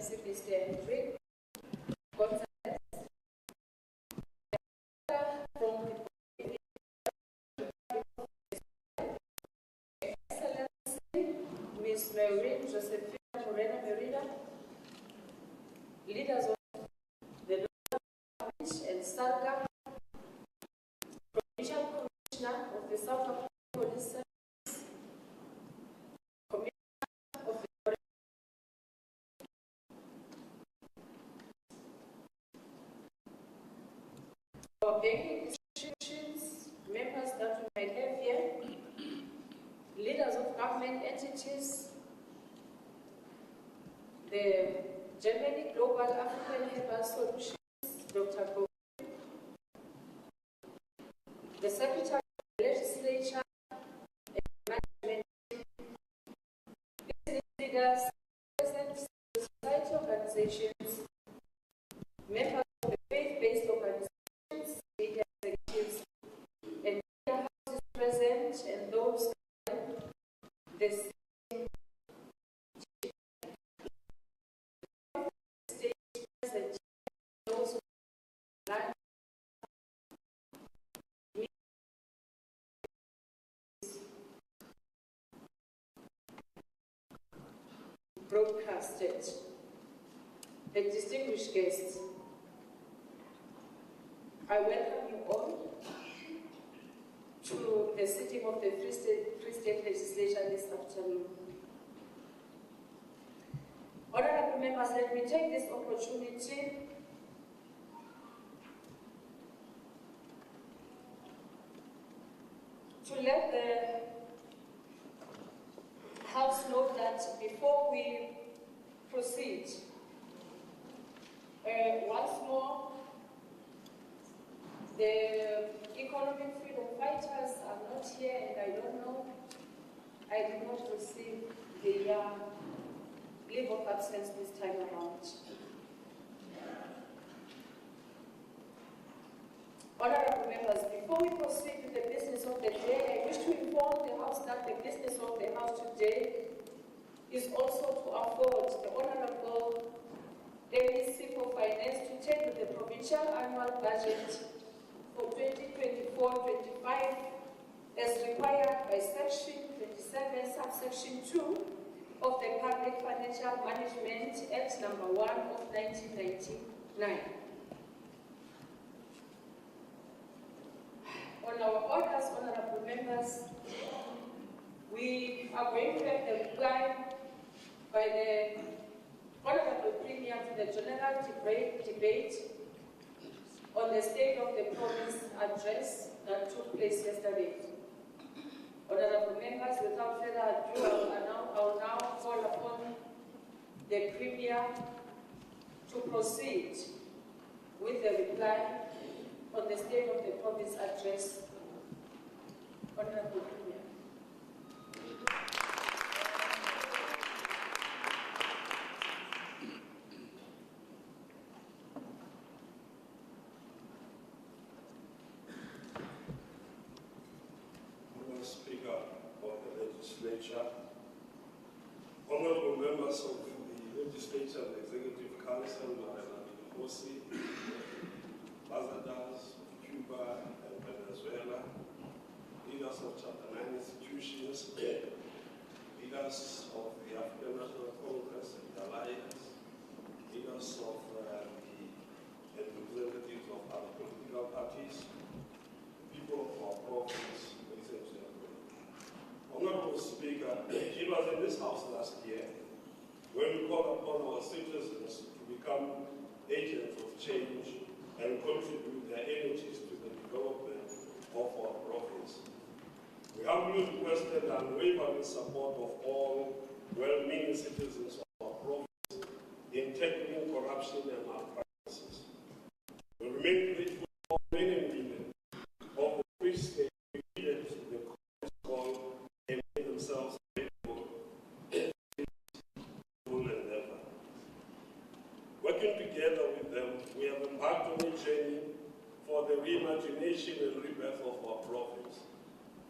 Excellency Mr. Hendrik Gonzalez, from Excellency Ms. Maureen Josephina Morena Merida, leaders of the local and SARGA, Provincial Commissioner of the South African Police Service, Commissioner of the our banking institutions, members that we might have here, leaders of government entities, the Germany Global African Herbal Solutions, Dr. Bo, the Secretary of the Legislature, and management, business leaders, present society organizations, members of the faith-based organizations, media executives, and media houses present, and those the stage present, those who broadcasted. The distinguished guests, I welcome you all to the sitting of the Free State Legislature this afternoon. Honorable members, let me take this opportunity to let the House know that before we proceed, once more, the economic freedom fighters are not here, and I don't know, I did not receive the leave of absence this time around. Honorable members, before we proceed with the business of the day, I wish to inform the House that the business of the House today is also to afford the Honorable MEC for Finance to table the provincial annual budget for 2024-25 as required by Section 27, subsection 2 of the Public Financial Management Act number 1 of 1999. On our orders, honorable members, we are going to have the reply by the Honorable Premier to the general debate on the State of the Province address that took place yesterday. Honorable members, without further ado, I will now call upon the Premier to proceed with the reply on the State of the Province address. Honorable Premier. Speaker of the Legislature, honorable members of the Legislature and Executive Council, Hosi, ambassadors of Cuba and Venezuela, leaders of Chapter 9 institutions, leaders of the African National Congress and Alliance, leaders of the representatives of other political parties, people of our province, ladies and gentlemen. Honorable Speaker, it was in this House last year when we called upon our citizens to become agents of change and contribute their energies to the development of our province. We humbly requested unwavering support of all well-meaning citizens of our province in tackling corruption and malpractices. We remain grateful for men and women of the Free State who heeded the call and made themselves available and ever. Working together with them, we have embarked on a journey for the reimagination and rebirth of our province.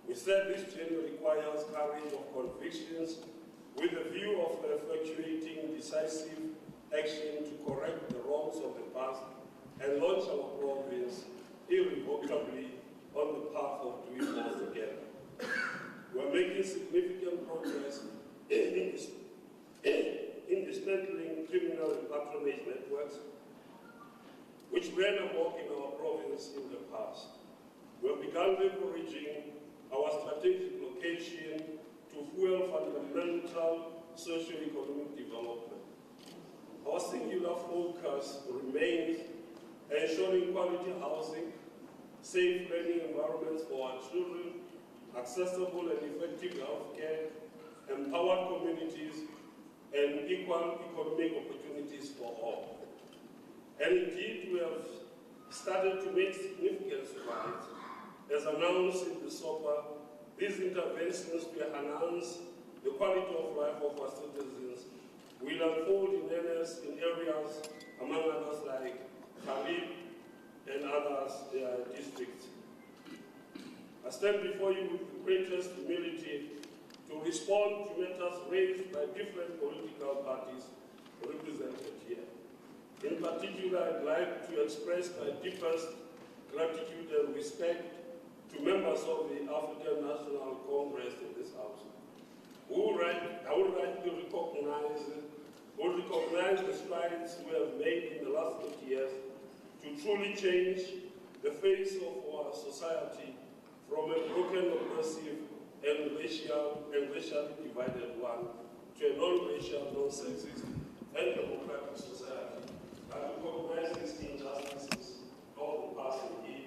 We said this journey requires courage of convictions with a view of effectuating decisive action to correct the wrongs of the past and launch our province irrevocably on the path of doing more together. We are making significant progress in dismantling criminal and patronage networks, which ran amok in our province in the past. We have begun leveraging our strategic location to fuel fundamental socio-economic development. Our singular focus remains ensuring quality housing, safe learning environments for our children, accessible and effective healthcare, empowered communities, and equal economic opportunities for all. And indeed, we have started to make significant strides. As announced in the SOPA, these interventions will enhance the quality of life of our citizens, will unfold in earnest in areas, among others, like Khalid and others, districts. I stand before you with the greatest humility to respond to matters raised by different political parties represented here. In particular, I'd like to express my deepest gratitude and respect to members of the African National Congress in this House, who I would rightly recognize the strides we have made in the last 8 years to truly change the face of our society from a broken, oppressive, and racially divided one to a non-racial, non-sexist, and democratic society that recognizes injustices of the past in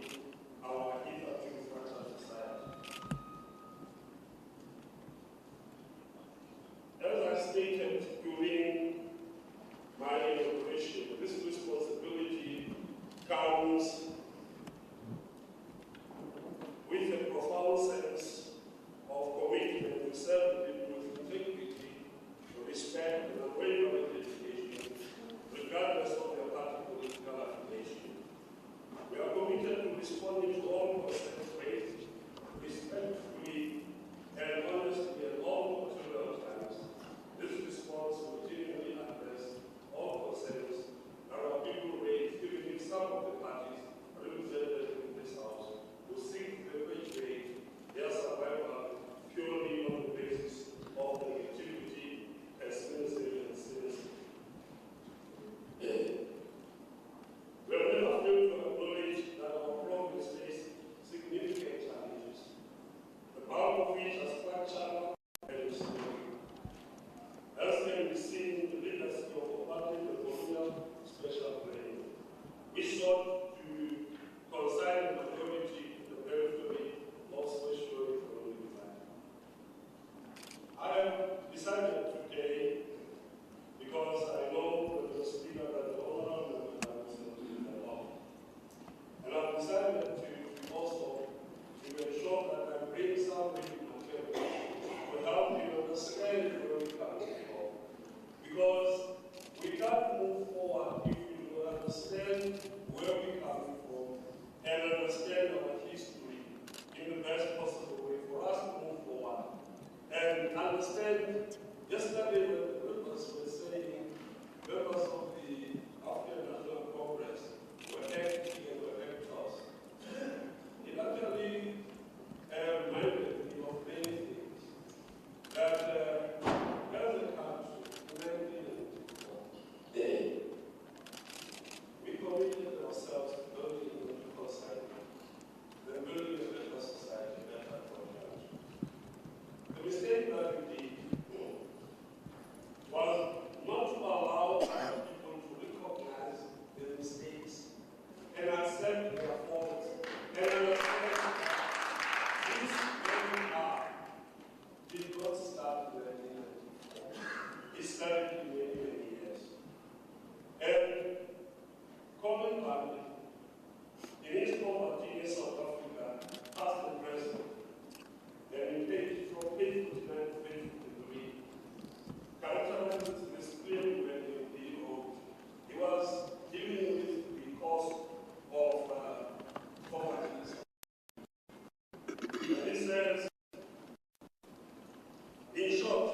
our hitherto fractured society. As I stated during my inauguration, this responsibility comes with a profound sense of commitment to serve the people with integrity, respect, and unwavering dedication, regardless of their party political affiliation. We are committed to responding to all concerns raised respectfully and honestly at all material times. This response will genuinely address all concerns that our people raise, even if some of the parties represented in this House will seek to perpetuate their survival purely on the basis of negativity, pessimism, and cynicism. We have never failed to acknowledge that our province faces significant challenges, the bulk of which are structural and historic. As can be seen in the legacy of Departmental and colonial special planning, we sought to consign the majority to the periphery of socio-economic life. I have decided today, because I know that the speaker that the honorable member has listened to a lot, and I've decided to also ensure that I bring some material to help you understand where we come from. Because we can't move forward if we don't understand where we come from and understand our history in the best possible way for us to move forward. And understand, yesterday when the members were saying, members of the African National Congress were acting and were actors, it actually reminded me of many things. That as a country, we committed ourselves to building a better society, then building a better society, better for the country. The mistake that we did was not to allow other people to recognize their mistakes and accept their faults and understand that this where we are did not start in 1994. It started in many, many years. And Common Party, in its property in South Africa, past and present, and in page from page 49 to page 53, characterizes this clearly when he wrote. He was dealing with the cause of poverty. And he says, in short,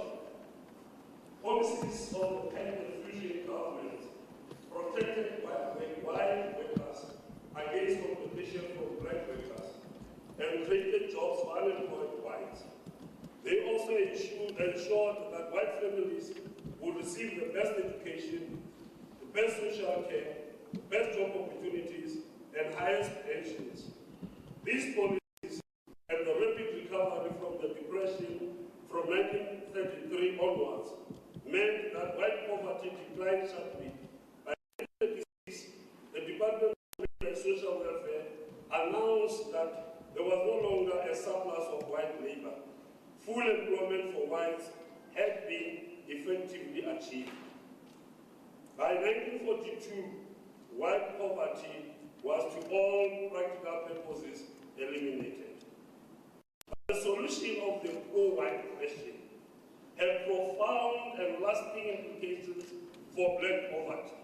policies of the Pan-Fusion government They also ensured that white families would receive the best education, the best social care, the best job opportunities, and highest pensions. These policies and the rapid recovery from the Depression from 1933 onwards meant that white poverty declined sharply. By 1936, the Department of Social Welfare announced that there was no longer a surplus of white labor. Full employment for whites had been effectively achieved. By 1942, white poverty was to all practical purposes eliminated. The solution of the poor white question had profound and lasting implications for black poverty.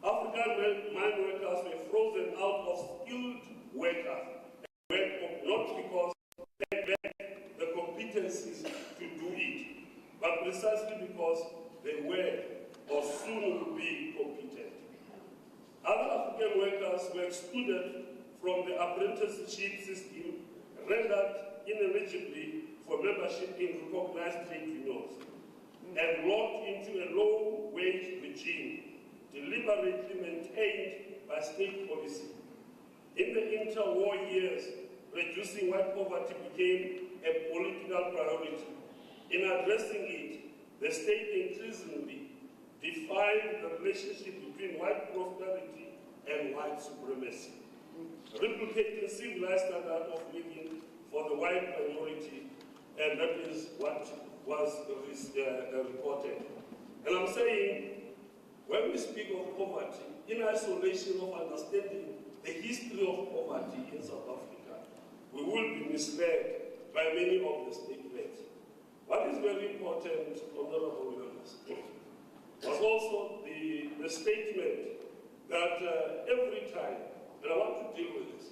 African mine workers were frozen out of skilled workers, not because they lacked the competencies to do it, but precisely because they were or soon would be competent. Other African workers were excluded from the apprenticeship system, rendered ineligibly for membership in recognized trade unions, and locked into a low-wage regime deliberately maintained by state policy. In the interwar years, reducing white poverty became a political priority. In addressing it, the state increasingly defined the relationship between white prosperity and white supremacy, replicating civilized standard of living for the white minority, and that is what was reported. And I'm saying, when we speak of poverty, in isolation of understanding the history of poverty in South Africa, we will be misled by many of the statements. What is very important, Honorable Members, was also the statement that every time, and I want to deal with this,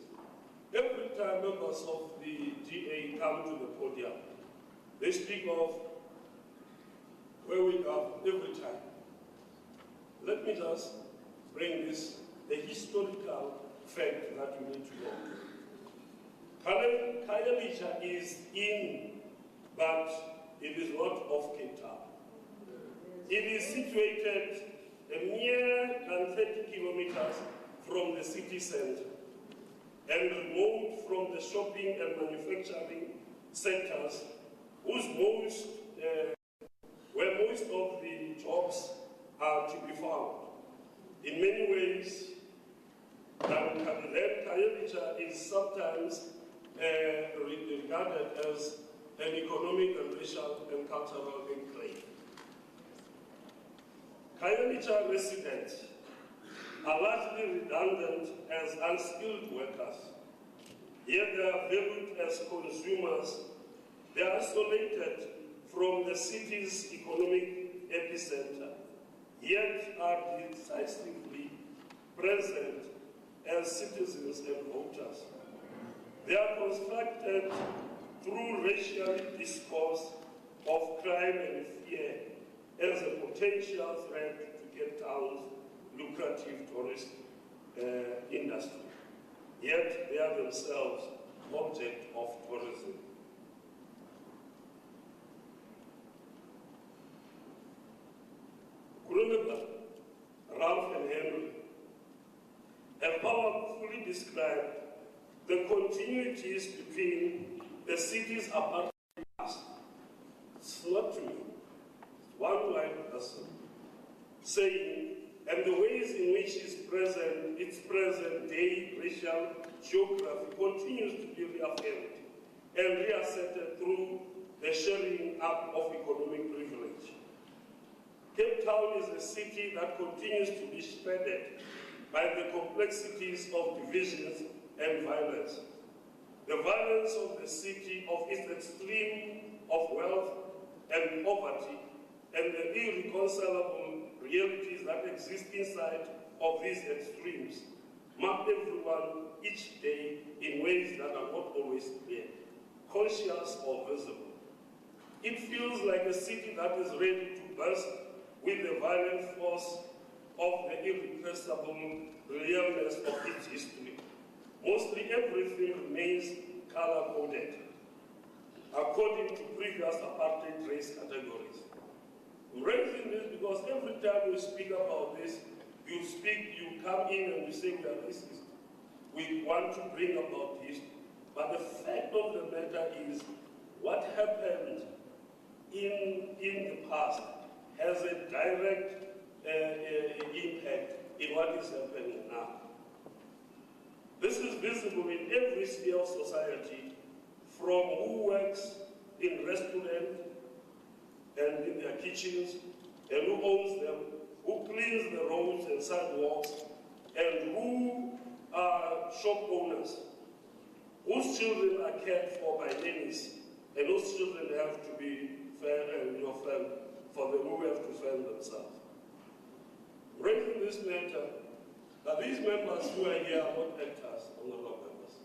every time members of the DA come to the podium, they speak of where we are every time. Let me just bring this, the historical fact that you need to know. Gadija is in, but it is not of Cape Town. It is situated a mere than 30 kilometers from the city center and remote from the shopping and manufacturing sectors where most of the jobs are to be found. In many ways, Gadija is sometimes regarded as an economic and racial and cultural enclave. Gadija residents are largely redundant as unskilled workers, yet they are valued as consumers. They are isolated from the city's economic epicenter, yet are decisively present as citizens and voters. They are constructed through racial discourse of crime and fear as a potential threat to Cape Town's lucrative tourist industry. Yet they are themselves object of tourism. Remember, Ralph and Henry have powerfully described the continuities between the city's apartheid past. It's not to me, it's one white person saying, and the ways in which its present-day racial geography continues to be reaffirmed and reasserted through the sharing up of economic privilege. Cape Town is a city that continues to be shredded by the complexities of divisions and violence. The violence of the city, of its extreme of wealth and poverty, and the irreconcilable realities that exist inside of these extremes mark everyone each day in ways that are not always clear, conscious or visible. It feels like a city that is ready to burst with the violent force of the irrepressible realness of its history. Mostly everything remains color-coded. according to previous apartheid race categories. I'm raising this because every time we speak about this, you come in and you say we are racist. We want to bring about this. But the fact of the matter is, what happened in the past has a direct impact in what is happening now. This is visible in every sphere of society, from who works in restaurants and in their kitchens, and who owns them, who cleans the roads and sidewalks, and who are shop owners, whose children are cared for by nannies, and those children have to be fed for them who have to fend themselves. Raising this matter, that these members who are here are not actors, honorable members.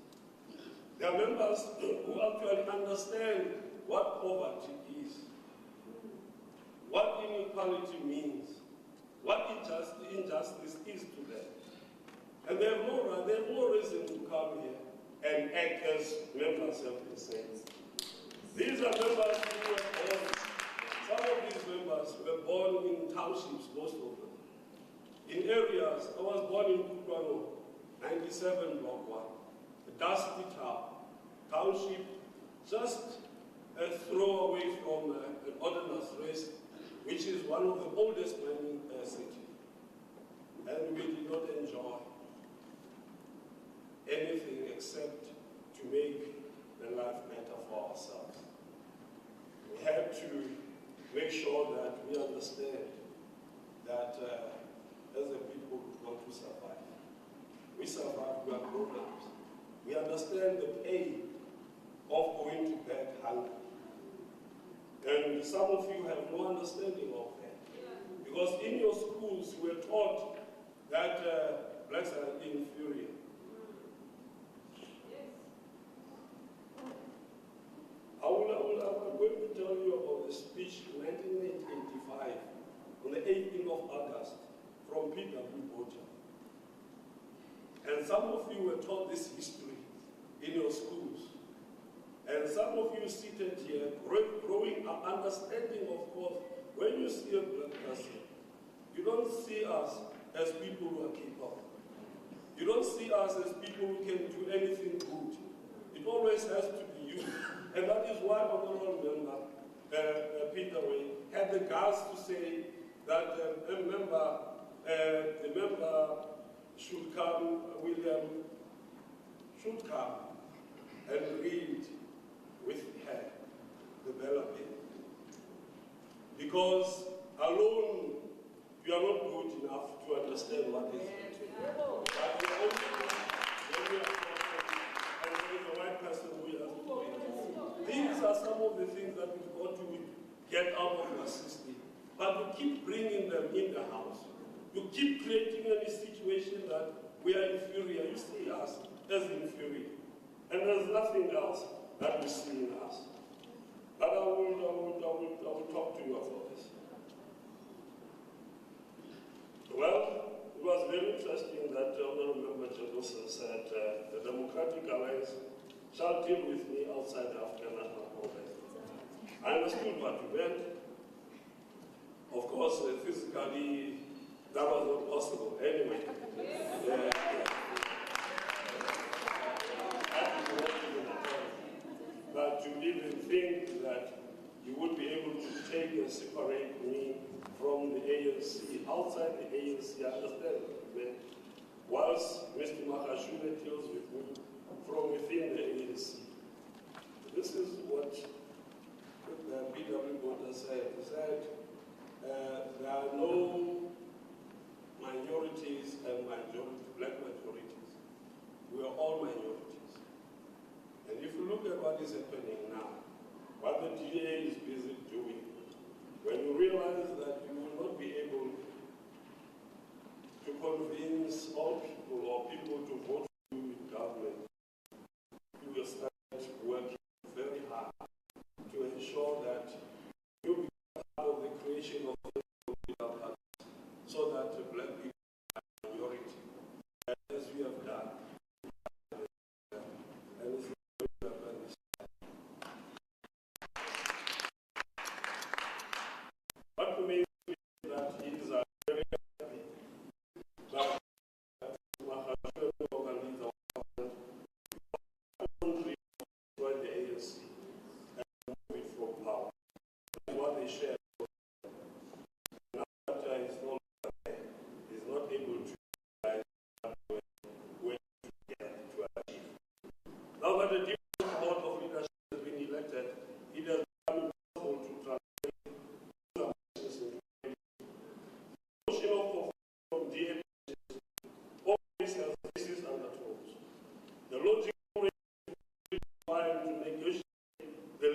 They are members who actually understand what poverty is, what inequality means, what injustice is to them. And they have no reason to come here and act as members have been saying. These are members who were born, some of these members were born in townships, most of them. In areas, I was born in Kukwano, 97 Block 1, a dusty township, just a throw away from an ordnance race, which is one of the oldest mining cities. And we did not enjoy anything except to make the life better for ourselves. We have to make sure that we understand that as a people who want to survive, we survive, we are grown-ups. We understand the pain of going to bed hungry. And some of you have no understanding of that. Because in your schools, we were taught that blacks are inferior. I'm going to tell you about the speech in 1985, on the 18th of August, from P.W. Botha. And some of you were taught this history in your schools. And some of you seated here, growing up, understanding, of course, when you see a black person, you don't see us as people who are capable. You don't see us as people who can do anything good. It always has to be you. And that is why Honorable Member Peter Way had the guts to say that the member should come, William should come and read with her the ballot bill. Because alone, you are not good enough to understand what is it. But you only when we are talking, and there is a white person who has to do it. These are some of the things that we've got to get out of our system. But you keep bringing them in the house. You keep creating a situation that we are inferior. You see us as inferior. And there's nothing else that we see in us. But I will talk to you about this. Well, it was very interesting that Honorable Member Jadosa said the Democratic Alliance shall deal with me outside the African National Congress. I understood what you meant. Of course, physically, that was not possible anyway. But to even think that you would be able to take and separate me from the ANC, outside the ANC, I understand. Whilst Mr. Mahashule deals with me from within the ANC. This is what P.W. Botha said. He said, there are no minorities and black majorities. We are all minorities. And if you look at what is happening now, what the DA is busy doing, when you realize that you will not be able to convince all people or people to vote for you in government, you will start working very hard to ensure that you become part of the creation of the political parties so that the black people are a minority, as we have done. And it's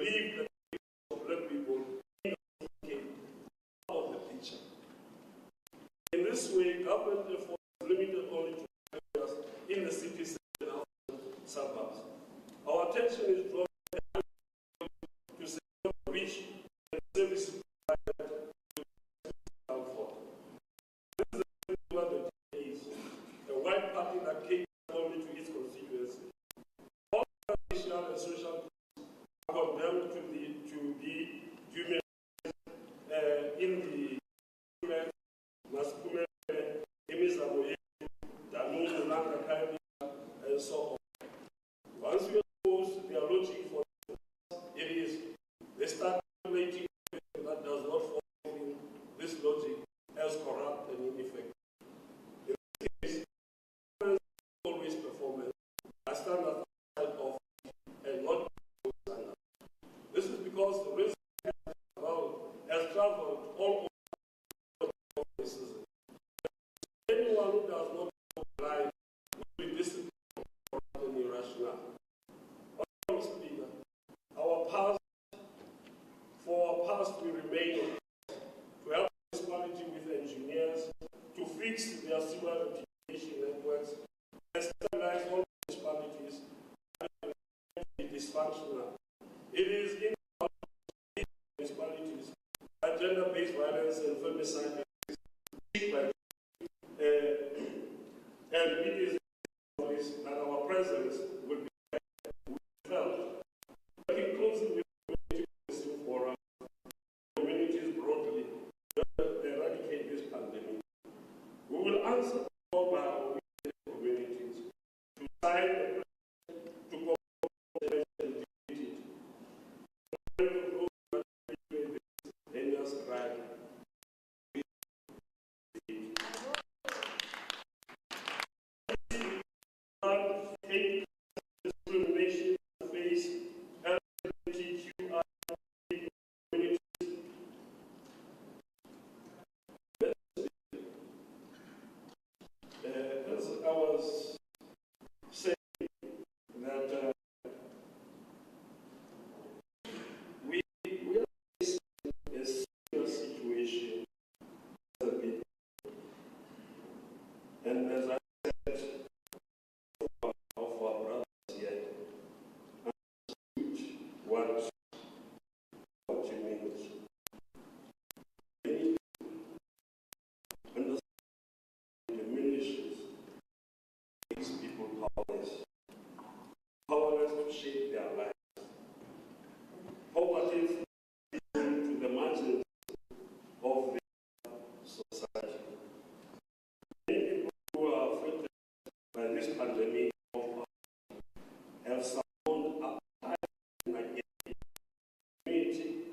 leave the black people out of the picture. In this way, government effort is limited only to areas in the cities and suburbs. Our attention is drawn to secure reach and services provided to comfort. This is what the DA is, a white party that caters only to its constituency. All racial and social groups are condemned to be human in the and so on. Once we oppose their logic for it is, they start calculating that does not fall in this logic as corrupt and ineffective. In this case, always performance, I stand at the side of and not standard. This is because the risk has traveled all over the system. Anyone who does not comply will be disciplined for any rationale. Honorable Speaker, for our past we remain to help municipality with engineers to fix their sewer rectification networks and stabilize all municipalities and be dysfunctional. It is in our municipalities that gender-based violence and femicide and it is that our presence will be felt. Working closely with the community forum, communities broadly, to eradicate this pandemic. We will answer the call by our communities to sign the to cooperate and defeat it. Dangerous crime. Discrimination face LGBTQI communities. As I was saying that we are facing a serious situation as a people. And as I said, of our brothers here, what you mean. Many understand diminishes, makes people powerless to shape their lives. Poverty to the margins of the society. Many people who are affected by this pandemic have summoned up community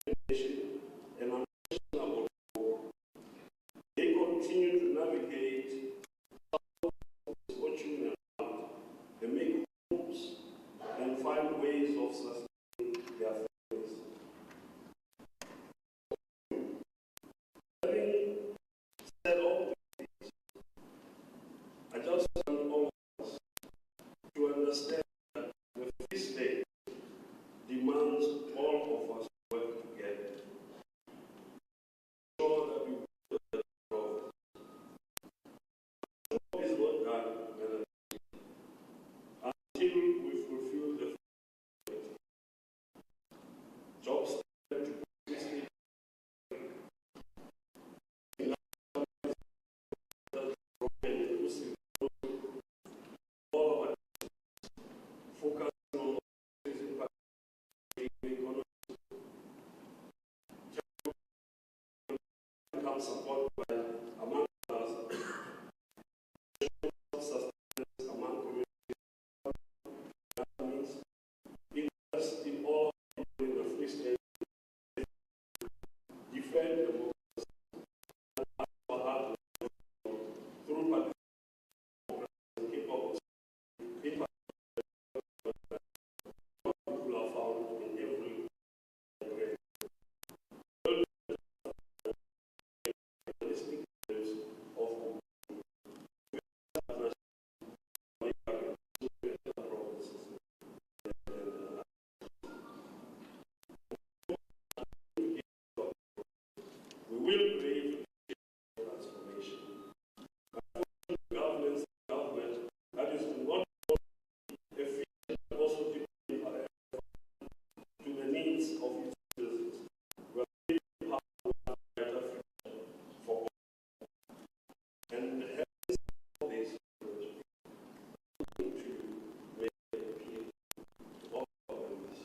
and national. They continue to navigate fortune and make homes and find ways of sustaining their families. Having said all this, I just want all of us to understand that the feast day demands all of us to work together. Sure that we do the job. The job is not done until we fulfill the jobs to all of us focus on support by among us, sustenance among communities. That means invest in all people in the Free State, defend the democracy, and hard through participation and capable people are found in every listening will brave transformation. Governance, government that is not efficient, but also dependent to the needs of its citizens. We are really part of a better future for all. And hence, all this to make an appeal to all governments.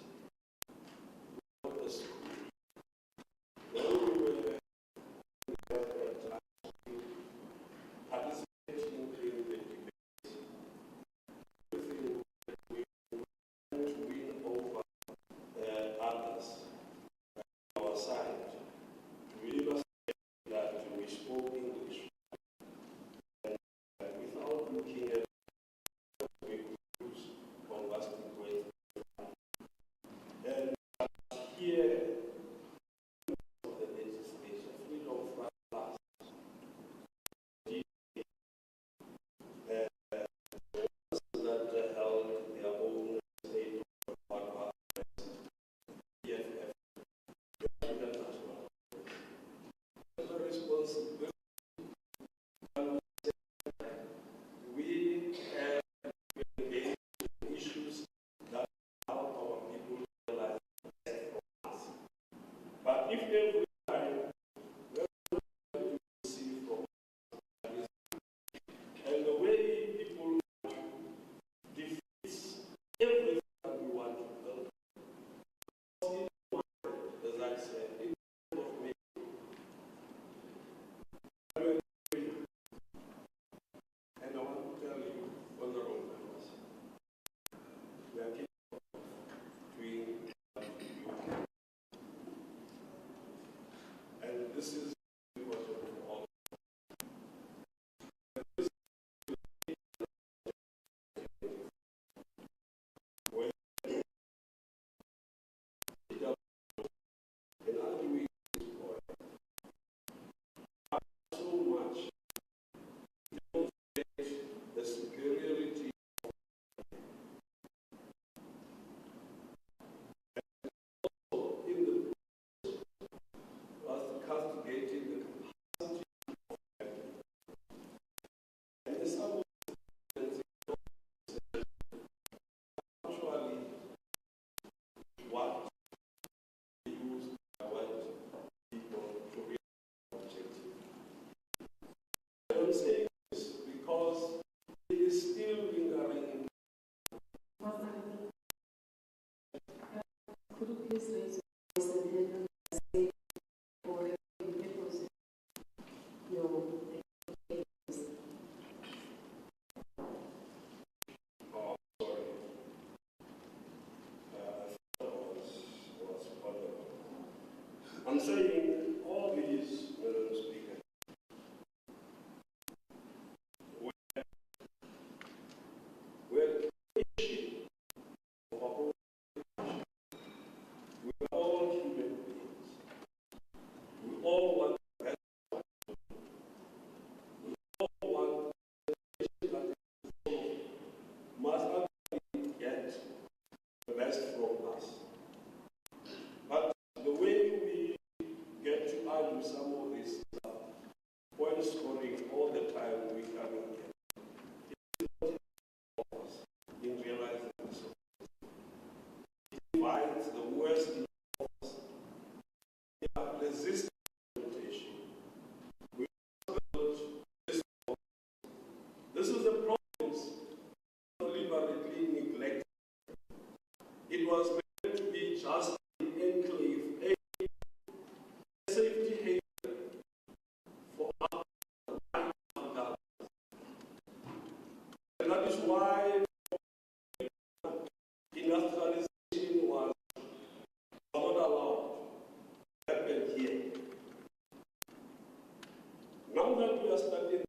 This is important for all. When and arguing so much demonstrate the superiority in the was castigating the capacity of and in some actually what we use what people to reach objective. I'm saying this because it is still lingering in. Could you please raise your voice and then say or your Oh, sorry. I thought it was wonderful. I'm saying all these, Madam Speaker, we're issue of our own. We're all human beings. We all want the best. We all want the nation that is must actually get the best from us. But the way we get to argue some of this point scoring all the time we cannot get. In realizing this, it divides the worst in us. We have resisted temptation. We built this. This is a province deliberately neglected. It was meant to be just an enclave, a safety haven for us. And that is why industrialization was not allowed to happen here. Now that we are starting,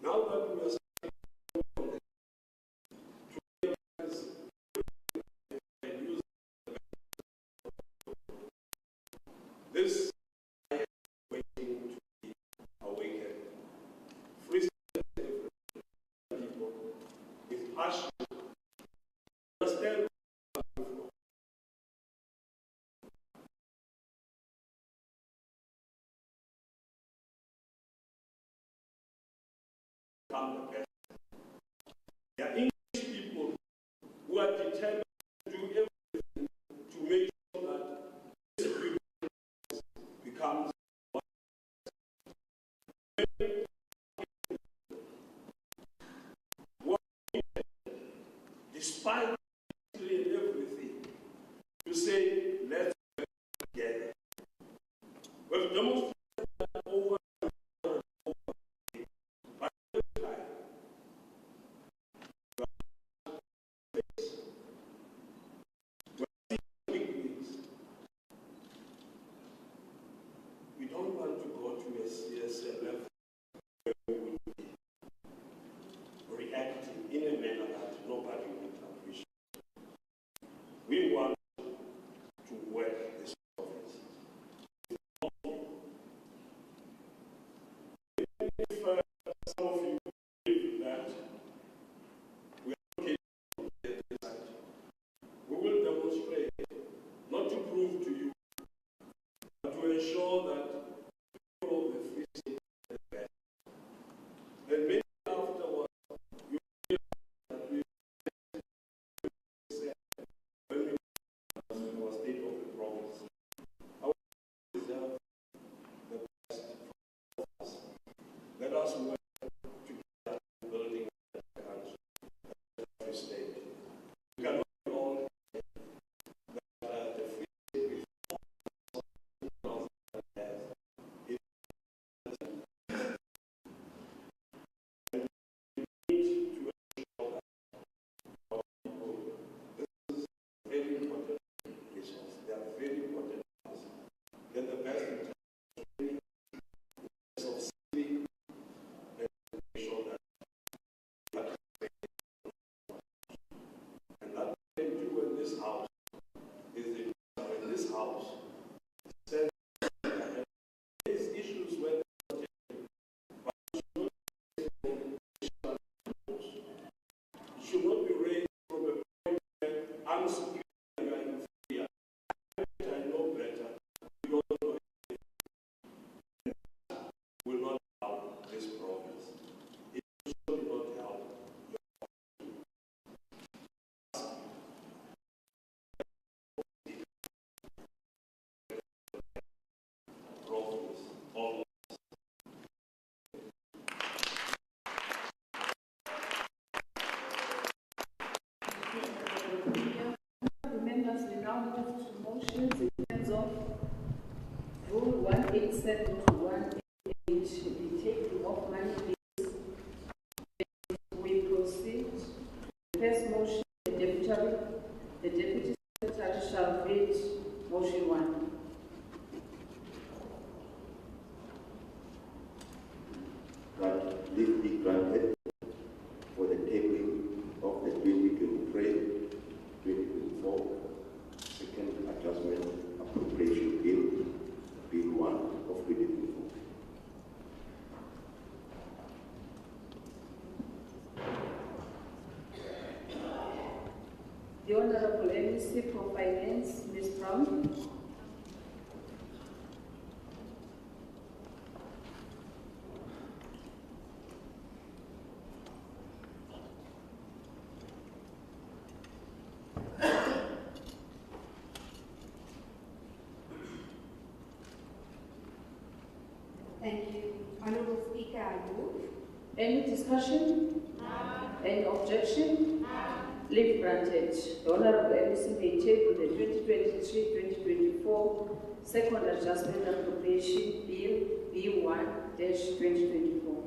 now that we are starting to realize and use this, I am waiting to be awakened. Free people with passion. Understand demonstrated that over by the time, we don't want to go to a CSL level where we will be reacting in a manner that nobody would appreciate. We want to work this province. If some of you believe that we are okay to get this side, we will demonstrate, not to prove to you, but to ensure that people of the Free State are the best. And maybe afterwards, you will hear that we said when we were state of the province, our deserve the best for us. Let us work together in building the country, the Free State. We cannot all that the Free State before it need to ensure that our people, this is very important resource. They are very important to us. Get the best in terms of civic and make sure that and that they do in this house is in this house send these issues where should not be raised from a point where I'm superior and I'm inferior. I know better. We don't know anything. Will not help this province. It will not help your province. All Members, we now move to motions in terms of Rule 187 to 188, the taking of money bills. We proceed. The first motion, the Deputy Secretary shall read motion 1. That leave be granted for the tabling of the 2023-2024 second adjustment appropriation bill, Bill 1 of 2024. The Honorable MEC for Finance, Ms. Brown. Thank you. Honorable Speaker, I move. Any discussion? Any objection? Leave granted. The Honorable MEC may table the 2023-2024 second adjustment appropriation bill B1-2024.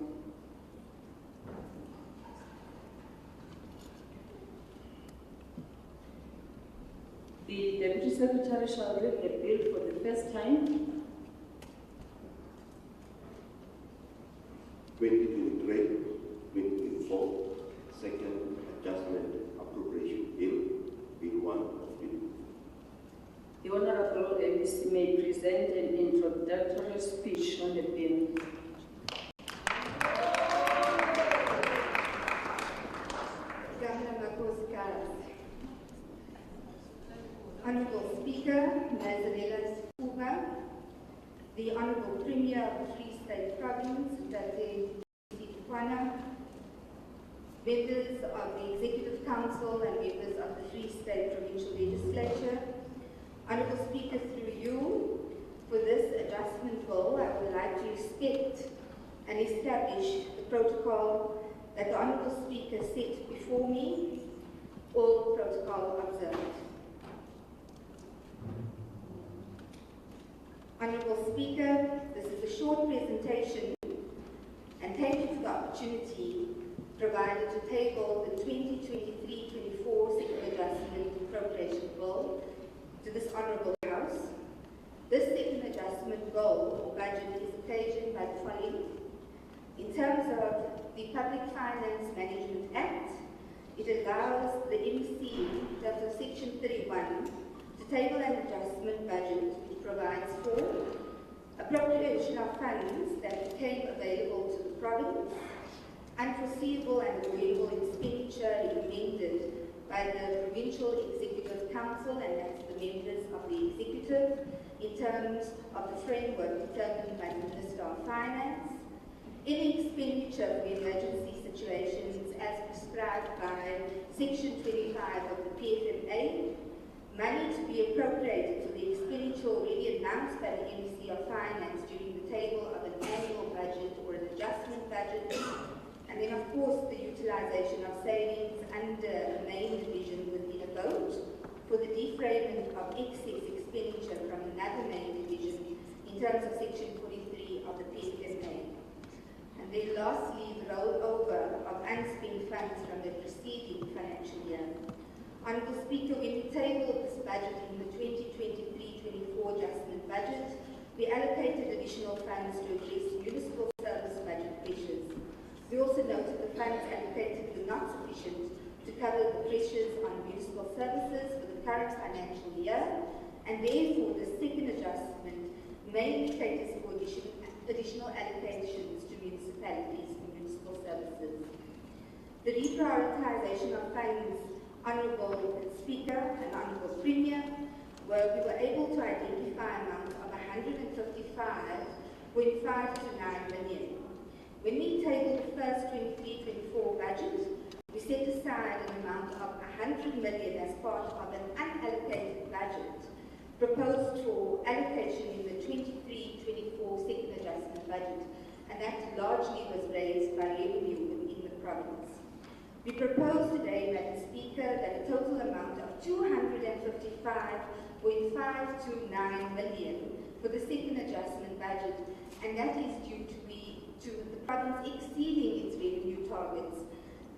The Deputy Secretary shall read the bill for the first time. 2023-2024 second adjustment appropriation bill, Bill 1 of 2024. The Honorable MEC may present an introductory speech on the bill. Honorable Speaker, Nazarela Sifuba, the Honorable Premier of the Free State Province, Tate Situkwana, members of the Executive Council and members of the Free State Provincial Legislature. Honorable Speaker, through you, for this adjustment bill, I would like to respect and establish the protocol that the Honorable Speaker set before me, all protocol observed. Honourable Speaker, this is a short presentation, and thank you for the opportunity provided to table the 2023-24 Second Adjustment Appropriation Bill to this Honourable House. This Second Adjustment Bill or budget is occasioned by the following. In terms of the Public Finance Management Act, it allows the MEC, under Section 31, to table an adjustment budget which provides for appropriation of funds that became available to the province, unforeseeable and avoidable expenditure recommended by the Provincial Executive Council, and that's the members of the Executive, in terms of the framework determined by the Minister of Finance, any expenditure for emergency situations as prescribed by Section 25 of the PFMA, money to be appropriated for the expenditure already announced by the Ministry of Finance during the table of an annual budget or an adjustment budget, and then of course the utilisation of savings under a main division within a vote for the defrayment of excess expenditure from another main division in terms of Section 43 of the PFMA. And then lastly, the rollover of unspent funds from the preceding financial year. Honourable Speaker, when we tabled this budget in the 2023-24 adjustment budget, we allocated additional funds to address municipal service budget pressures. We also noted the funds allocated were not sufficient to cover the pressures on municipal services for the current financial year, and therefore the second adjustment mainly caters for additional allocations to municipalities for municipal services. The reprioritisation of funds, Honourable Speaker and Honourable Premier, where we were able to identify an amount of 155.5 to 9 million. When we tabled the first 23-24 budget, we set aside an amount of 100 million as part of an unallocated budget proposed for allocation in the 23-24 second adjustment budget, and that largely was raised by revenue within the province. We propose today, Madam Speaker, that a total amount of 255.5 to 9 million for the second adjustment budget, and that is due to the province exceeding its revenue targets.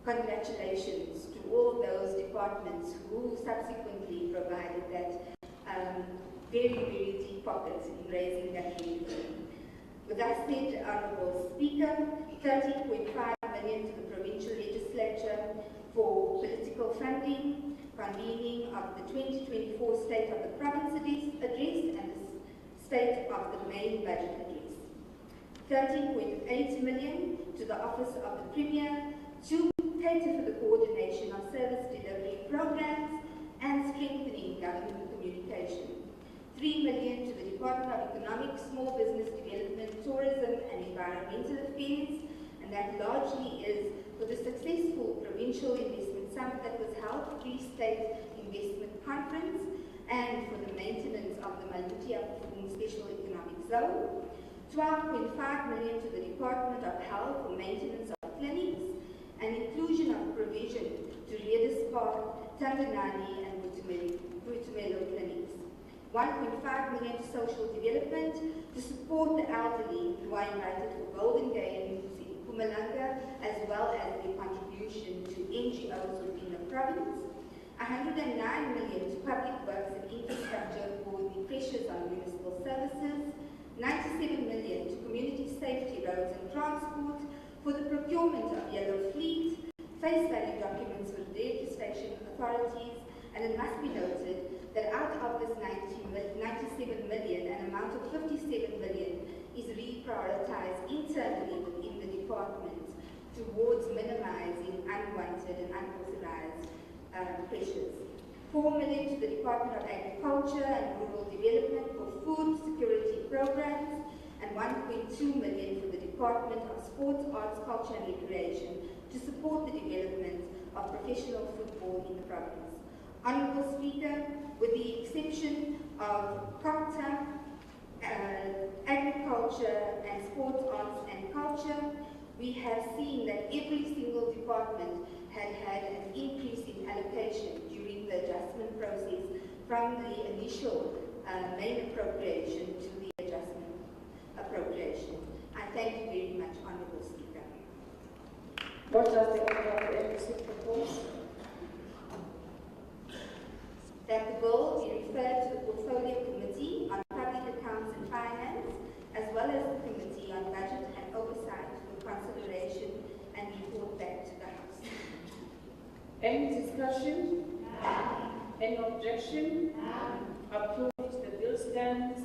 Congratulations to all those departments who subsequently provided that very, very deep pockets in raising that revenue. With that said, Honourable Speaker, 30.5 million to the provincial legislature for political funding, convening of the 2024 State of the Province address and the State of the Main Budget address. 13.8 million to the Office of the Premier to cater for the coordination of service delivery programs and strengthening government communication. 3 million to the Department of Economic, Small Business Development, Tourism and Environmental Affairs, and that largely is for the successful Provincial Investment Summit that was held, Free State Investment Conference, and for the maintenance of the Malutia Special Economic Zone. 12.5 million to the Department of Health for maintenance of clinics, and inclusion of provision to Readers Park, Tanganani and Butumelo clinics. 1.5 million to social development to support the elderly who are invited for Golden Games in Mpumalanga, as well as their contribution to NGOs within the province. 109 million to public works and infrastructure for the pressures on municipal services. 97 million to community safety, roads and transport for the procurement of yellow fleet, face value documents for the registration authorities, and it must be noted that out of this 97 million, an amount of 57 million is reprioritized internally within the department towards minimizing unwanted and unauthorized pressures. 4 million to the Department of Agriculture and Rural Development for food security programs, and 1.2 million for the Department of Sports, Arts, Culture and Recreation to support the development of professional football in the province. Honourable Speaker, with the exception of culture, agriculture and sports, arts and culture, we have seen that every single department had an increase in allocation during the adjustment process from the initial main appropriation to the adjustment What does the Honorable MEC propose? That the bill be referred to the Portfolio Committee on Public Accounts and Finance, as well as the Committee on Budget and Oversight for consideration and report back to the House. Any discussion? Any objection? Approved. The bill stands.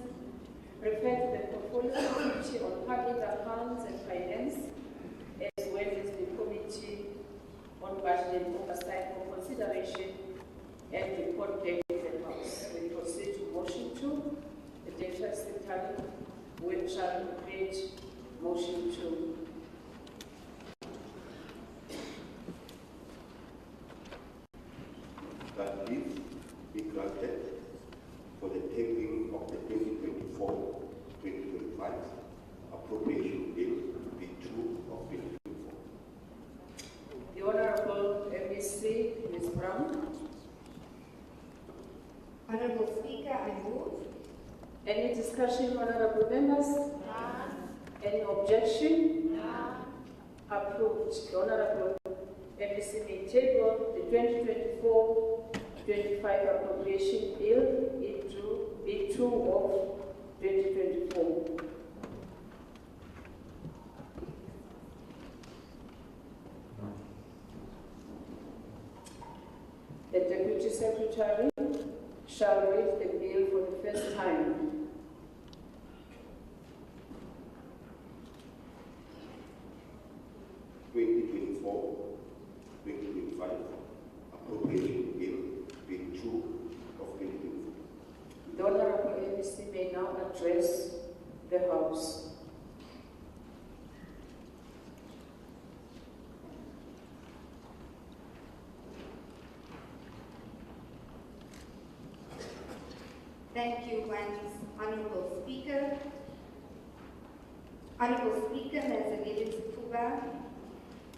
Refer to the Portfolio Committee on Public Accounts and Finance, as well as the Committee on Budget and Oversight for consideration and report back to the House. We proceed to motion 2. The Deputy Secretary shall create motion 2. That leave be granted for the tabling of the 2024-2025 appropriation bill B2 of 2024. The Honorable MEC, Ms. Brown. Honorable Speaker, I move. Any discussion, honorable members? Any objection? Approved. The Honorable MEC may table the 2024-25 appropriation bill into B2 of 2024. The Deputy Secretary shall read the bill for the first time. Appropriation bill B2 of 2024. The Honorable MEC may now address the House. Thank you, Honorable Speaker. Honorable Speaker, Nazareth Sifuba,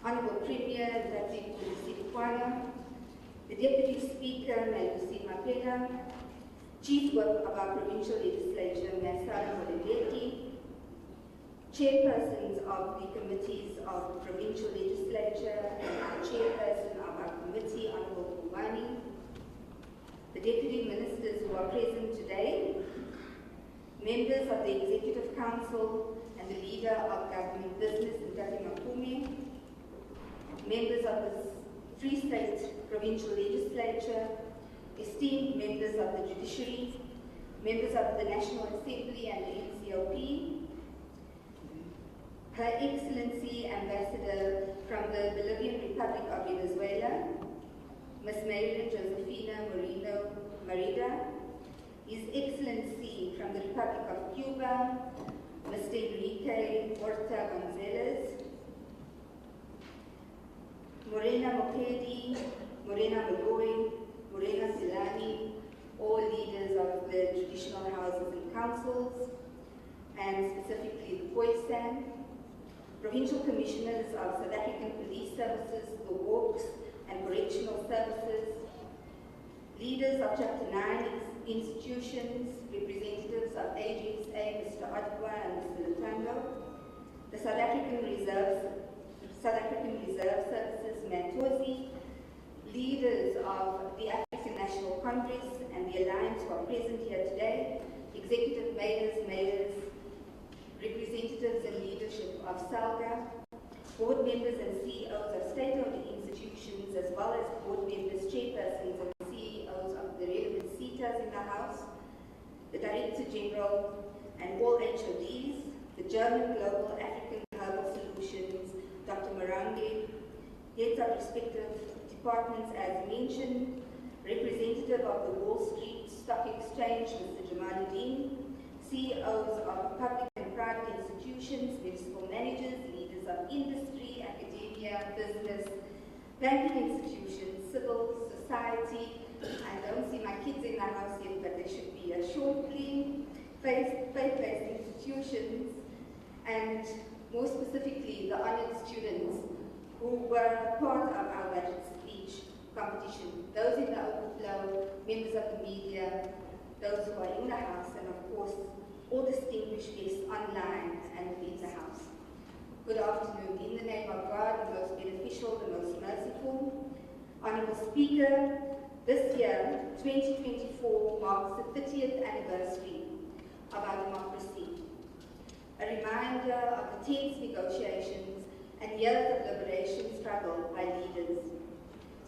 Honorable Premier, David Kulisipwana, the Deputy Speaker, Melusi Mapela, Chief Whip of our Provincial Legislature, Masara Molembeti, Chairpersons of the Committees of Provincial Legislature, and our Chairperson of our Committee, Honorable Kubani, the Deputy Ministers who are present today, members of the Executive Council and the Leader of Government Business, Nkati Makume, members of the Free State Provincial Legislature, esteemed members of the Judiciary, members of the National Assembly and the NCOP, Her Excellency Ambassador from the Bolivian Republic of Venezuela, Ms. Marilyn Josefina Moreno Merida, His Excellency from the Republic of Cuba, Mr. Enrique Horta Gonzalez, Morena Mokedi, Morena Maloy, Morena Silani, all leaders of the traditional houses and councils, and specifically the Khoisan, provincial commissioners of South African Police Services, the Hawks, and Correctional Services, leaders of Chapter 9 institutions, representatives of AGSA, Mr. Adwa and Mr. Lutando, the South African Reserve Services, Mantosi, leaders of the African National Congress and the Alliance who are present here today, executive mayors, representatives and leadership of SALGA, board members and CEOs of state-owned institutions, as well as board members, chairpersons, and CEOs of the relevant CETAs in the House, the Director General, and all HODs, the German Global African Herbal Solutions, Dr. Marange, heads of respective departments as mentioned, representative of the Wall Street Stock Exchange, Mr. Jamaluddin, CEOs of public and private institutions, municipal managers, leaders of industry, academia, business, banking institutions, civil society. I don't see my kids in the house yet, but they should be shortly, faith-based institutions, and more specifically, the honored students who were part of our budget speech competition, those in the overflow, members of the media, those who are in the House, and of course, all distinguished guests online and in the House. Good afternoon. In the name of God, the most beneficial, the most merciful. Honourable Speaker, this year, 2024, marks the 30th anniversary of our democracy. A reminder of the tense negotiations and years of liberation struggle by leaders,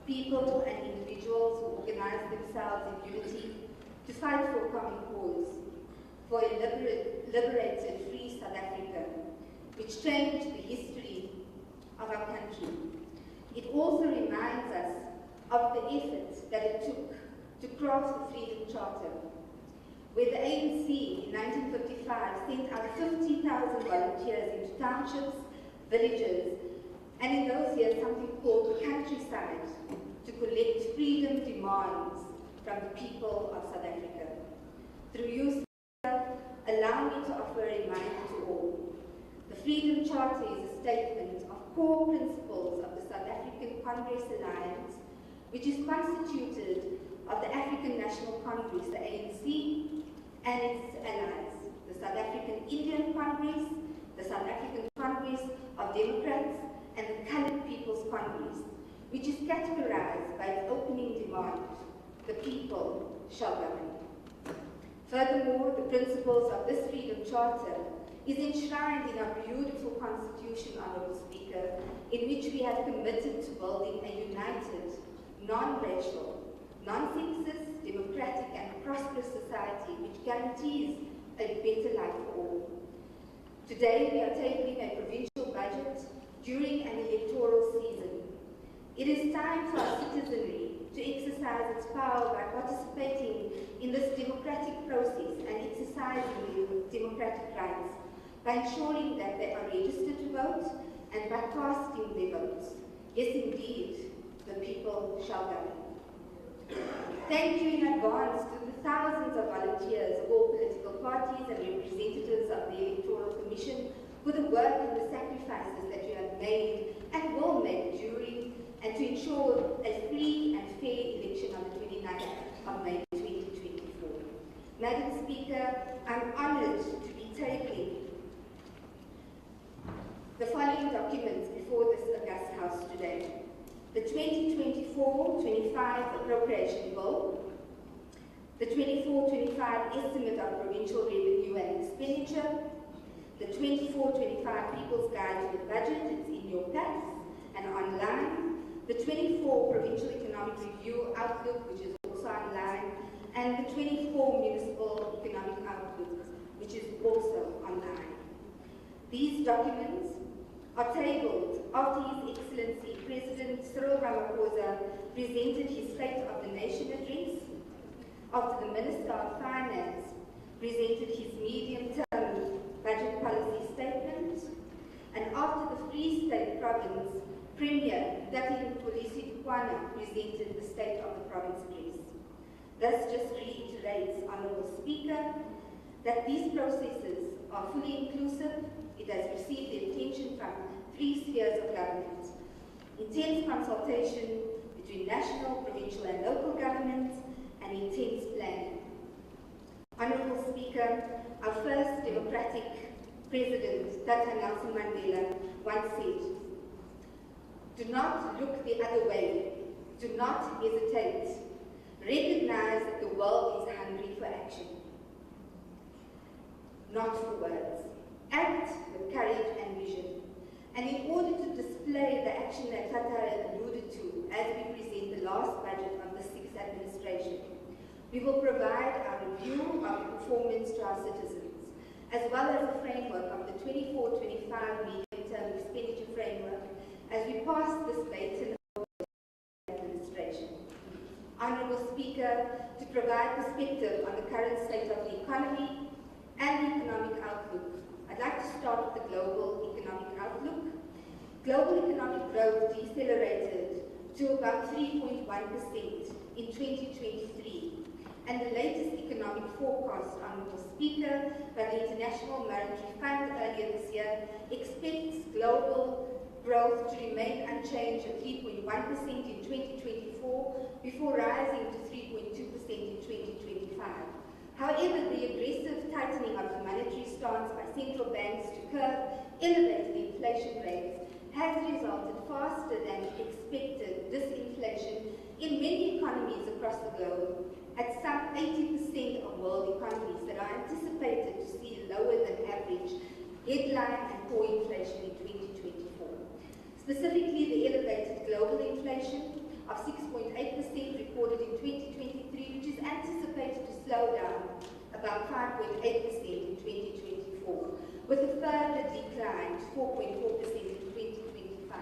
people and individuals who organized themselves in unity to fight for a common cause, for a liberated, free South Africa, which changed the history of our country. It also reminds us of the effort that it took to craft the Freedom Charter, where the ANC in 1955 sent out 50,000 volunteers into townships, villages, and in those years something called the countryside, to collect freedom demands from the people of South Africa. Through you, allow me to offer a reminder to all. The Freedom Charter is a statement of core principles of the South African Congress Alliance, which is constituted of the African National Congress, the ANC, and its allies, the South African Indian Congress, the South African Congress of Democrats, and the Coloured People's Congress, which is categorized by its opening demand, the people shall govern. Furthermore, the principles of this Freedom Charter is enshrined in our beautiful Constitution, Honourable Speaker, in which we have committed to building a united, non-racial, non-sexist, democratic and prosperous society which guarantees a better life for all. Today we are tabling a provincial budget during an electoral season. It is time for our citizenry to exercise its power by participating in this democratic process and exercising their democratic rights, by ensuring that they are registered to vote and by casting their votes. Yes, indeed, the people shall govern. Thank you in advance to the thousands of volunteers of all political parties and representatives of the Electoral Commission for the work and the sacrifices that you have made and will make during and to ensure a free and fair election on the 29th of May 2024. Madam Speaker, I'm honoured to be tabling the following documents before this august House today: the 2024-25 Appropriation Bill, the 24-25 Estimate of Provincial Revenue and Expenditure, the 24-25 People's Guide to the Budget, it's in your packs and online, the 24 Provincial Economic Review Outlook, which is also online, and the 24 Municipal Economic Outlook, which is also online. These documents are tabled after His Excellency President Cyril Ramaphosa presented his State of the Nation address, after the Minister of Finance presented his medium-term budget policy statement, and after the Free State Province Premier Dati Polisi Tukwana presented the State of the Province address. This just reiterates, Honourable Speaker, that these processes are fully inclusive. It has received the attention from 3 spheres of government: intense consultation between national, provincial and local governments, and intense planning. Honourable Speaker, our first democratic president, Dr. Nelson Mandela, once said, "Do not look the other way, do not hesitate, recognize that the world is hungry for action, not for words. Act with courage and vision." And in order to display the action that Tata alluded to as we present the last budget of the 6th administration, we will provide our review of performance to our citizens, as well as the framework of the 24-25 medium-term expenditure framework as we pass this baton over to the administration. Honourable Speaker, to provide perspective on the current state of the economy and the economic outlook, I'd like to start with the global economic outlook. Global economic growth decelerated to about 3.1% in 2023, and the latest economic forecast, Honourable Speaker, by the International Monetary Fund earlier this year expects global growth to remain unchanged at 3.1% in 2024 before rising to 3.2% in 2025. However, the aggressive tightening of the monetary stance by central banks to curb elevated inflation rates has resulted faster than expected disinflation in many economies across the globe, at some 80% of world economies that are anticipated to see lower than average headline and core inflation in 2024. Specifically, the elevated global inflation of 6.8% recorded in 2023, which is anticipated to slow down about 5.8% in 2024, with a further decline to 4.4% in 2025.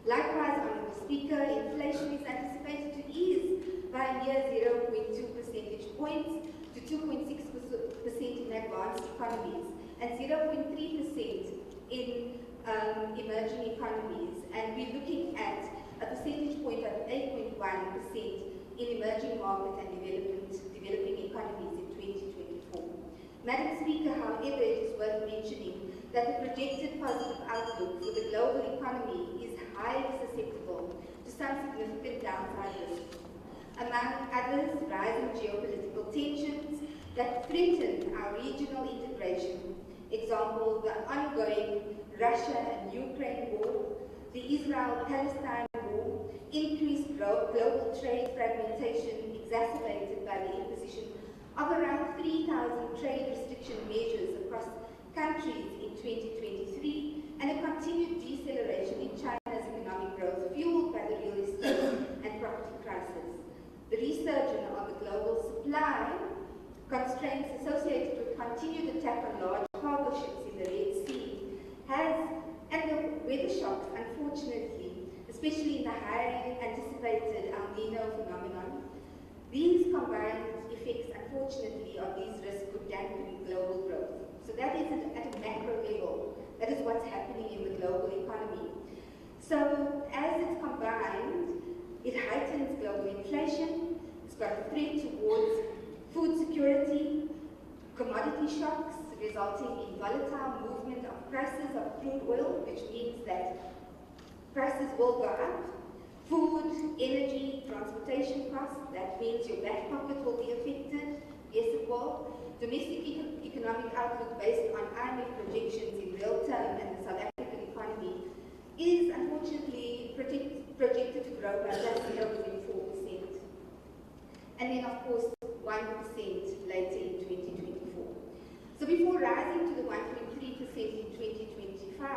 Likewise, Honourable Speaker, inflation is anticipated to ease by a mere 0.2 percentage points to 2.6% in advanced economies and 0.3% in emerging economies, and we're looking at a percentage point of 8.1% in emerging market and developing economies in 2024. Madam Speaker, however, it is worth mentioning that the projected positive outlook for the global economy is highly susceptible to some significant downside risks. Among others, rising geopolitical tensions that threaten our regional integration, example, the ongoing Russia and Ukraine war, the Israel-Palestine war, increased global trade fragmentation exacerbated by the imposition of around 3,000 trade restriction measures across countries in 2023, and a continued deceleration in China's economic growth fueled by the real estate and property crisis. The resurgence of the global supply constraints associated with continued attack on large cargo ships in the Red Sea and the weather shocks, unfortunately, especially in the highly anticipated El Nino phenomenon, these combined effects, unfortunately, of these risks could dampen global growth. So that is at a macro level. That is what's happening in the global economy. So as it's combined, it heightens global inflation, it's got a threat towards food security, commodity shocks resulting in volatile movement of prices of crude oil, which means that prices will go up. Food, energy, transportation costs, that means your back pocket will be affected. Yes, it will. Domestic economic outlook based on IMF projections in real term and the South African economy is unfortunately projected to grow by just 0.4%. And then, of course, 1% later in 2024. So before rising to the 1.3% in 2025,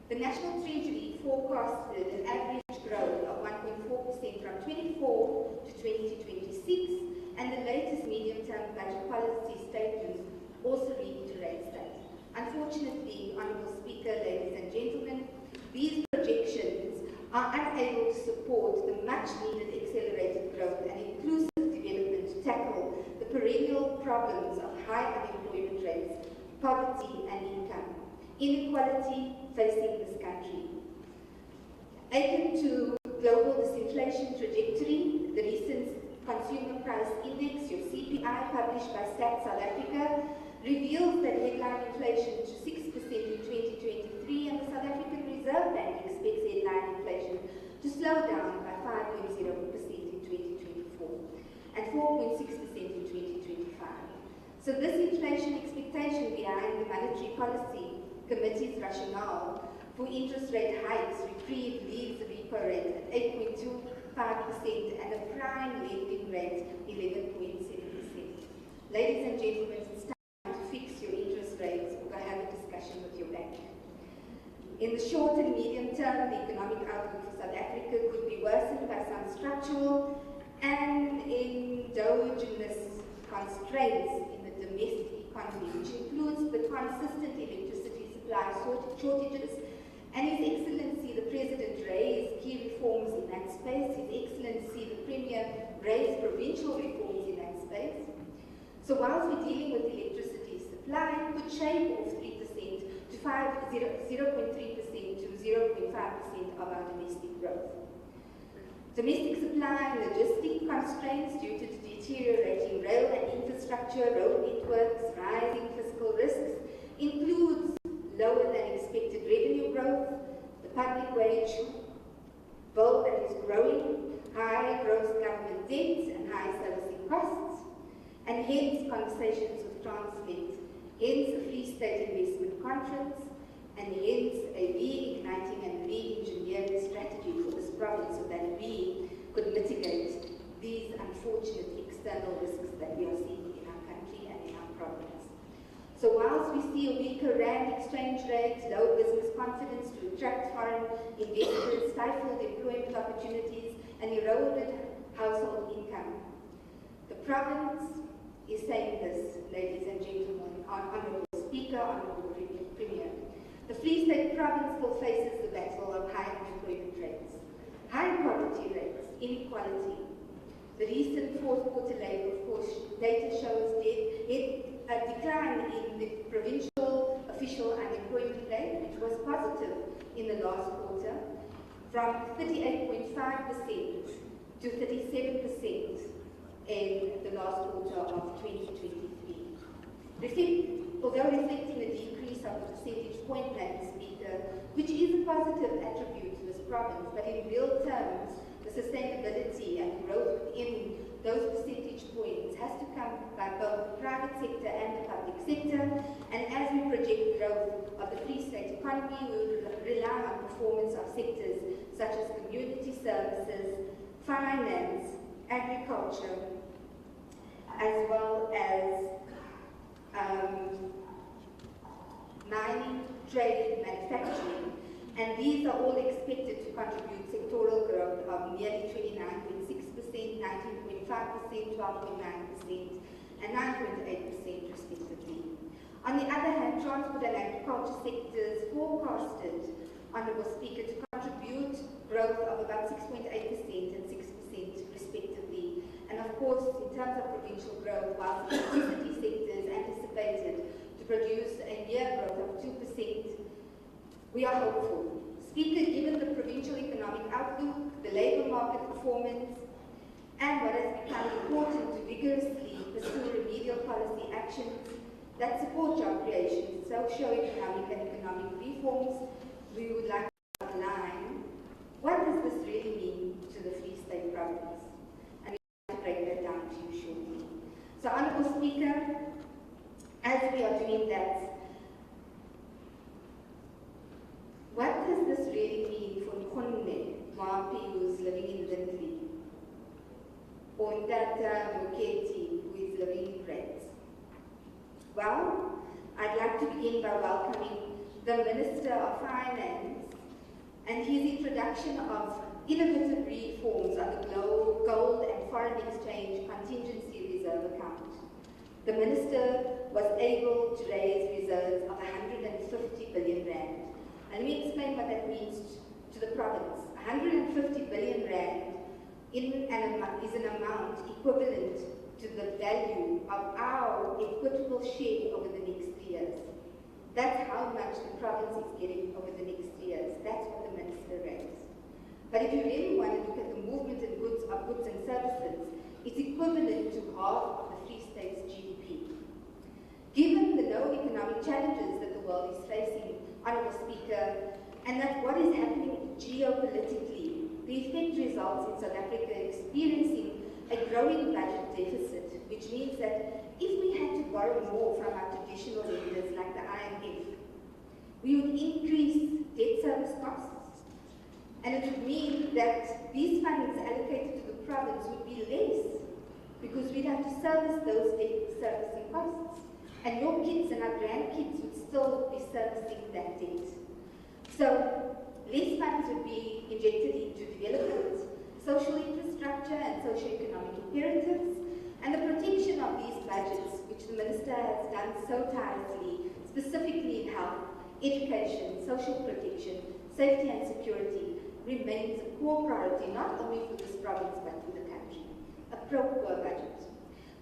the National Treasury forecasted an average growth of 1.4% from 24 to 2026, and the latest medium-term budget policy statement also reiterates that. Unfortunately, Honourable Speaker, ladies and gentlemen, these projections are unable to support the much-needed accelerated growth and inclusive development to tackle the perennial problems of high unemployment rates, poverty and income, inequality facing this country. Akin to global disinflation trajectory, the recent Consumer Price Index, your CPI, published by Stats South Africa, reveals that headline inflation to 6% in 2023, and the South African Reserve Bank expects headline inflation to slow down by 5.0% in 2024 and 4.6% in 2025. So this inflation expectation behind the Monetary Policy Committee's rationale for interest rate hikes reprieve leaves the repo rate at 8.25% and a prime lending rate 11.7%. Ladies and gentlemen, it's time to fix your interest rates or have a discussion with your bank. In the short and medium term, the economic outlook for South Africa could be worsened by some structural and endogenous constraints in the domestic economy, which includes the consistent electricity supply shortages, and His Excellency the President raised key reforms in that space. His Excellency the Premier raised provincial reforms in that space. So whilst we're dealing with electricity supply, we could shave off 3% to 0.3% to 0.5% of our domestic growth. Domestic supply and logistic constraints due to deteriorating rail and infrastructure, road networks, rising fiscal risks includes lower than expected revenue growth, the public wage bill that is growing, high gross government debt and high servicing costs, and hence conversations with Transnet, hence a Free State Investment Conference, and hence a reigniting and re-engineering strategy for this province so that we could mitigate these unfortunate external risks that we are seeing in our country and in our province. So whilst we see a weaker rand exchange rate, low business confidence to attract foreign investors, stifled employment opportunities, and eroded household income, the province is saying this, ladies and gentlemen, Honourable Speaker, Honourable Premier. The Free State province still faces the battle of high unemployment rates, high poverty rates, inequality. The recent fourth quarter labour force data shows a decline in the provincial official unemployment rate, which was positive in the last quarter, from 38.5% to 37% in the last quarter of 2023. Although reflecting a decrease of a percentage point, Madam Speaker, which is a positive attribute to this province, but in real terms, the sustainability and growth within those percentage points has to come by both the private sector and the public sector. And as we project growth of the Free State economy, we will rely on performance of sectors such as community services, finance, agriculture, as well as mining, trade, manufacturing, and these are all expected to contribute sectoral growth of nearly 29.6%, 19.5%, 12.9%, and 9.8% respectively. On the other hand, transport and agriculture sectors forecasted, Honourable Speaker, to contribute growth of about 6.8% and 6% respectively. And of course, in terms of provincial growth, while the electricity sector is anticipated to produce a year growth of 2%, we are hopeful. Speaker, given the provincial economic outlook, the labour market performance, and what has become important to vigorously pursue remedial policy actions that support job creation, socio-economic and economic reforms, we would like to outline what does this really mean to the Free State province. And we'd like to break that down to you shortly. So, Honourable Speaker, as we are doing that, what does this really mean for Nkhonne Mapi, who is living in Lindley, or Tata Moketi, who is living in Brent? Well, I'd like to begin by welcoming the Minister of Finance and his introduction of innovative reforms on the gold and foreign exchange contingency reserve account. The Minister was able to raise reserves of 150 billion rand. And let me explain what that means to the province. 150 billion rand is an amount equivalent to the value of our equitable share over the next 3 years. That's how much the province is getting over the next 3 years. That's what the Minister raised. But if you really want to look at the movement of goods and services, it's equivalent to half of the Free State's GDP. Given the known economic challenges that the world is facing, Honourable Speaker, and that what is happening geopolitically, the effect results in South Africa experiencing a growing budget deficit, which means that if we had to borrow more from our traditional lenders like the IMF, we would increase debt service costs, and it would mean that these funds allocated to the province would be less because we'd have to service those debt servicing costs, and your kids and our grandkids would still be servicing that debt. So less funds would be injected into development, social infrastructure and socio-economic imperatives, and the protection of these budgets, which the Minister has done so tirelessly, specifically in health, education, social protection, safety and security, remains a core priority not only for this province but for the country. A pro-poor budget.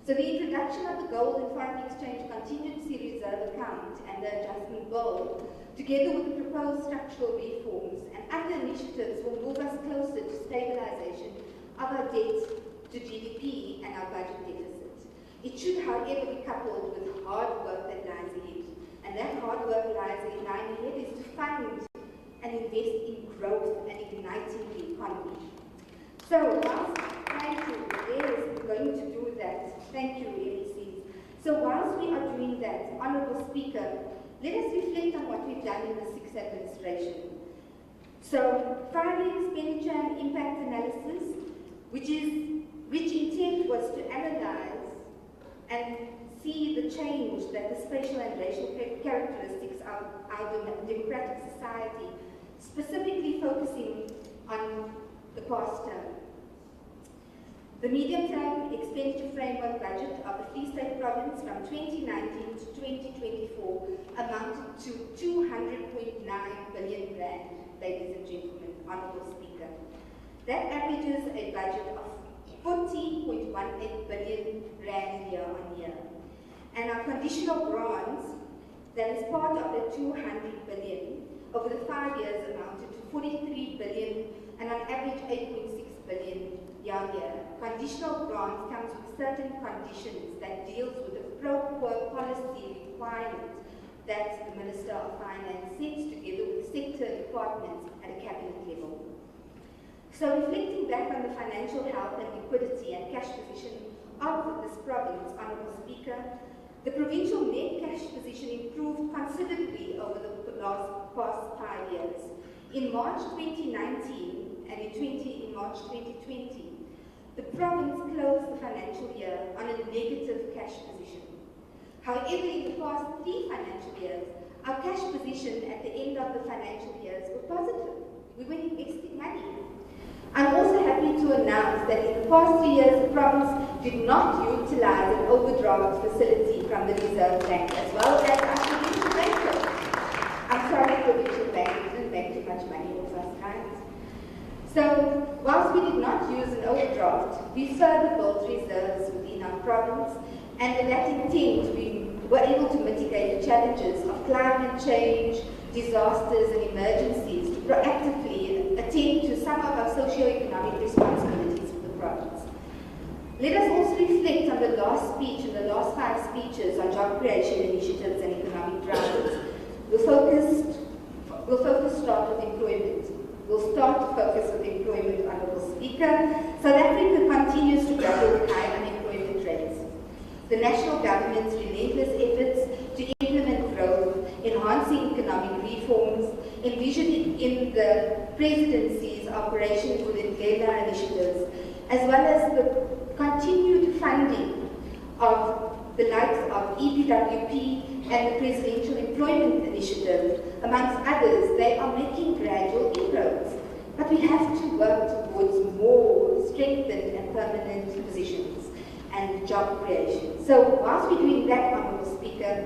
So the introduction of the gold and foreign exchange contingency reserve account and the adjustment bill, together with the proposed structural reforms and other initiatives, will move us closer to stabilization of our debt to GDP and our budget deficit. It should, however, be coupled with hard work that lies ahead. And that hard work lying ahead is to fund and invest in growth and igniting the economy. So, whilst thank you, is going to do that. Thank you, MEC. Speaker, let us reflect on what we've done in the sixth administration. So, filing expenditure and impact analysis, which intent was to analyze and see the change that the spatial and racial characteristics of our democratic society, specifically focusing on the past term. The medium-term expenditure framework budget of the Free State Province from 2019 to 2024 amounted to 200.9 billion rand, ladies and gentlemen, Honourable Speaker. That averages a budget of 40.18 billion rand year on year. And our conditional grants, that is part of the 200 billion, over the 5 years amounted to 43 billion and on average 8.6 billion year on year. Conditional grants comes with certain conditions that deals with the pro-poor policy requirement that the Minister of Finance sets together with sector departments at a cabinet level. So reflecting back on the financial health and liquidity and cash position of this province, Honourable Speaker, the provincial net cash position improved considerably over the past 5 years. In March 2019 and in March 2020, the province closed the financial year on a negative cash position. However, in the past 3 financial years, our cash position at the end of the financial years were positive. We were investing money. I'm also happy to announce that in the past 3 years, the province did not utilize an overdraft facility from the Reserve Bank, as well as our provincial banker. I'm sorry, provincial bank, we didn't make too much money off us, right? So, whilst we did not use an overdraft, we further built reserves within our province, and with that intent, we were able to mitigate the challenges of climate change, disasters and emergencies to proactively attend to some of our socio-economic responsibilities for the province. Let us also reflect on the last speech and the last 5 speeches on job creation initiatives and economic drivers. We'll focus start with employment. We'll start to focus with employment, Honourable Speaker. South Africa continues to grapple with high unemployment rates. The national government's relentless efforts to implement growth, enhancing economic reforms, envisioned in the presidency's Operation Vulindlela initiatives, as well as the continued funding of the likes of EPWP and the Presidential Employment Initiative, amongst others, they are making gradual inroads. But we have to work towards more strengthened and permanent positions and job creation. So whilst we're doing that, Honourable Speaker,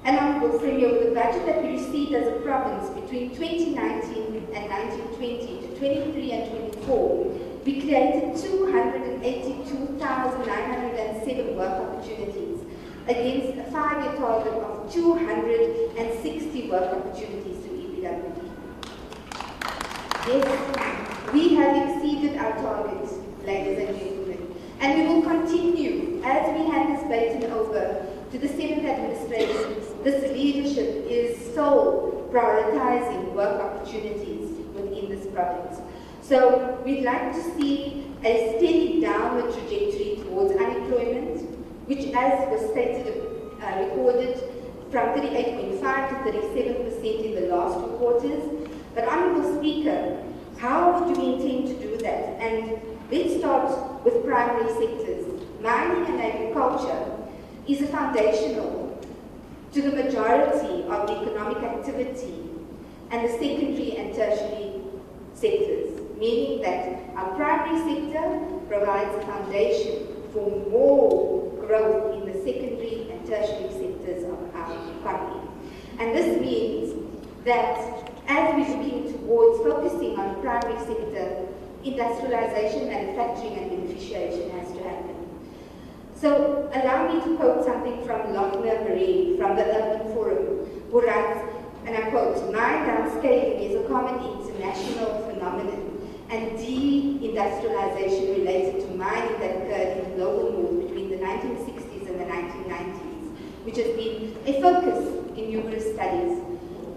and Honourable Premier, with the budget that we received as a province between 2019 and 1920 to 23 and 24, we created 282,907 work opportunities against a 5-year target of 260 work opportunities to EPWP. Yes, we have exceeded our targets, ladies and gentlemen, and we will continue as we hand this baton over to the 7th administration. This leadership is still prioritizing work opportunities within this province. So we'd like to see a steady downward trajectory towards unemployment, which, as was stated, recorded from 38.5 to 37% in the last 2 quarters. But Honourable Speaker, how do we intend to do that? And let's start with primary sectors. Mining and agriculture is foundational to the majority of the economic activity and the secondary and tertiary sectors, meaning that our primary sector provides a foundation for more growth in the secondary and tertiary sectors of our economy. And this means that as we're looking towards focusing on the primary sector, industrialization, manufacturing and beneficiation has to happen. So allow me to quote something from Lochner Marie from the Urban Forum, who writes, and I quote, "Mine downscaling is a common international phenomenon, and de-industrialization related to mining that occurred in the global north between the 1960s and the 1990s, which has been a focus in numerous studies."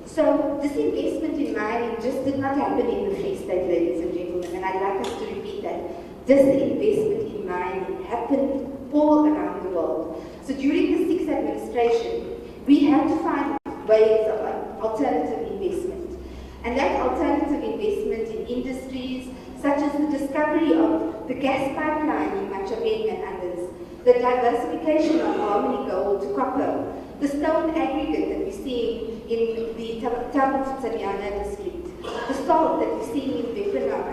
So this investment in mining just did not happen in the Free State, ladies and gentlemen, and I'd like us to repeat that. This investment in mining happened all around the world. So during the 6th administration, we we have to find ways of alternative investment. And that alternative investment in industries such as the discovery of the gas pipeline in Machaweng and others, the diversification of Harmony Gold to copper, the stone aggregate that we're seeing in the Tabutsutsanyana district, the salt that we're seeing in Vietnam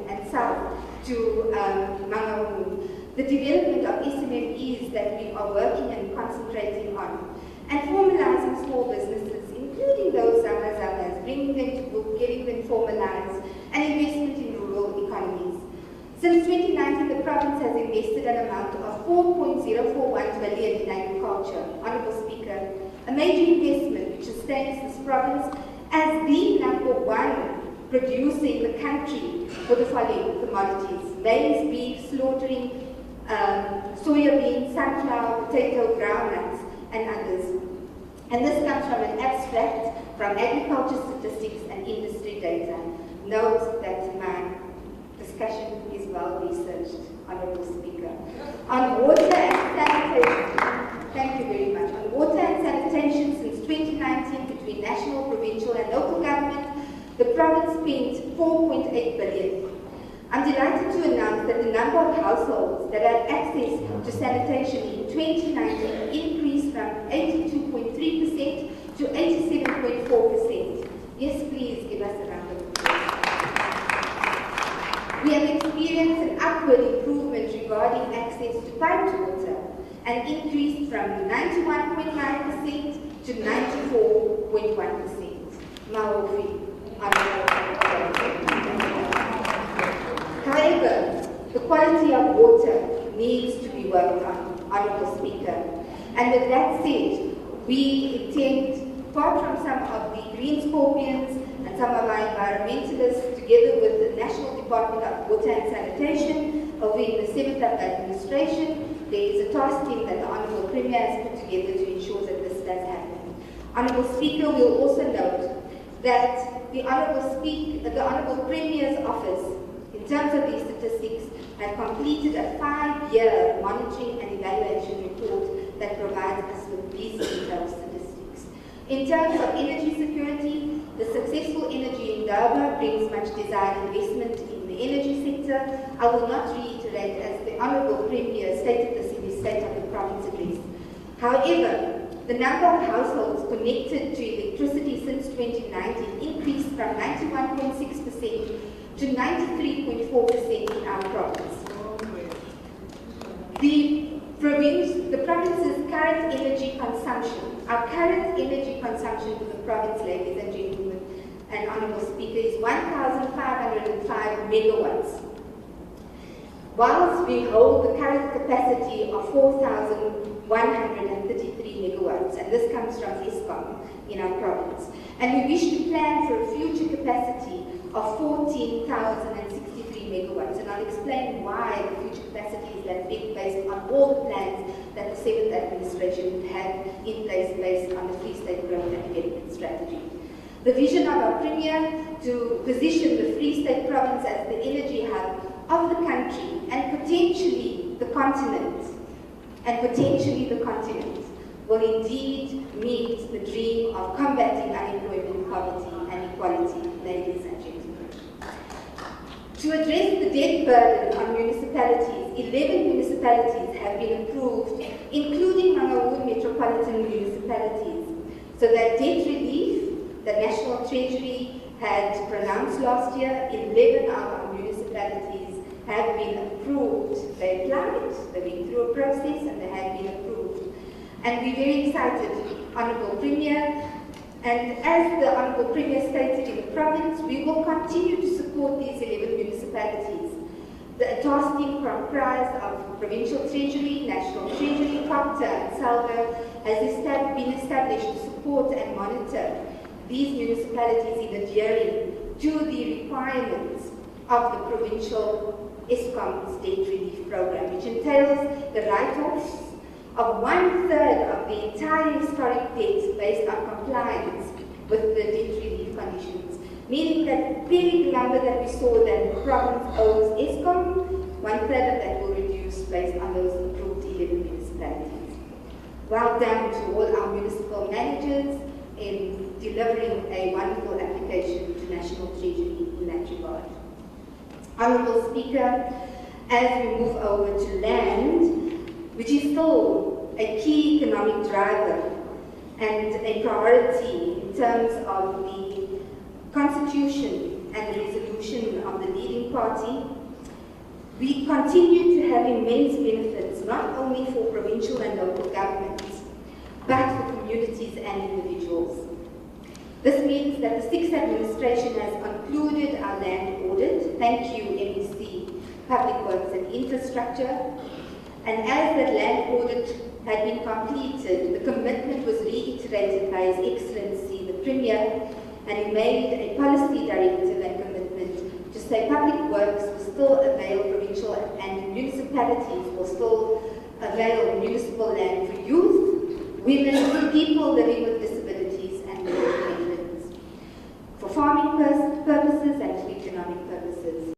and south to Mangaung, the development of SMMEs that we are working and concentrating on, and formalizing small businesses, including those Zamazamas, bringing them to book, getting them formalized, and investment in rural economies. Since 2019, the province has invested an amount of 4.041 billion in agriculture. Honourable Speaker, a major investment which sustains this province as the #1 producer in the country for the following commodities: maize, beef, slaughtering, soya beans, sunflower, potato, groundnuts, and others. And this comes from an abstract from agriculture statistics and industry data. Note that my discussion is well researched, Honourable Speaker. On water and sanitation, thank you very much. On water and sanitation, since 2019, between national, provincial, and local government, the province spent 4.8 billion. I'm delighted to announce that the number of households that had access to sanitation in 2019 increased from 82.3% to 87.4%. Yes, please give us a round of applause. We have experienced an upward improvement regarding access to piped water, an increase from 91.9% to 94.1%. Maofi. However, the quality of water needs to be worked on, Honourable Speaker. And with that said, we intend, apart from some of the Green Scorpions and some of our environmentalists, together with the National Department of Water and Sanitation, over in the 7th Administration, there is a task team that the Honourable Premier has put together to ensure that this does happen. Honourable Speaker, we will also note that the Honourable Premier's office, in terms of these statistics, have completed a 5-year monitoring and evaluation report that provides us with these detailed statistics. In terms of energy security, the successful energy endeavour brings much desired investment in the energy sector. I will not reiterate, as the Honourable Premier stated this in his State of the Province address. However, the number of households connected to electricity since 2019 increased from 91.6% to 93.4% in our province. The province's current energy consumption, our current energy consumption for the province, ladies and gentlemen, and Honourable Speaker, is 1,505 megawatts, whilst we hold the current capacity of 4,133 megawatts, and this comes from Eskom in our province. And we wish to plan for a future capacity of 14,063 megawatts, and I'll explain why the future capacity is that big based on all the plans that the 7th Administration would have in place based on the Free State Growth and Development Strategy. The vision of our Premier to position the Free State Province as the energy hub of the country and potentially the continent, will indeed meet the dream of combating unemployment, poverty, and equality, ladies and gentlemen. To address the debt burden on municipalities, 11 municipalities have been approved, including Mangaung metropolitan municipalities, so that debt relief, the National Treasury had pronounced last year, 11 of our municipalities have been approved. They applied, they went through a process, and they have been approved. And we're very excited, Honourable Premier, and as the Honourable Premier stated in the province, we will continue to support these 11 municipalities. The task team comprised of Provincial Treasury, National Treasury, COPTA, and SALGA has been established to support and monitor these municipalities in adhering to the requirements of the provincial Eskom's debt relief program, which entails the write-offs of 1/3 of the entire historic debt based on compliance with the debt relief conditions, meaning that big number that we saw that the province owes Eskom, 1/3 of that will reduce based on those approved 11 municipalities. Well done to all our municipal managers in delivering a wonderful application to National Treasury in that regard. Honourable Speaker, as we move over to land, which is still a key economic driver and a priority in terms of the constitution and the resolution of the leading party, we continue to have immense benefits, not only for provincial and local governments, but for communities and individuals. This means that the Sixth Administration has concluded our land audit. Thank you, MEC, Public Works and Infrastructure. And as that land audit had been completed, the commitment was reiterated by His Excellency, the Premier, and he made a policy directive and commitment to say public works will still avail provincial and municipalities will still avail municipal land for youth, women, people living with disabilities and dependents, for farming purposes and for economic purposes.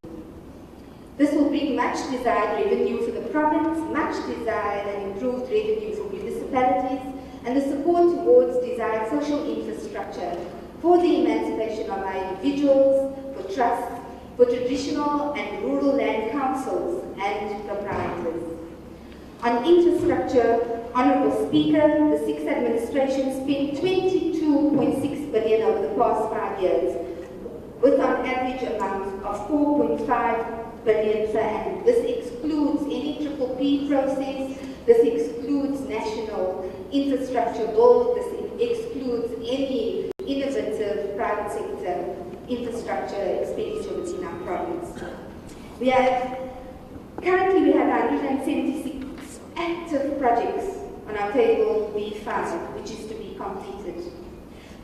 This will bring much desired revenue for the province, much desired and improved revenue for municipalities, and the support towards desired social infrastructure for the emancipation of our individuals, for trusts, for traditional and rural land councils and proprietors. On infrastructure, Honourable Speaker, the Sixth Administration spent 22.6 billion over the past 5 years, with an average amount of 4.5 billion per annum. This excludes any PPP process, this excludes national infrastructure build, this excludes any innovative private sector infrastructure expenditure within our province. Currently we have 176 active projects on our table B5, which is to be completed.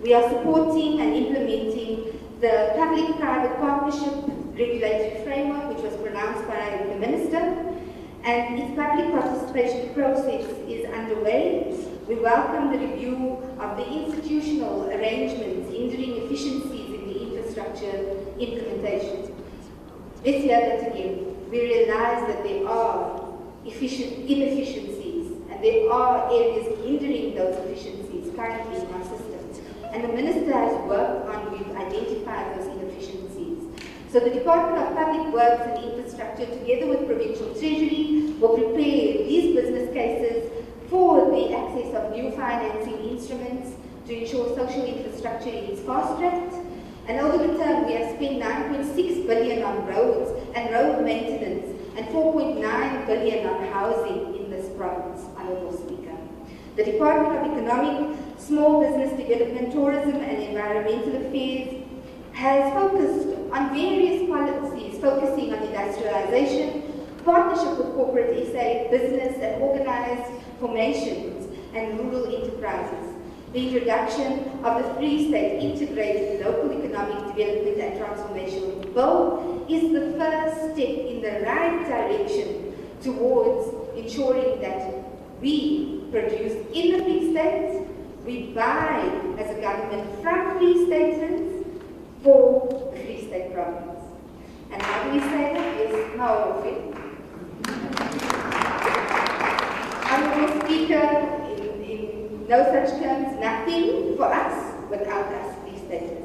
We are supporting and implementing the public-private partnership regulatory framework, which was pronounced by the Minister, and its public participation process is underway. We welcome the review of the institutional arrangements hindering efficiencies in the infrastructure implementation. Let's hear that again. We realize that there are inefficiencies and there are areas hindering those efficiencies currently in our system. And the Minister has worked on, we've identified those inefficiencies. So the Department of Public Works and Infrastructure, together with Provincial Treasury, will prepare these business cases for the access of new financing instruments to ensure social infrastructure is fast-tracked. And over the term, we have spent 9.6 billion on roads and road maintenance and 4.9 billion on housing in this province, Honourable Speaker. The Department of Economic, Small Business Development, Tourism and Environmental Affairs has focused on various policies focusing on industrialization, partnership with corporate SA, business and organized formations and rural enterprises. The introduction of the Free State Integrated Local Economic Development and Transformation Bill is the first step in the right direction towards ensuring that we produce in the Free State, we buy as a government from Free Staters for the Free State province. And how do we say that? Yes, how often? Honourable Speaker, in no such terms, nothing for us without us, Free Staters.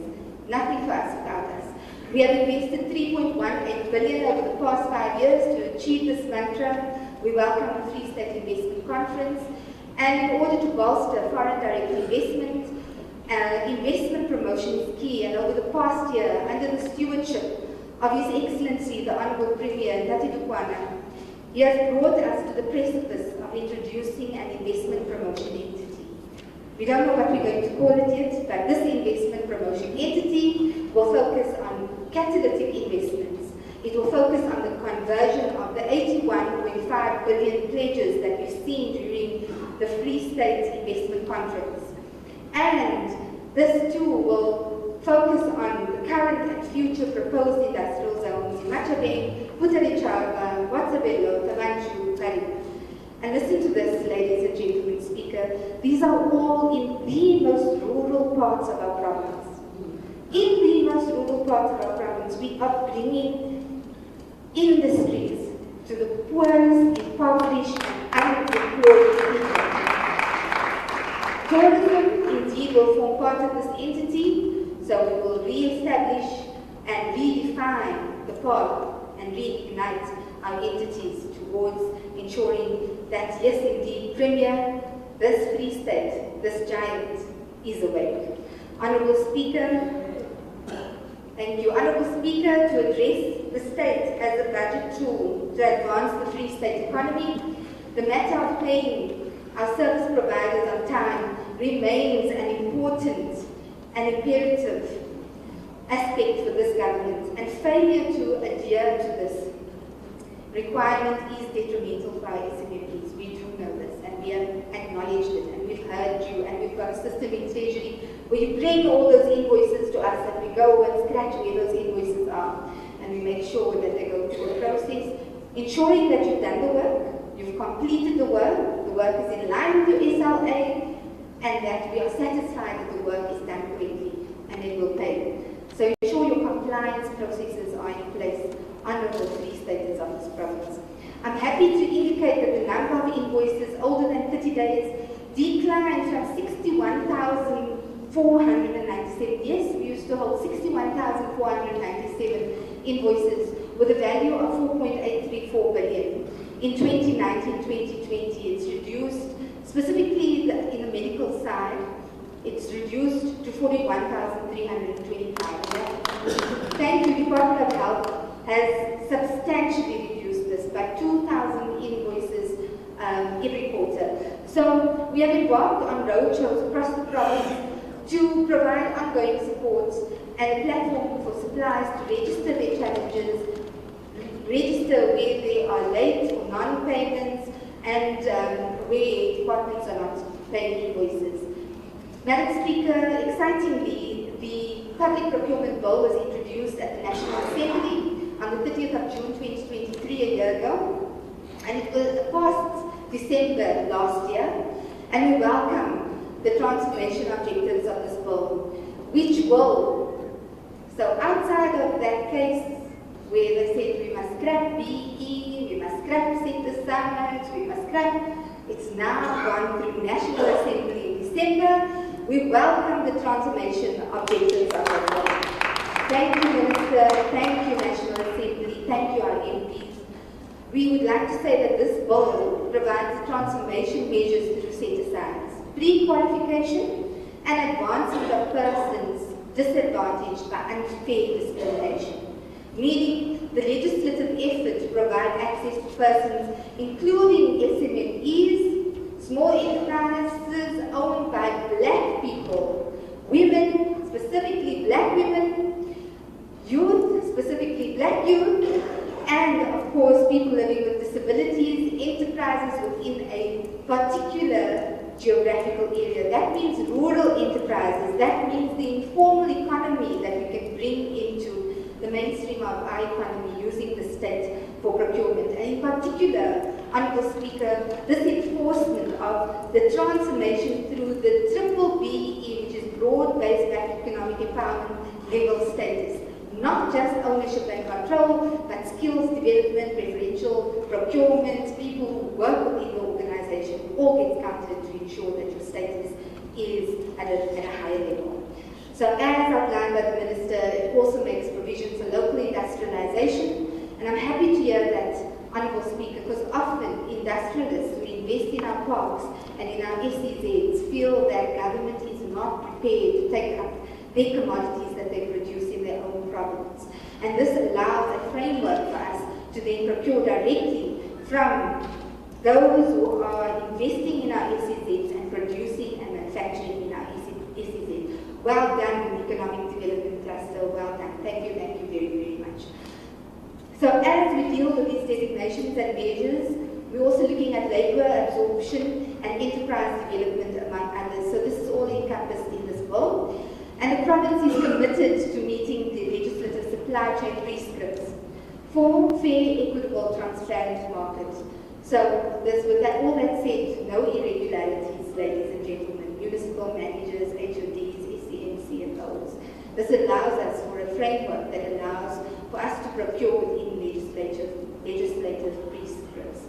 Nothing for us without us. We have invested 3.18 billion over the past 5 years to achieve this mantra. We welcome the Free State Investment Conference, and in order to bolster foreign direct investment, investment promotion is key. And over the past year, under the stewardship of His Excellency, the Honourable Premier, Tati Dukwana, he has brought us to the precipice of introducing an investment promotion entity. We don't know what we're going to call it yet, but this investment promotion entity will focus on catalytic investments. It will focus on the conversion of the 81.5 billion pledges that we've seen during the Free State Investment Conference. And this too will focus on the current and future proposed industrial zones in Machabeng, Putalichaba, Watsabelo, Tavanchu, Karib. And listen to this, ladies and gentlemen, Speaker. These are all in the most rural parts of our province. In the most rural parts of our province, we are bringing industries to the poorest, impoverished, and unemployed people. Tourism indeed will form part of this entity, so we will re-establish and redefine the path and reignite our entities towards ensuring that, yes indeed, Premier, this Free State, this giant, is awake. Honourable Speaker, thank you. Honourable Speaker, to address the state as a budget tool to advance the Free State economy, the matter of paying our service providers on time remains an important and imperative aspect for this government, and failure to adhere to this requirement is detrimental for our SMEs. We do know this, and we have acknowledged it, and we've heard you, and we've got a system in Treasury where you bring all those invoices to us, and we go and scratch where those invoices are, and we make sure that they go through a process, ensuring that you've done the work, you've completed the work is in line with your SLA, and that we are satisfied that the work is done correctly, and it will pay. So ensure your compliance processes are in place, honourable Free Staters of this province. I'm happy to indicate that the number of invoices older than 30 days declined from 61,497. Yes, we used to hold 61,497 invoices with a value of 4.834 billion. In 2019-2020, it's reduced, specifically in the medical side, it's reduced to 41,325. Thank you, Department of Health has substantially reduced this by 2,000 invoices every quarter. So we have embarked on roadshows across the province to provide ongoing support and a platform for suppliers to register their challenges, register where they are late or non-payments, and where departments are not paying invoices. Madam Speaker, excitingly, the Public Procurement Bill was introduced at the National Assembly on the 30th of June 2023, a year ago, and it was passed December last year, and we welcome the transformation objectives of this bill, which will, so outside of that case where they said we must scrap BE, we must scrap set assignments, we must scrap, it's now gone through National Assembly in December. We welcome the transformation objectives of the bill. Thank you, Minister. Thank you, National Assembly. Thank you, our MPs. We would like to say that this bill provides transformation measures through set-asides, pre-qualification, and advancement of persons disadvantaged by unfair discrimination, meaning the legislative effort to provide access to persons, including SMEs, small enterprises owned by black people, women, specifically black women, youth, specifically black youth, and of course people living with disabilities, enterprises within a particular geographical area. That means rural enterprises, that means the informal economy that we can bring into the mainstream of our economy using the state for procurement. And in particular, Honourable Speaker, this enforcement of the transformation through the triple BEE, which is broad-based economic empowerment legal status. Not just ownership and control, but skills development, preferential procurement, people who work within the organization, all gets counted to ensure that your status is at a higher level. So as outlined by the Minister, it also makes provision for local industrialization, and I'm happy to hear that, Honourable Speaker, because often industrialists who invest in our parks and in our SEZs feel that government is not prepared to take up their commodities that they produce in their own province. And this allows a framework for us to then procure directly from those who are investing in our SEZs and producing and manufacturing in our SEZs. Well done, Economic Development Cluster, well done. Thank you very, very much. So as we deal with these designations and measures, we're also looking at labour absorption and enterprise development, among others. So this is all encompassed in this bill. And the province is committed to meeting the legislative supply chain prescripts for fair, equitable, transparent markets. So with that, all that said, no irregularities, ladies and gentlemen, municipal managers, HODs, CFOs. This allows us for a framework that allows for us to procure within legislative prescripts.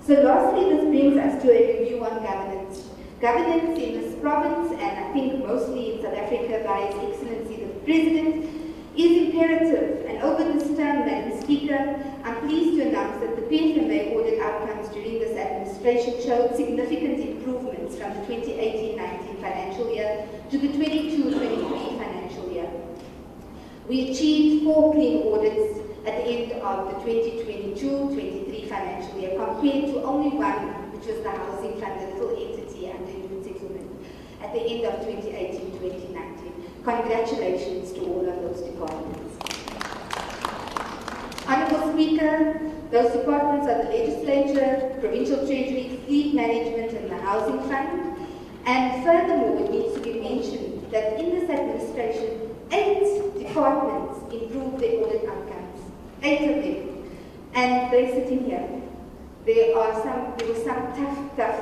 So lastly, this brings us to a review on governance. Governance in this province, and I think mostly in South Africa by His Excellency the President, is imperative. And over this term, Madam Speaker, I'm pleased to announce that the PFMA audit outcomes during this administration showed significant improvements from the 2018-19 financial year to the 22-23 financial year. We achieved 4 clean audits at the end of the 2022-23 financial year, compared to only one, which was the housing fund, the little entity under human settlement, at the end of 2018-2019. Congratulations to all of those departments. Honourable Speaker, those departments are the Legislature, Provincial Treasury, Fleet Management and the Housing Fund. And furthermore, it needs to be mentioned that in this administration, 8 departments improved their audit outcomes. 8 of them. And they're sitting here. There were some tough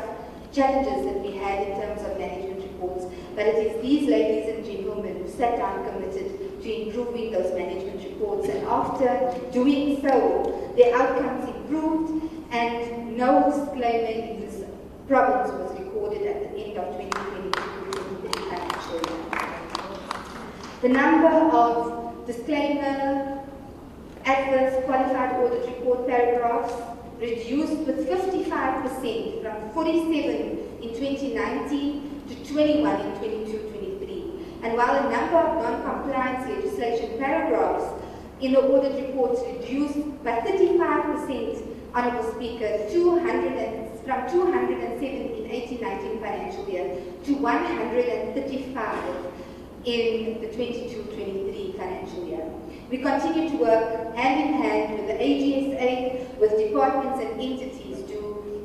challenges that we had in terms of management reports, but it is these ladies and gentlemen who sat down committed to improving those management reports, and after doing so, their outcomes improved, and no disclaimer in this province was recorded at the end of 2022 financial year. The number of disclaimer, adverse qualified audit report paragraphs reduced with 55% from 47 in 2019 to 21 in 22-23. And while a number of non-compliance legislation paragraphs in the audit reports reduced by 35%, Honourable Speaker, from 207 in 18-19 financial year to 135 in the 22-23 financial year. We continue to work hand in hand with the AGSA, with departments and entities to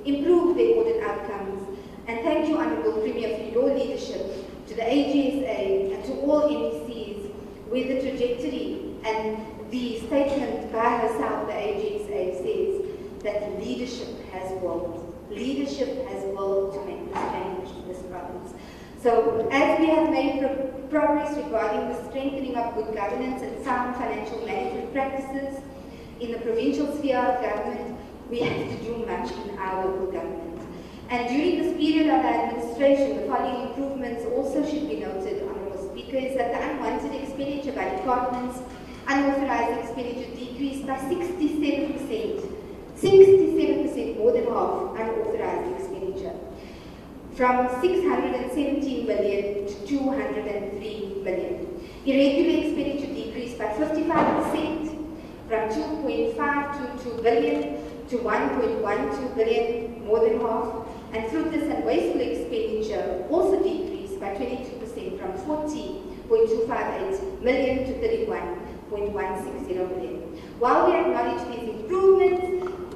improve their audit outcomes. And thank you, Honourable Premier, for your leadership, to the AGSA and to all MECs, where the trajectory and the statement by herself, the AGSA, says that leadership has willed. Leadership has willed to make this change in this province. So, as we have made progress regarding the strengthening of good governance and sound financial management practices in the provincial sphere of government, we have to do much in our local government. And during this period of administration, the following improvements also should be noted, Honourable Speaker, is that the unwanted expenditure by departments, unauthorised expenditure decreased by 67%. 67%, more than half, unauthorised expenditure. From 617 million to 203 million. Irregular expenditure decreased by 55%, from 2.522 billion to 1.12 billion, more than half. And fruitless and wasteful expenditure also decreased by 22%, from 40.258 million to 31.160 million. While we acknowledge these improvements,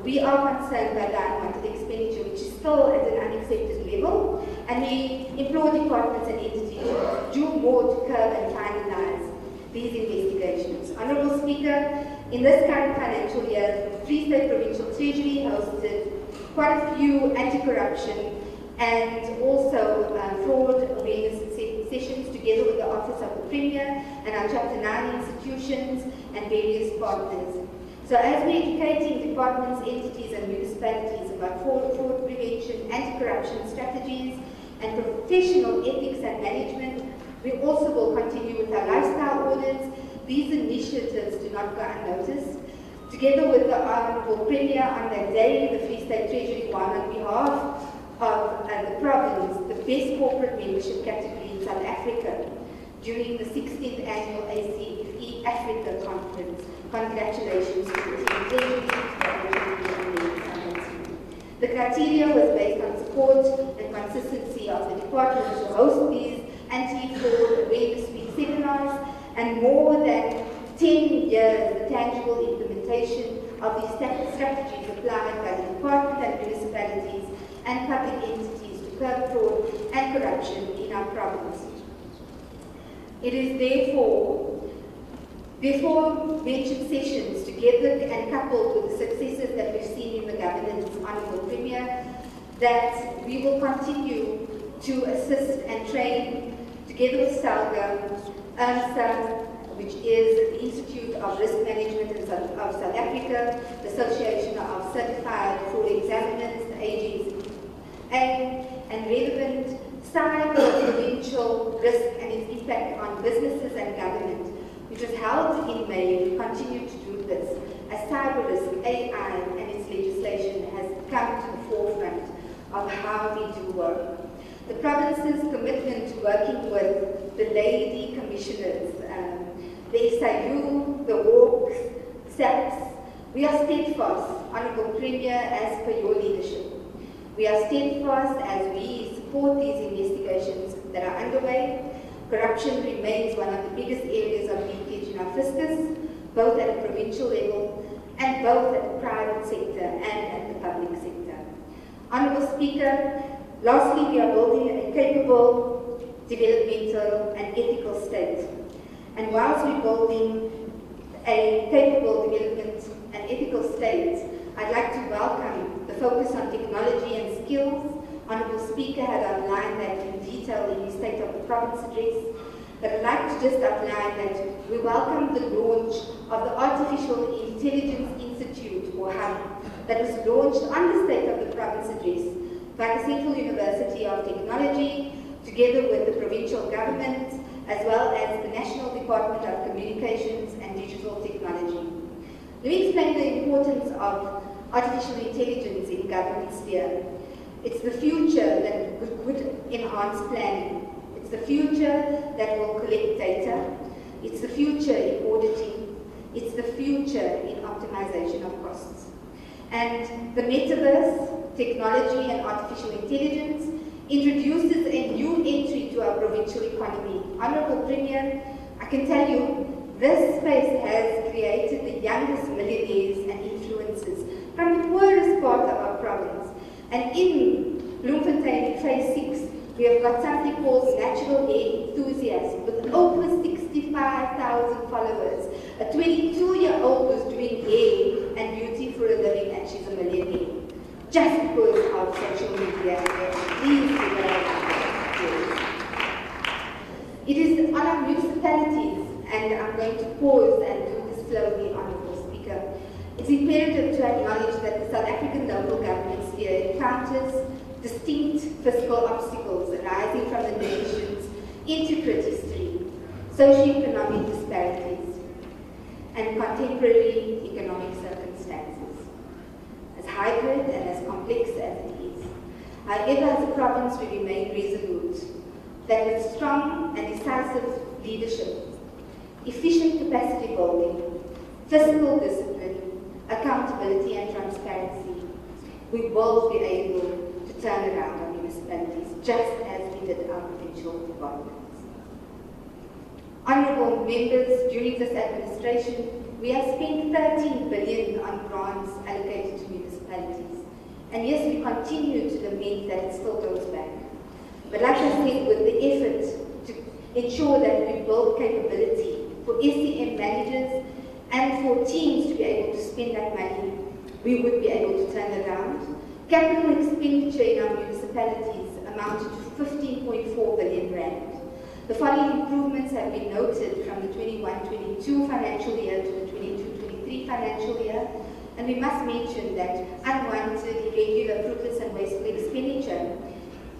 we are concerned by the unwanted expenditure, which is still at an unaccepted level, and we implore departments and entities to do more to curb and finalize these investigations. Honourable Speaker, in this current financial year, the Free State Provincial Treasury hosted quite a few anti-corruption and also fraud awareness sessions together with the Office of the Premier and our Chapter 9 institutions and various partners. So as we're educating departments, entities and municipalities about fraud prevention, anti-corruption strategies and professional ethics and management, we also will continue with our lifestyle audits. These initiatives do not go unnoticed. Together with the Honourable Premier, on that day, the Free State Treasury won on behalf of the province the best corporate membership category in South Africa during the 16th annual ACFE Africa Conference. Congratulations to the team. The criteria was based on support and consistency of the department to host these anti-fraud awareness week seminars, and more than 10 years the tangible implementation of these strategies applied by the department and municipalities and public entities to curb fraud and corruption in our province. It is therefore mentioned sessions, together and coupled with the successes that we've seen in the governance, Honourable Premier, that we will continue to assist and train together with SALGA, which is the Institute of Risk Management of South Africa, the Association of Certified Fraud Examiners, the AGs, and relevant Cyber Provincial Risk and its Impact on Businesses and Government, which was held in May. We continue to do this as cyber risk, AI, and its legislation has come to the forefront of how we do work. The province's commitment to working with the lady commissioners, the SIU, the WARCs, SABC, we are steadfast, Honourable Premier, as per your leadership. We are steadfast as we support these investigations that are underway. Corruption remains one of the biggest areas of leakage in our fiscus, both at a provincial level and both at the private sector and at the public sector. Honourable Speaker, lastly, we are building a capable, developmental and ethical state. And whilst we're building a capable development and ethical state, I'd like to welcome the focus on technology and skills. Honourable Speaker had outlined that in detail in his State of the Province address, but I'd like to just outline that we welcome the launch of the Artificial Intelligence Institute, or HUB, that was launched on the State of the Province address by the Central University of Technology, together with the provincial government, as well as the National Department of Communications and Digital Technology. Let me explain the importance of artificial intelligence in government sphere. It's the future that would enhance planning. It's the future that will collect data. It's the future in auditing. It's the future in optimization of costs. And the metaverse, technology and artificial intelligence introduces a new entry to our provincial economy. Honourable Premier, I can tell you, this space has created the youngest millionaires and influencers from the poorest part of our province. And in Bloemfontein, in Phase 6, we have got something called Natural Hair Enthusiasts with over 65,000 followers. A 22-year-old who's doing hair and beauty for a living, and she's a millionaire. Just because of social media. Please do that. It is on our municipalities, and I'm going to pause and do this slowly, Honourable Speaker. It's imperative to acknowledge that the South African local government sphere encounters distinct fiscal obstacles arising from the nation's intricate history, socio-economic disparities, and contemporary economic circumstances. As hybrid and as complex as it is, however, as a province we remain resolute that with strong and decisive leadership, efficient capacity building, fiscal discipline, accountability and transparency, we will be able to turn around our municipalities just as we did our provincial departments. Honourable members, during this administration, we have spent 13 billion on grants allocated to municipalities. And yes, we continue to lament that it still goes back. But like I said, with the effort to ensure that we build capability for SCM managers and for teams to be able to spend that money, we would be able to turn it around. Capital expenditure in our municipalities amounted to 15.4 billion rand. The following improvements have been noted from the 21-22 financial year to the 22-23 financial year, and we must mention that unwanted, irregular, fruitless and wasteful expenditure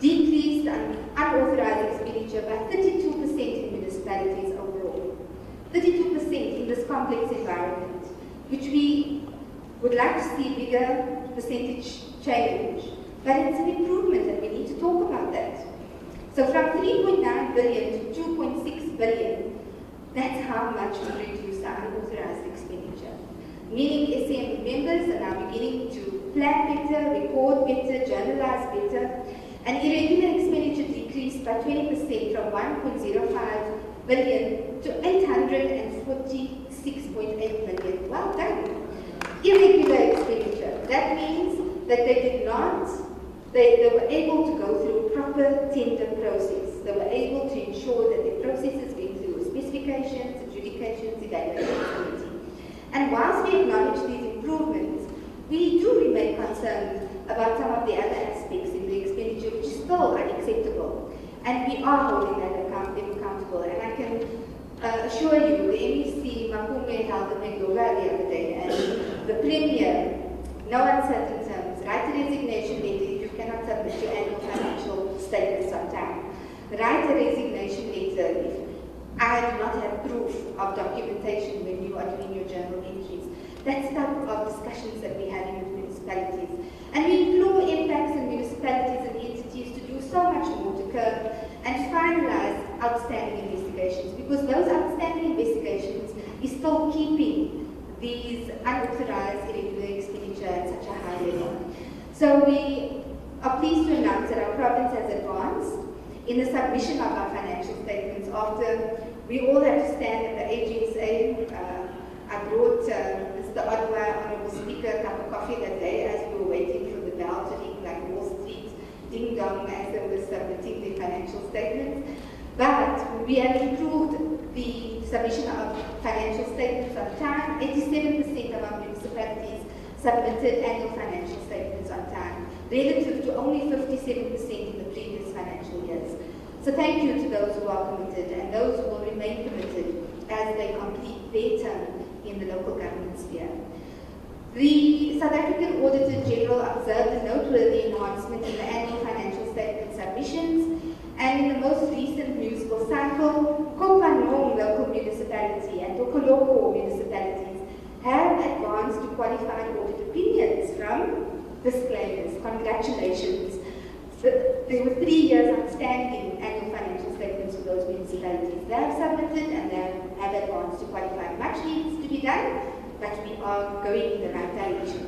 decreased unauthorized expenditure by 32% in municipalities overall. 32% in this complex environment, which we would like to see bigger percentage change, but it's an improvement and we need to talk about that. So from 3.9 billion to 2.6 billion, that's how much we reduce our unauthorized expenditure. Meaning SCM members are now beginning to plan better, record better, journalize better, and irregular expenditure decreased by 20% from 1.05 billion to 846.8 million. Well done. Irregular expenditure. That means that they were able to go through proper tender process. They were able to ensure that the processes went through specifications, adjudications, evaluations. And whilst we acknowledge these improvements, we do remain concerned about some of the other aspects in the expenditure which is still unacceptable. And we are holding them accountable. And I can assure you, the MEC Makume held a Mendoza the other day, and the Premier, no uncertain terms, write a resignation letter if you cannot submit your annual financial statements on time. write a resignation letter if I do not have proof of documentation when you are doing your journal entries. That's the type of discussions that we're having with municipalities. And we implore impacts in municipalities and entities to do so much more to curb and finalize outstanding investigations, because those outstanding investigations is still keeping these unauthorized irregular expenditure at such a high level. So we are pleased to announce that our province has advanced in the submission of our financial statements after we all had to stand at the AGSA. I brought Mr. Odwa, Honorable Speaker, a cup of coffee that day as we were waiting for the bell to ring like Wall Street, ding dong, as they were submitting the financial statements. But we have improved the submission of financial statements on time. 87% of our municipalities submitted annual financial statements on time, relative to only 57% in the previous financial years. So thank you to those who are committed and those who will remain committed as they complete their term in the local government sphere. The South African Auditor General observed a noteworthy enhancement in the annual financial statement submissions, and in the most recent municipal cycle, Kopanong local municipality and Tokoloko municipalities have advanced to qualified audit opinions from disclaimers. Congratulations. There were 3 years outstanding annual financial statements for those municipalities. They have submitted and they have advanced to qualified. Much needs to be done, but we are going in the right direction.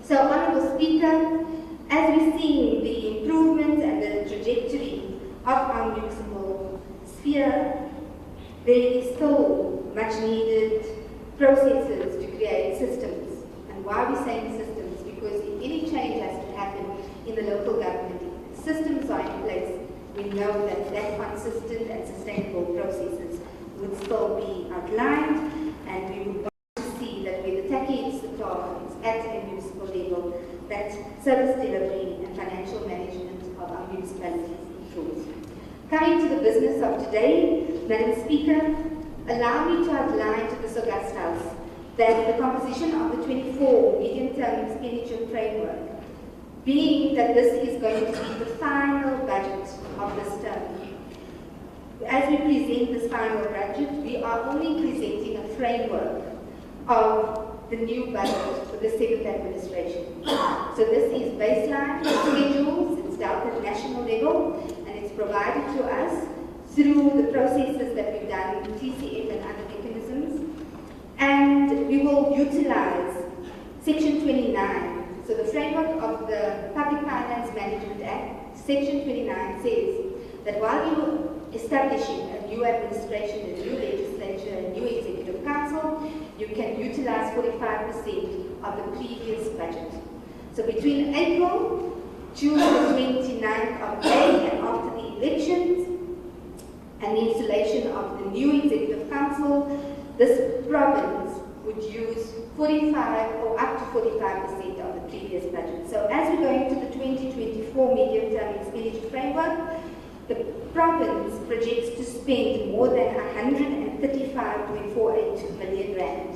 So, Honourable Speaker, as we're seeing the improvement and the trajectory of our municipal sphere, there is still much needed processes to create systems. And why are we saying systems? Because if any change has to happen in the local government, if systems are in place, we know that consistent and sustainable processes would still be outlined, and we would want to see that where the TACI departments at a municipal level, that service delivery and financial management of our municipalities improves. Coming to the business of today, Madam Speaker, allow me to outline to this august House that the composition of the 24 medium-term expenditure framework, being that this is going to be the final budget of this term. As we present this final budget, we are only presenting a framework of the new budget for the 7th administration. So this is baseline schedules, it's dealt at national level, and it's provided to us through the processes that we've done in TCF and other mechanisms. And we will utilize Section 29. So the framework of the Public Finance Management Act, Section 29 says that while you're establishing a new administration, a new legislature, a new executive council, you can utilize 45% of the previous budget. So between April to the 29th of May and after the elections and the installation of the new executive council, this province would use 45 or up to 45% of the previous budget. So as we go into the 2024 medium-term expenditure framework, the province projects to spend more than 135.482 billion rand.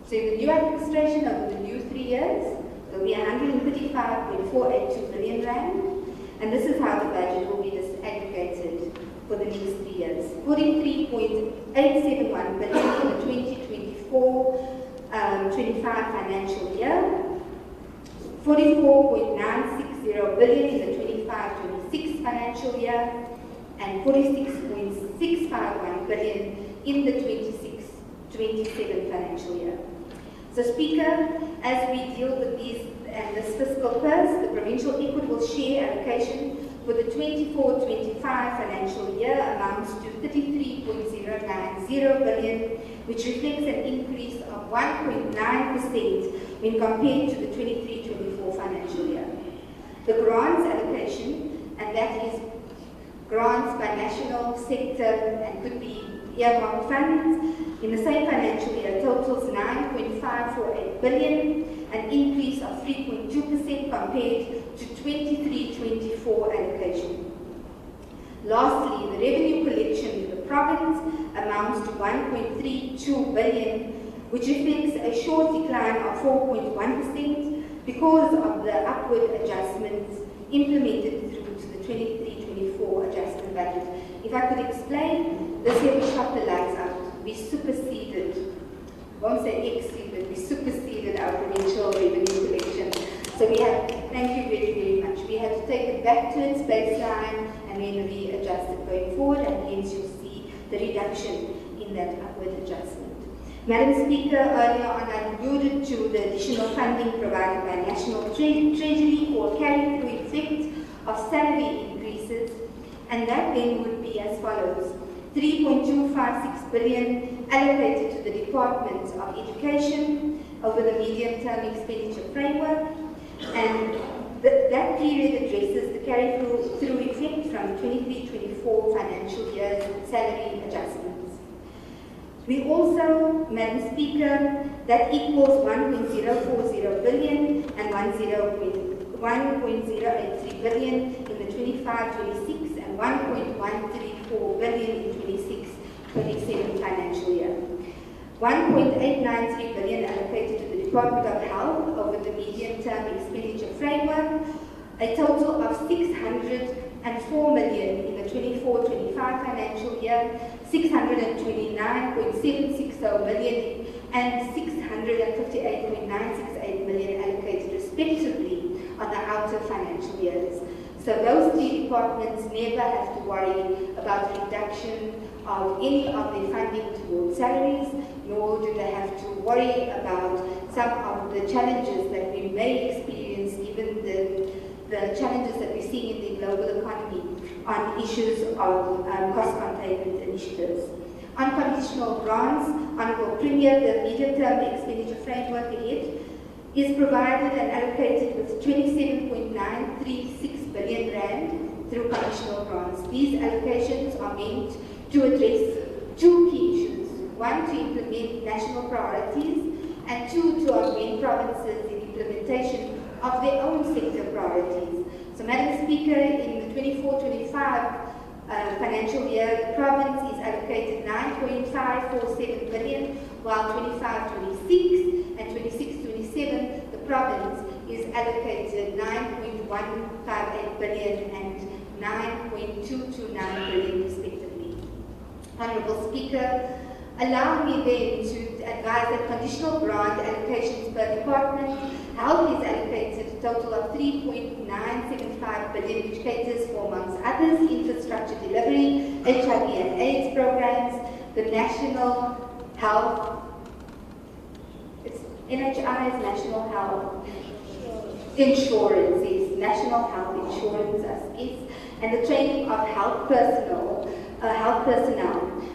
So in the new administration over the new 3 years, there will be 135.482 billion rand, and this is how the budget will be disaggregated for the next 3 years. 43.871 billion in the 2024-25 financial year, 44.960 billion in the 25-26 financial year, and 46.651 billion in the 26-27 financial year. So, Speaker, as we deal with these and this fiscal purse, the provincial equitable share allocation for the 24-25 financial year amounts to 33.090 billion, which reflects an increase of 1.9% when compared to the 23-24 financial year. The grants allocation, and that is grants by national sector and could be earmarked funds, in the same financial year totals 9.548 billion, an increase of 3.2% compared to 23-24 allocation. Lastly, the revenue collection in the province amounts to 1.32 billion, which reflects a short decline of 4.1% because of the upward adjustments implemented through to the 23-24 if I could explain, this year we shot the lights out. We superseded, I won't say exceeded, we superseded our provincial revenue collection. So we have, thank you very, very much. We had to take it back to its baseline and then readjust it going forward, and hence you'll see the reduction in that upward adjustment. Madam Speaker, earlier on I alluded to the additional funding provided by National Treasury for carry-through effect of salary increases, and that then would be as follows. 3.256 billion allocated to the Department of Education over the medium-term expenditure framework, and that period addresses the carry-through effect from 23-24 financial year's salary adjustments. We also, Madam Speaker, that equals 1.040 billion and 1.083 billion in the 25-26 and 1.134 billion in 26-27 financial year. 1.893 billion allocated to the Department of Health over the medium-term expenditure framework, a total of 604 million in the 24-25 financial year, 629.760 million and 658.968 million allocated respectively on the outer financial years. So those three departments never have to worry about reduction of any of their funding towards salaries, nor do they have to worry about some of the challenges that we may experience given the challenges that we see in the global economy on issues of cost containment initiatives. On conditional grants, Honourable Premier, the medium-term expenditure framework ahead is provided and allocated with 27.936 billion rand through conditional grants. These allocations are meant to address two key issues. One, to implement national priorities, and two, to augment provinces in implementation of their own sector priorities. So, Madam Speaker, in the 24-25 financial year, the province is allocated 9.547 billion, while 25-26 and 26-27, the province is allocated 9.158 billion and 9.229 billion respectively. Honourable Speaker, allow me then to advise that conditional grant allocations per department, health is allocated a total of 3.975 billion, which caters for, amongst others, infrastructure delivery, HIV and AIDS programs, the national health, NHI is national health insurance, yes, national health insurance, and the training of health personnel.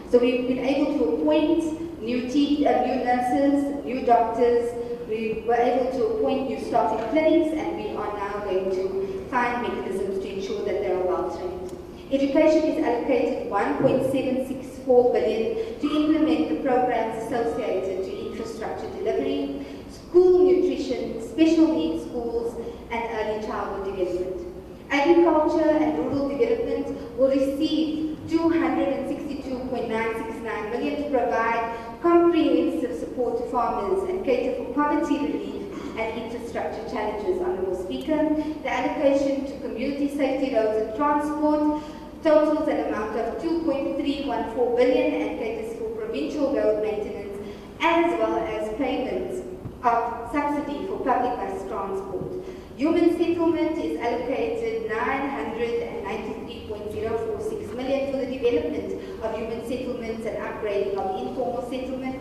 So we've been able to appoint new nurses, new doctors. We were able to appoint new staff in clinics, and we are now going to find mechanisms to ensure that they are well trained. Education is allocated 1.764 billion to implement the programs associated to infrastructure delivery, school nutrition, special needs schools, and early childhood development. Agriculture and rural development will receive 262.969 million to provide comprehensive support to farmers and cater for poverty relief and infrastructure challenges. Honourable Speaker, the allocation to community safety, roads and transport totals an amount of 2.314 billion and caters for provincial road maintenance as well as payments of subsidy for public bus transport. Human settlement is allocated 993.046 million for the development of human settlements and upgrading of informal settlement.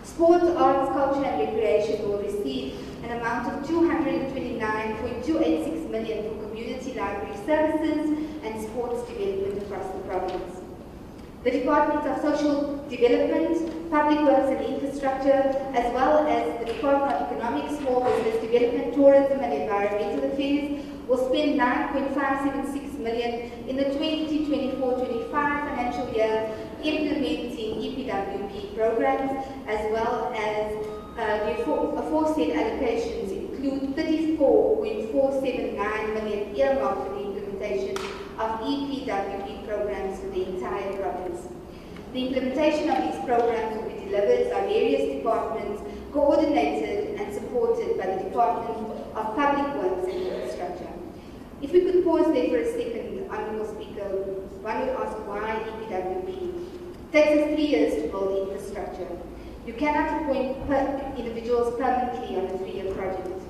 Sports, arts, culture and recreation will receive an amount of 229.286 million for community library services and sports development across the province. The Department of Social Development, Public Works and Infrastructure, as well as the Department of Economic, Small Business Development, Tourism and Environmental Affairs will spend 9.576 million in the 2024-25 financial year implementing EPWP programs, as well as the aforesaid allocations include 34.479 million earmarked for the implementation of EPWP programs for the entire province. The implementation of these programs will be delivered by various departments, coordinated and supported by the Department of Public Works and Infrastructure. If we could pause there for a second, Honourable Speaker, one would ask why EPWP takes us 3 years to build infrastructure. You cannot appoint individuals permanently on a 3-year project.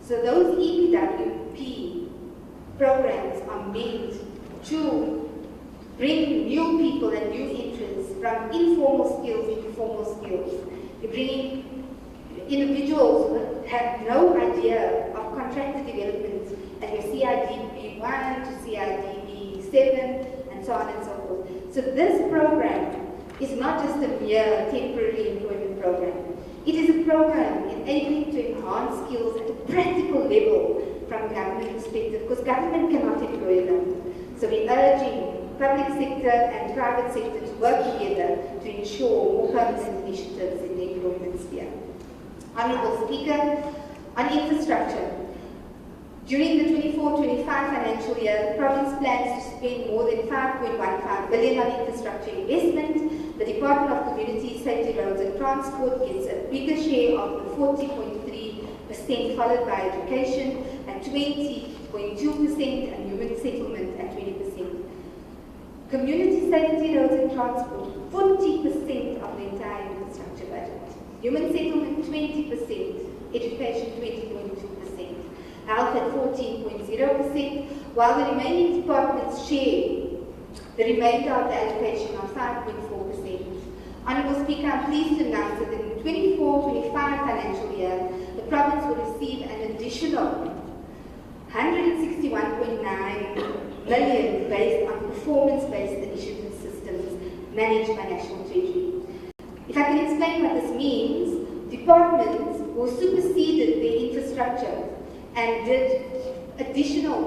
So those EPWP programs are meant to bring new people and new interests from informal skills into formal skills. You're bringing individuals who have no idea of contractor development and your CIDB 1 to CIDB 7 and so on and so forth. So this program is not just a mere temporary employment program. It is a program enabling to enhance skills at a practical level from a government perspective, because government cannot employ them. So we're urging public sector and private sector to work together to ensure more permanent initiatives in the employment sphere. Honourable Speaker, on infrastructure. During the 24-25 financial year, the province plans to spend more than 5.15 billion on infrastructure investment. The Department of Community Safety, Roads and Transport gets a bigger share of the 40.3%, followed by education at 20.2% and human settlement at 20%. Community safety, roads and transport, 40% of the entire infrastructure budget. Human settlement, 20%. Education, 20.2%. Health at 14.0%, while the remaining departments share the remainder of the allocation of 5.4%. Honourable Speaker, I'm pleased to announce that in the 24-25 financial year, the province will receive an additional 161.9 million based on performance-based initiative systems managed by National Treasury. If I can explain what this means, departments who superseded their infrastructure and did additional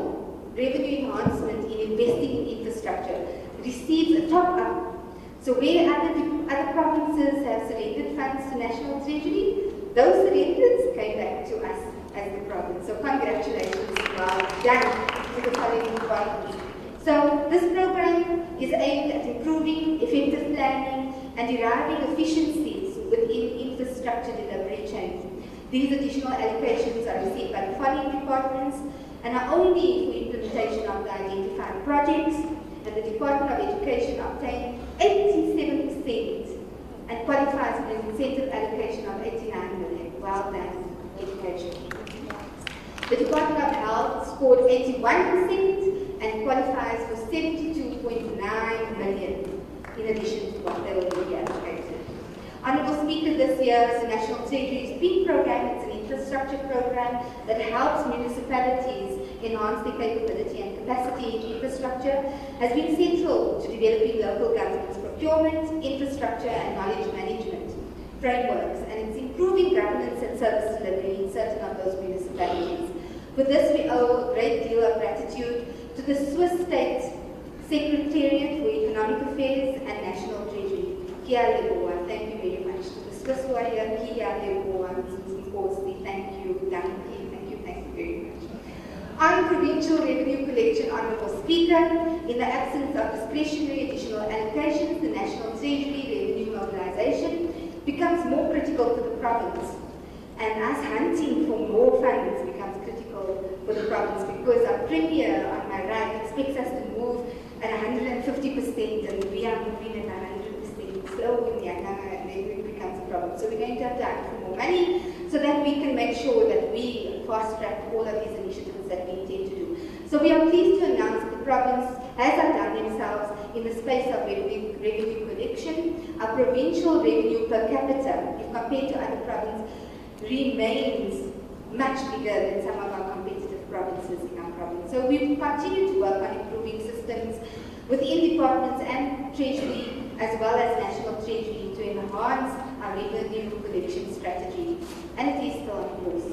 revenue enhancement in investing in infrastructure receives a top-up. So where other provinces have surrendered funds to National Treasury, those surrenders came back to us as the province. So congratulations, well done to the following departments. So this program is aimed at improving effective planning and deriving efficiencies within infrastructure delivery chain. These additional allocations are received by the following departments and are only for implementation of the identified projects, and the Department of Education obtained 87% and qualifies for an incentive allocation of 89 million. Well done, education. The Department of Health scored 81% and qualifies for 72.9 million in addition to what they already allocated. Honourable Speaker, this year the National Treasury's PEAK program, it's an infrastructure program that helps municipalities enhance their capability and capacity in infrastructure, has been central to developing local government's procurement, infrastructure and knowledge management frameworks, and it's improving governance and service delivery in certain of those municipalities. For this, we owe a great deal of gratitude to the Swiss State Secretariat for Economic Affairs and National Treasury. Kia legoa, thank you very much. To the Swiss warrior, Kia legoa means coarsely, thank you, Danke, thank you very much. On provincial revenue collection, Honourable Speaker, in the absence of discretionary additional allocations, the National Treasury revenue mobilization becomes more critical for the province. And us hunting for more funds becomes critical for the province, because our Premier on my right expects us to move at 150% and we are moving at 100%. So when it becomes a problem. So we're going to have to ask for more money so that we can make sure that we fast track all of these initiatives that we intend to do. So we are pleased to announce that the province has outdone themselves in the space of revenue collection. Our provincial revenue per capita, if compared to other provinces, remains much bigger than some of our competitive provinces in our province. So we will continue to work on improving systems within departments and Treasury, as well as National Treasury, to enhance our revenue collection strategy. And it is still on course.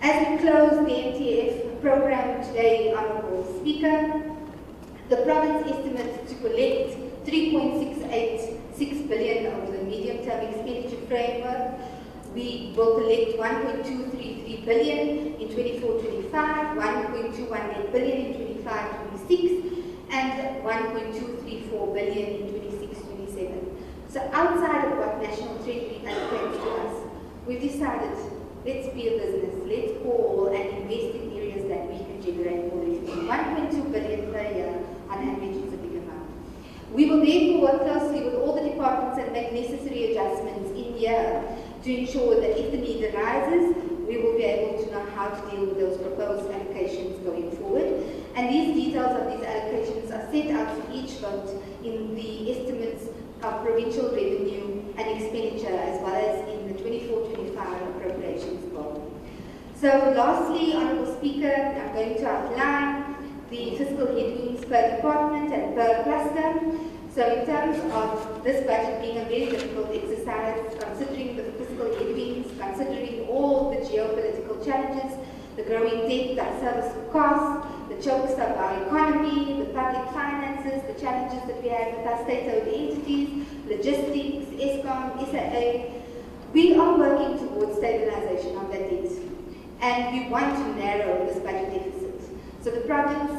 As we close the MTF program today, Honourable Speaker, the province estimates to collect 3.686 billion over the medium-term expenditure framework. We will collect 1.233 billion in 24-25, 1.218 billion in 25-26, and 1.234 billion in 26-27. So outside of what National Treasury allocates to us, we've decided, let's be a business, let's call and invest in areas that we can generate more revenue. 1.2 billion per year on average is a big amount. We will therefore work closely with all the departments and make necessary adjustments in here to ensure that if the need arises, we will be able to know how to deal with those proposed allocations going forward. And these details of these allocations are set out for each vote in the estimates of provincial revenue and expenditure, as well as in the 24-25 appropriations bill. So lastly, Honourable Speaker, I'm going to outline the fiscal headwinds per department and per cluster. So in terms of this budget being a very difficult exercise, considering the fiscal headwinds, considering all the geopolitical challenges, the growing debt, the service costs, the chokes of our economy, the public finances, the challenges that we have with our state-owned entities, logistics, ESCOM, SAA, we are working towards stabilization of that debt. And we want to narrow this budget deficit. So the province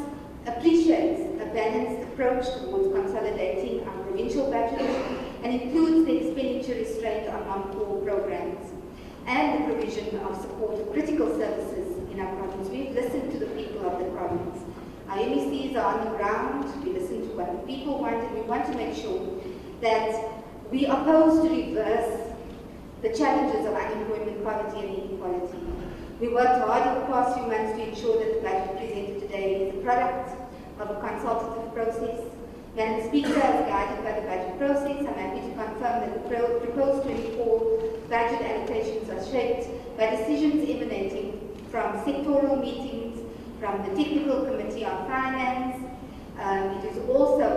appreciates a balanced approach towards consolidating our provincial budget and includes the expenditure restraint on non-core programs and the provision of support of critical services in our province. We've listened to the people of the province. Our MECs are on the ground, we listen to what the people want, and we want to make sure that we oppose to reverse the challenges of unemployment, poverty and inequality. We worked hard in the past few months to ensure that the budget presented today is a product of a consultative process. Madam Speaker, as guided by the budget process, I'm happy to confirm that the proposed 24 budget allocations are shaped by decisions emanating from sectoral meetings, from the Technical Committee on Finance. It is also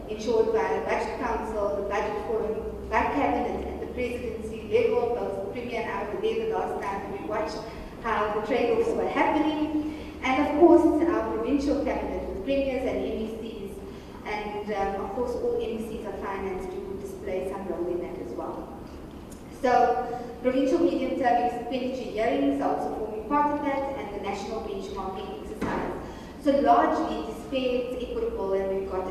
ensured by the Budget Council, the Budget Forum, by Cabinet at the Presidency level. Both the Premier and I were there the last time and we watched how the trade-offs were happening. And of course, our provincial cabinet with premiers and MECs, and of course all MECs are financed to display some role in that as well. So, provincial medium-term expenditure hearings are also forming part of that, and the national benchmarking exercise. So largely it is fair, it's equitable, and we've got a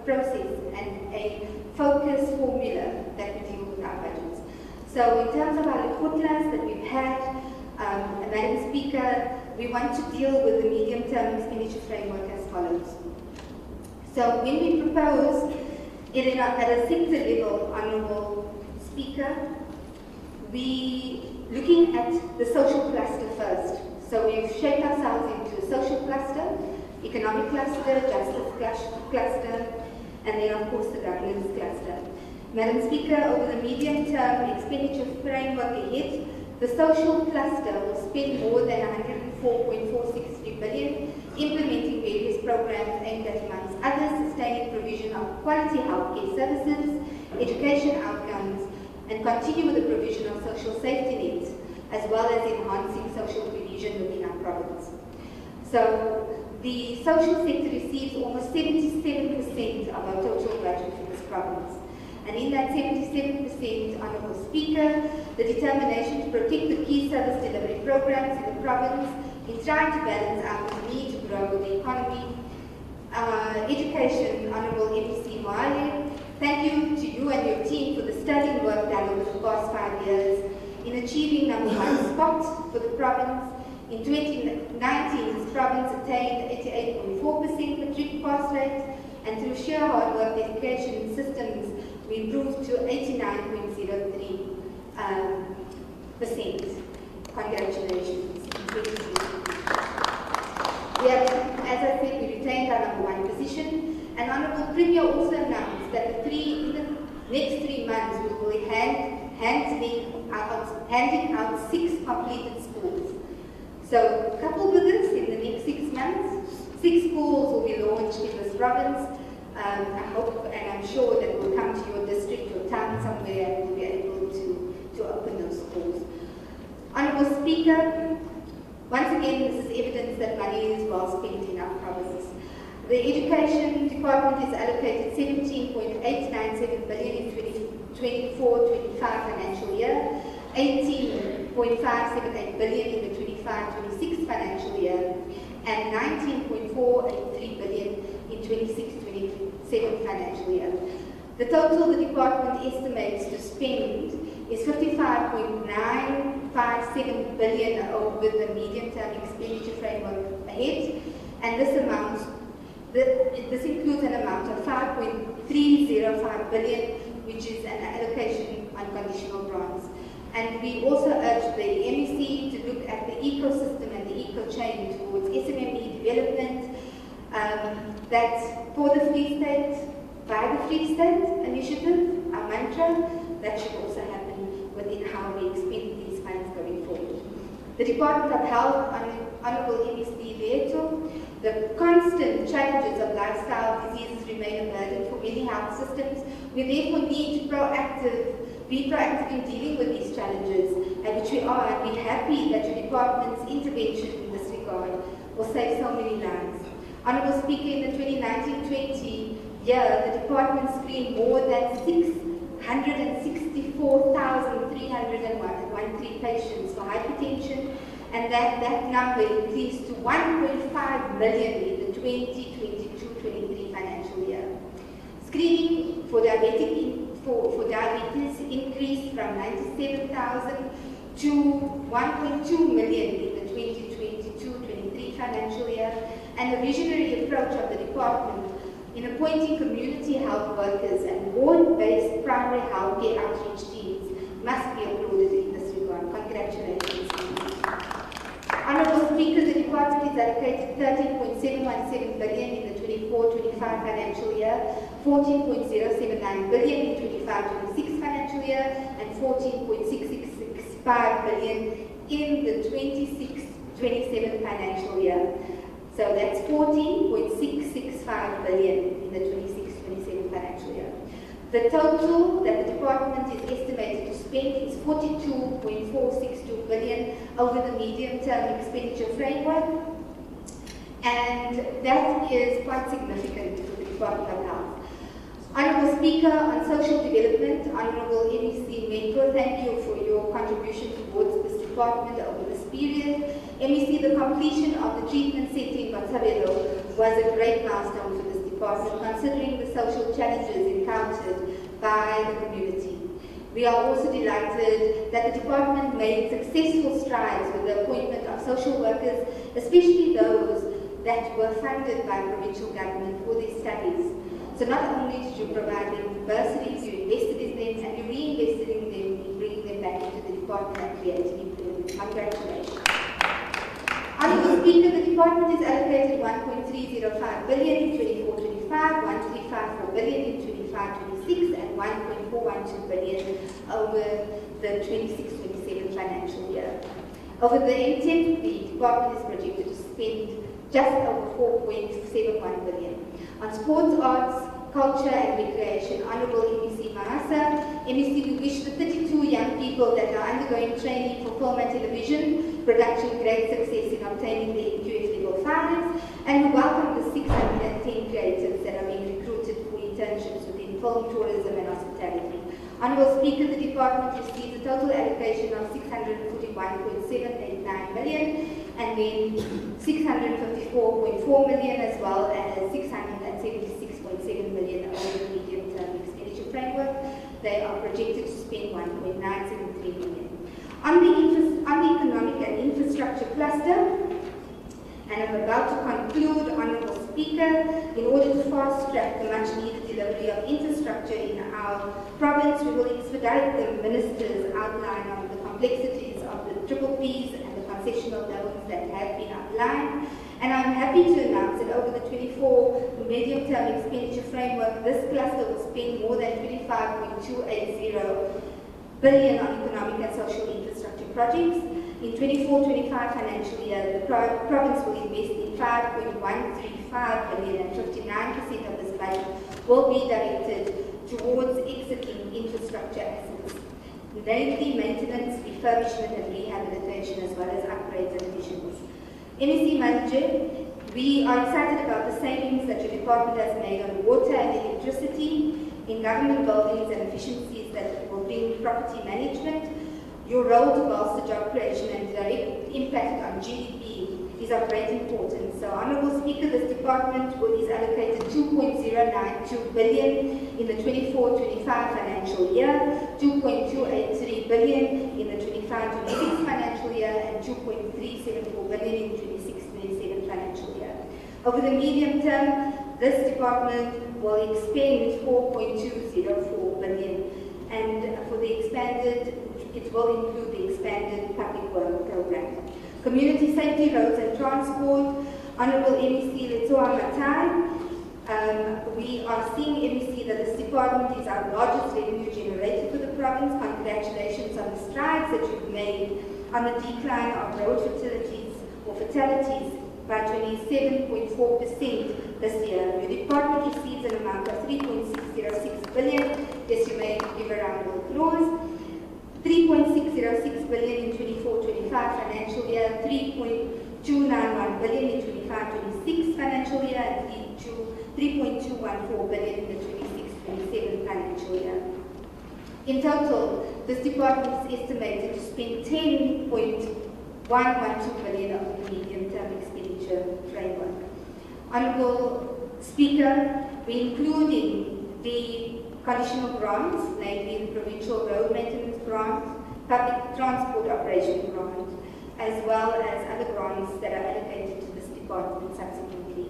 process and a focus formula that we deal with our budgets. So in terms of our reporters that we've had, Madam Speaker, we want to deal with the medium-term expenditure framework as follows. So when we propose it at a sector level, Honourable Speaker, we looking at the social cluster first. So we've shaped ourselves into a social cluster, economic cluster, justice cluster, and then of course the governance cluster. Madam Speaker, over the medium-term expenditure framework ahead, the social cluster will spend more than 104.463 billion implementing various programs aimed at, amongst others, sustaining provision of quality healthcare services, education outcomes, and continue with the provision of social safety nets, as well as enhancing social cohesion within our province. So the social sector receives almost 77% of our total budget for this province. And in that 77%, Honourable Speaker, the determination to protect the key service delivery programs in the province in trying to balance out the need to grow the economy. Education, Honourable MEC Moale, thank you to you and your team for the sterling work done over the past 5 years in achieving #1 spot for the province. In 2019, this province attained 88.4% matric pass rate, and through sheer hard work, dedication systems, we improved to 89.03%. Congratulations. We have, as I said, we retained our #1 position, and Honourable Premier also announced that in the next 3 months we will be handing out 6 completed schools. So, coupled with this, in the next 6 months, 6 schools will be launched in this province. I hope and I'm sure that we'll come to your district or town somewhere and we'll be able to open those schools. Honourable Speaker, once again, this is evidence that money is well spent in our province. The Education Department is allocated 17.897 billion in 2024-25 financial year, 18.578 billion in the 25-26 financial year, and 19.483 billion in 26-27 financial year. The total the department estimates to spend is 55.957 billion over the medium-term expenditure framework ahead, and this includes an amount of 5.305 billion which is an allocation on conditional grants. And we also urge the MEC to look at the ecosystem and the eco-chain towards SMME development, that for the Free State, by the Free State initiative, our mantra, that should also happen within how we expend these funds going forward. The Department of Health, Honourable MEC Leto, the constant challenges of lifestyle diseases remain a burden for many health systems. We therefore need to be proactive in dealing with these challenges, and which we are, and we're happy that your department's intervention in this regard will save so many lives. Honourable Speaker, in the 2019-20 year, the department screened more than 664,313 patients for hypertension, and that number increased to 1.5 million in the 2022-23 financial year. Screening for diabetes increased from 97,000 to 1.2 million in the 2022-23 financial year, and the visionary approach of the department in appointing community health workers and ward-based primary health care outreach teams must be applauded in this regard. Congratulations. Honourable Speaker, the department is allocated 13.717 billion in the 24-25 financial year, 14.079 billion in 25-26 financial year, and 14.6665 billion in the 26-27 financial year. So that's 14.665 billion in the 26-27 financial year. The total that the department is estimated to spend is 42.462 billion over the medium-term expenditure framework, and that is quite significant for the Department of Health. Honourable Speaker, on social development, Honourable MEC Mentor, thank you for your contribution towards this department over this period. MEC, the completion of the treatment center in Botshabelo was a great milestone for this department, considering the social challenges encountered by the community. We are also delighted that the department made successful strides with the appointment of social workers, especially those that were funded by provincial government for their studies. So not only did you provide them with bursaries, you invested in them and you reinvested in them in bringing them back into the department and creating employment. Congratulations. Honourable Speaker, the department is allocated 1.305 billion in 24-25, 1.354 billion in 25-26, and 1.412 billion over the 26-27 financial year. Over the MTEP, the department is projected to spend just over 4.71 billion. On sports, arts, culture and recreation, Honourable MEC Mahasa, MEC, we wish the 32 young people that are undergoing training for film and television production great success in obtaining the NQF level 5, and we welcome the 610 creatives that are being recruited for internships within film, tourism and hospitality. Honourable Speaker, the department received a total allocation of 641.789 million, and then 654.4 million as well as 676.7 million over the medium-term expenditure framework. They are projected to spend 1.973 million. On the economic and infrastructure cluster, and I'm about to conclude, Honourable Speaker, in order to fast-track the much-needed delivery of infrastructure in our province, we will expedite the Minister's outline on the complexities of the PPPs and the concessional loans that have been outlined. And I'm happy to announce that over the 24 medium-term expenditure framework, this cluster will spend more than 25.280 billion on economic and social infrastructure projects. In 24-25 financial year, the province will invest in 5.135 billion, and 59% of this budget will be directed towards exiting infrastructure assets, namely maintenance, refurbishment and rehabilitation, as well as upgrades and additions. MEC Manager, we are excited about the savings that your department has made on water and electricity, in government buildings and efficiencies that will bring property management. Your role to bolster job creation and direct impact on GDP is of great importance. So, Honourable Speaker, this department is allocated 2.092 billion in the 24-25 financial year, 2.283 billion in the 25-26 financial year, and 2.374 billion in the 26-27 financial year. Over the medium term, this department will expend 4.204 billion, and for the expanded, it will include the expanded public work program. Community safety, roads and transport. Honourable MEC Letoa Matai, we are seeing, MEC, that this department is our largest revenue generator for the province. Congratulations on the strides that you've made on the decline of road fatalities by 27.4% this year. Your department receives an amount of 3.606 billion. Yes, you may give a round of applause. 3.606 billion in 24-25 financial year, 3.291 billion in 25-26 financial year, and 3.214 billion in the 26-27 financial year. In total, this department is estimated to spend 10.112 billion of the medium-term expenditure framework. Honourable Speaker, we're including the conditional grants, namely the provincial road maintenance grant, public transport operation grant, as well as other grants that are allocated to this department subsequently.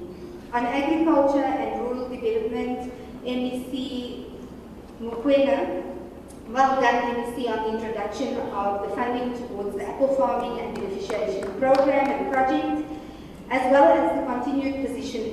On agriculture and rural development, MEC Mukwena, well done, MEC, on the introduction of the funding towards the apple farming and beneficiation program and project, as well as the continued position,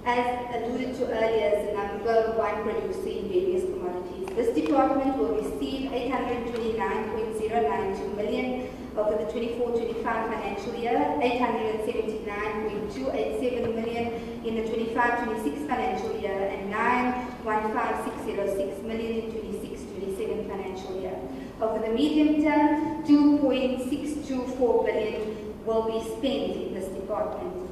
as alluded to earlier, as the number one producer in various commodities. This department will receive 829.092 million over the 24-25 financial year, 879.287 million in the 25-26 financial year, and 915,606 million in 26-27 financial year. Over the medium term, 2.624 billion will be spent in this department.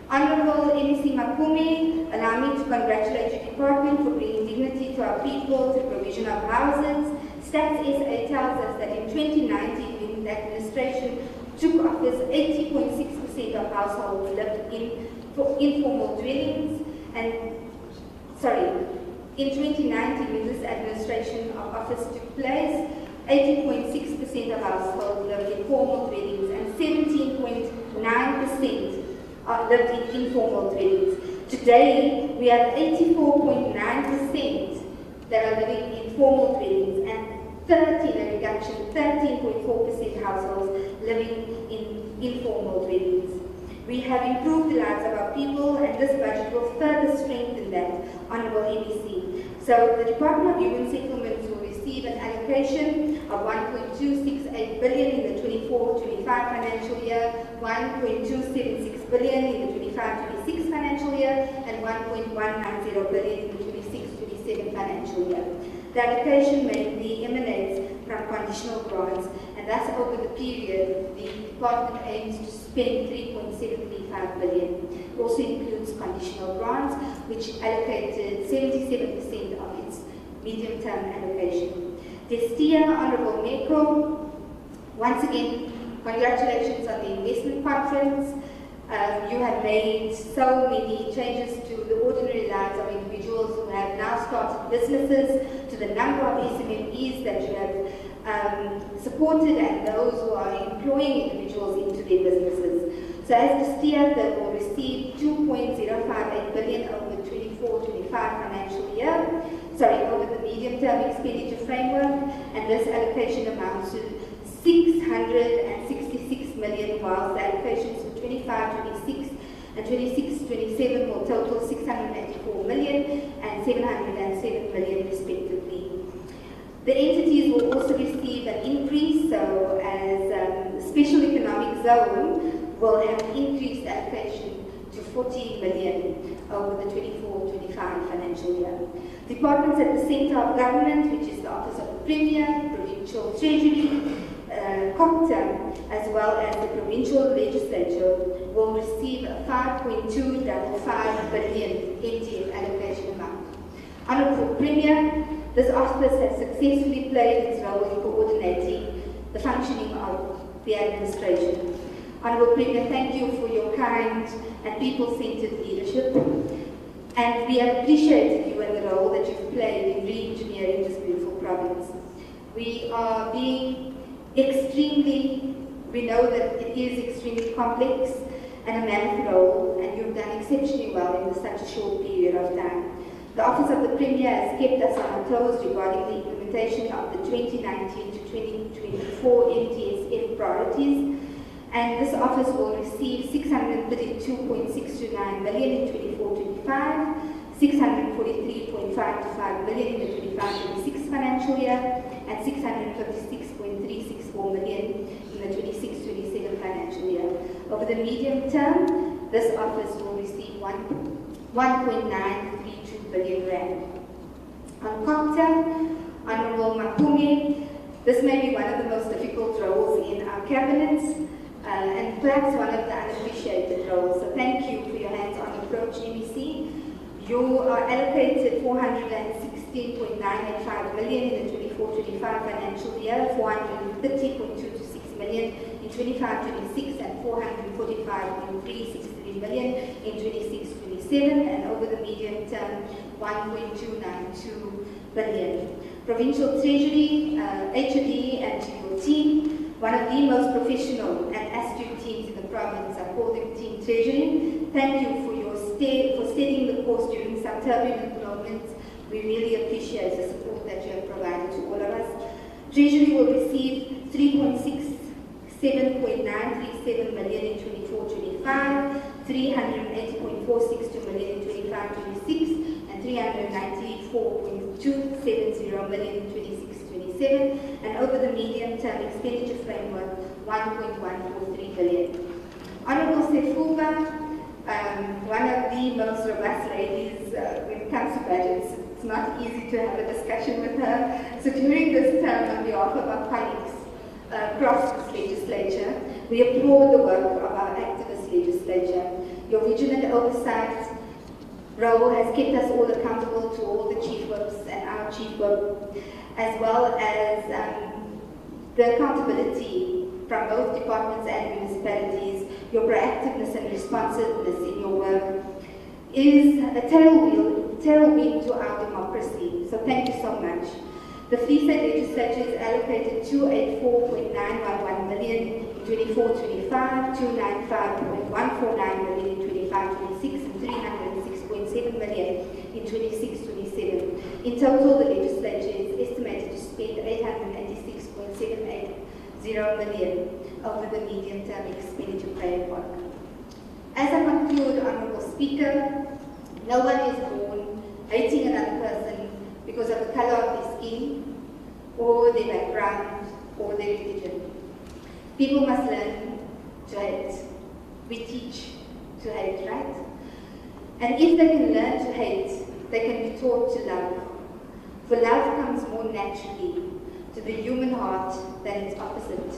Honourable MEC Makumi, allow me to congratulate your department for bringing dignity to our people through provision of houses. Stats SA tells us that in 2019, when the administration took office, 80.6% of households lived in informal dwellings. And, in 2019, when this administration of office took place, 80.6% of households lived in formal dwellings and 17.9% lived in informal dwellings. Today, we have 84.9% that are living in formal dwellings and 13.4% households living in informal dwellings. We have improved the lives of our people, and this budget will further strengthen that, Honourable MEC. So the Department of Human Settlements will receive an allocation of 1.268 billion in the 24-25 financial year, 1.276 billion in the 25-26 financial year, and 1.190 billion in the 26-27 financial year. The allocation mainly emanates from conditional grants, and thus over the period, the department aims to spend 3.735 billion. It also includes conditional grants, which allocated 77% of its medium-term allocation. Destia, Honourable Meko, once again, congratulations on the investment conference. You have made so many changes to the ordinary lives of individuals who have now started businesses, to the number of SMMEs that you have supported, and those who are employing individuals into their businesses. So as Destia, they will receive 2.058 billion over the 24-25 financial year, over the medium-term expenditure framework, and this allocation amounts to 666 million, whilst the allocations for 25-26 and 26-27 will total 684 million and 707 million respectively. The entities will also receive an increase, so as Special Economic Zone will have increased allocation to 40 million over the 24-25 financial year. Departments at the centre of government, which is the Office of the Premier, Provincial Treasury, COPTA, as well as the Provincial Legislature, will receive a 5.255 billion NTF allocation amount. Honourable Premier, this office has successfully played its role in coordinating the functioning of the administration. Honourable Premier, thank you for your kind and people-centred leadership, and we have appreciated you and the role that you've played in re-engineering this beautiful province. We are being we know that it is extremely complex and a mammoth role, and you you've done exceptionally well in such a short period of time. The Office of the Premier has kept us on our toes regarding the implementation of the 2019 to 2024 NTSF priorities, and this office will receive 632.629 million in 24-25, 643.525 million in the 25-26 financial year, and 656.364 million in the 26-27 financial year. Over the medium term, this office will receive 1.932 billion rand. On COPTA, Honourable Makume, this may be one of the most difficult roles in our cabinet, and perhaps one of the unappreciated roles. So thank you for your hands-on approach, MEC. You are allocated 416.985 million in the 24-25 financial year, 430.226 million in 25-26, and 445.363 million in 26-27, and over the medium term, 1.292 billion. Provincial Treasury, HOD, and to your team, one of the most professional and astute teams in the province. I call them Team Treasury. Thank you for steadying the course during some turbulent moments. We really appreciate the support that you have provided to all of us. Treasury will receive 367.937 million in 24-25, 380.462 million in 25-26, and 394.270 million in 26-27, and over the medium-term expenditure framework, 1.143 billion. Honourable Sefuba, one of the most robust ladies when it comes to budgets. It's not easy to have a discussion with her. So during this term, on behalf of our colleagues across this legislature, we applaud the work of our activist legislature. Your vigilant oversight role has kept us all accountable to all the chief whips and our chief whip, as well as the accountability from both departments and municipalities. Your proactiveness and responsiveness in your work is a tailwind to our democracy. So thank you so much. The Free State Legislature is allocated 284.911 million in 24-25, 295.149 million in 25-26, and 306.7 million in 26-27. In total, the legislature is estimated to spend 886.780 million over the medium-term expenditure framework. As I conclude, Honourable Speaker, no one is born hating another person because of the colour of their skin, or their background, or their religion. People must learn to hate. We teach to hate, right? And if they can learn to hate, they can be taught to love. For love comes more naturally to the human heart than its opposite.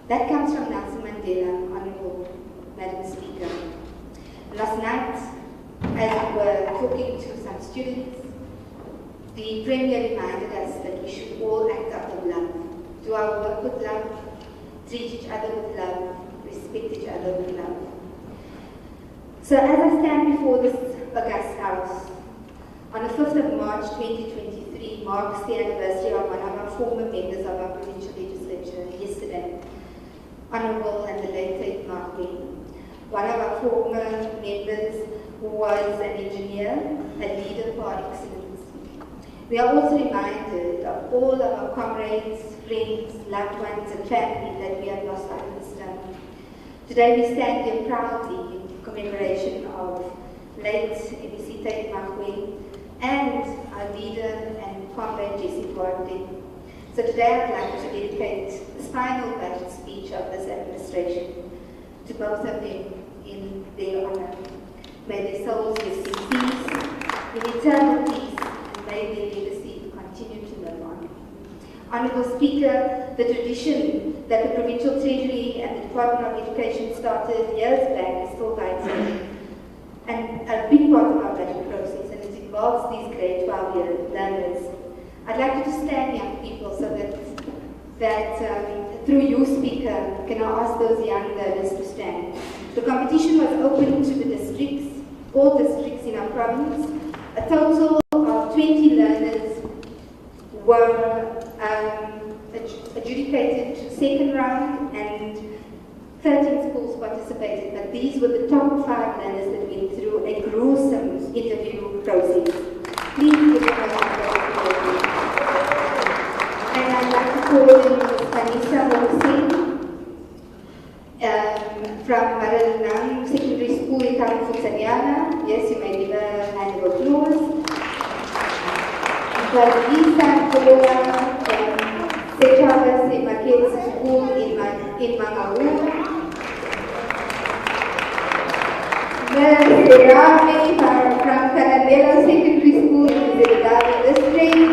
That comes from Nelson Mandela, Honourable Madam Speaker. Last night, as we were talking to some students, the Premier reminded us that we should all act out of love, do our work with love, treat each other with love, respect each other with love. So as I stand before this august house, on the 5th of March 2023 marks the anniversary of one of our former members of our provincial legislature yesterday, Honourable and the late State MEC, one of our former members who was an engineer, a leader for excellence. We are also reminded of all of our comrades, friends, loved ones, and family that we have lost under this term. Today we stand here proudly in commemoration of late SABC State MEC and our leader and comrade Jesse Duarte. So today I'd like to dedicate this final budget speech of this administration to both of them in their honour. May their souls receive peace, in eternal peace, and may their legacy continue to live on. Honourable Speaker, the tradition that the Provincial Treasury and the Department of Education started years back is still vital and a big part of our budget process, and it involves these grade 12-year learners. I'd like you to stand, young people, so that through you, Speaker, can I ask those young learners to stand. The competition was open to the districts, all districts in our province. A total of 20 learners were adjudicated to second round, and 13 schools participated participated, but these were the top 5 learners that went through a gruesome interview process. Please give them a round of applause. And I'd like to call in Ms. Vanessa Hossein from Maranang Secondary School in Futsaniana. Yes, you may give a hand of applause. Lisa Kola from State MEC School in Mangaung. Ms. Serami from Canadela Secondary School in the Gadija District.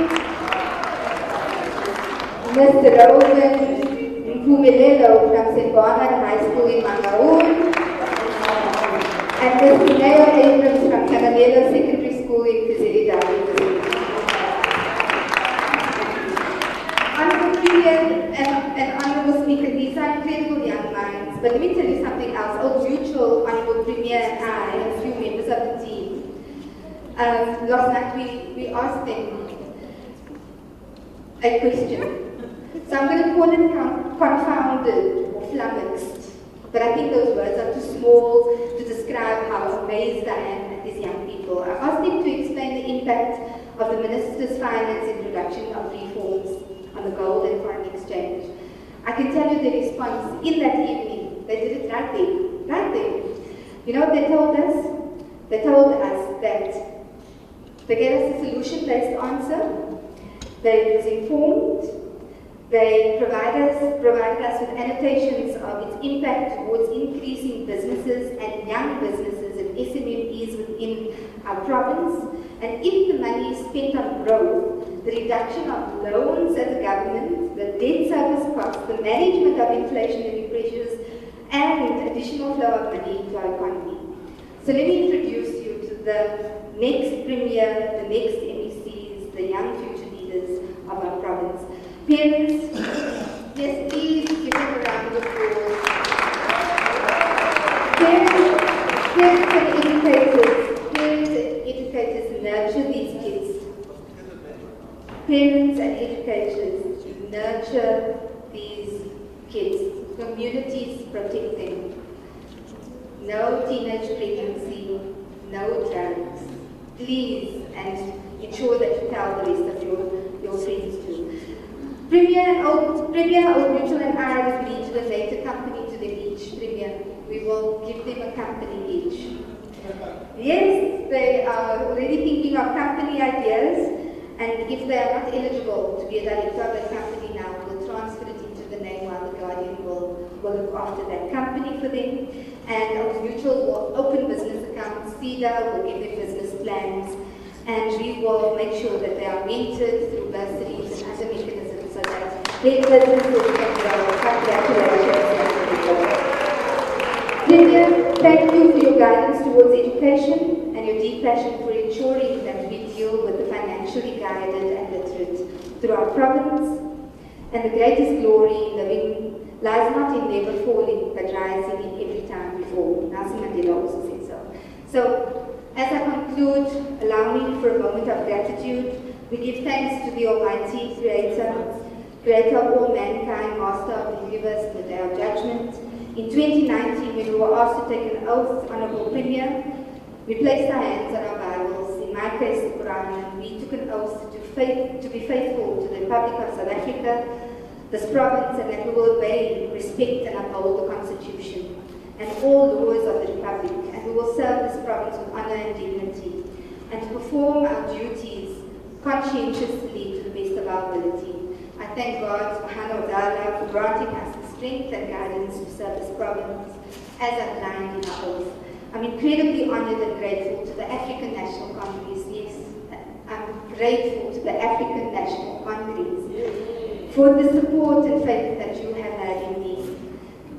Mr. Rowan Mpumelelo from St. Bernard High School in Mangaung. And Mr. Neo Abrams from Canadela Secondary School in Gadija District. Honorable Premier and Honorable Speaker, these are incredible young minds. But let me tell you something else. Old Mutual, Honorable Premier and I, and a few members of the team, last night we asked them a question. So I'm going to call it confounded or flummoxed. But I think those words are too small to describe how amazed I am at these young people. I asked them to explain the impact of the Minister's Finance introduction of reforms on the gold and foreign exchange. I can tell you the response in that evening. They did it right there. You know what they told us? They told us that they gave us a solution-based answer. They was informed. They provided us with annotations of its impact towards increasing businesses and young businesses and SMEs within our province. And if the money is spent on growth, the reduction of loans as a government, the debt service costs, the management of inflationary pressures, and additional flow of money into our economy. So let me introduce you to the next Premier, the next MECs, the young future leaders of our province. Parents, yes, please give them a round of applause. Parents and educators nurture these kids. Parents and educators nurture these kids. Communities protect them. No teenage pregnancy, no drugs. Please, and ensure that you tell the rest of your friends too. Premier, Old Mutual and I have agreed to donate a company to them each. Premier, we will give them a company each. Yes, they are already thinking of company ideas, and if they are not eligible to be a director of that company now, we'll transfer it into the name while the Guardian will look after that company for them. And Old Mutual will open business accounts, FIDA will give them business plans, and we will make sure that they are mentored through bursaries and other mechanisms so that their businesses can grow. Congratulations. Premier, thank you for your guidance towards education and your deep passion for ensuring that we deal with the financially guided and literate through our province. And the greatest glory in living lies not in never falling, but rising in every time before. Nelson Mandela also said so. So, as I conclude, allow me for a moment of gratitude. We give thanks to the Almighty Creator of all mankind, Master of the universe and the day of judgment. In 2019, when we were asked to take an oath, Honorable Premier, we placed our hands on our Bibles, in my case the Quran, and we took an oath to be faithful to the Republic of South Africa, this province, and that we will obey, respect and uphold the Constitution and all laws of the Republic, and we will serve this province with honor and dignity, and to perform our duties conscientiously to the best of our ability. I thank God subhanahu wa ta'ala for granting us the strength and guidance to serve this province as outlined in our oath. I'm incredibly honored and grateful to the African National Congress. Yes, I'm grateful to the African National Congress for the support and faith that you have had in me.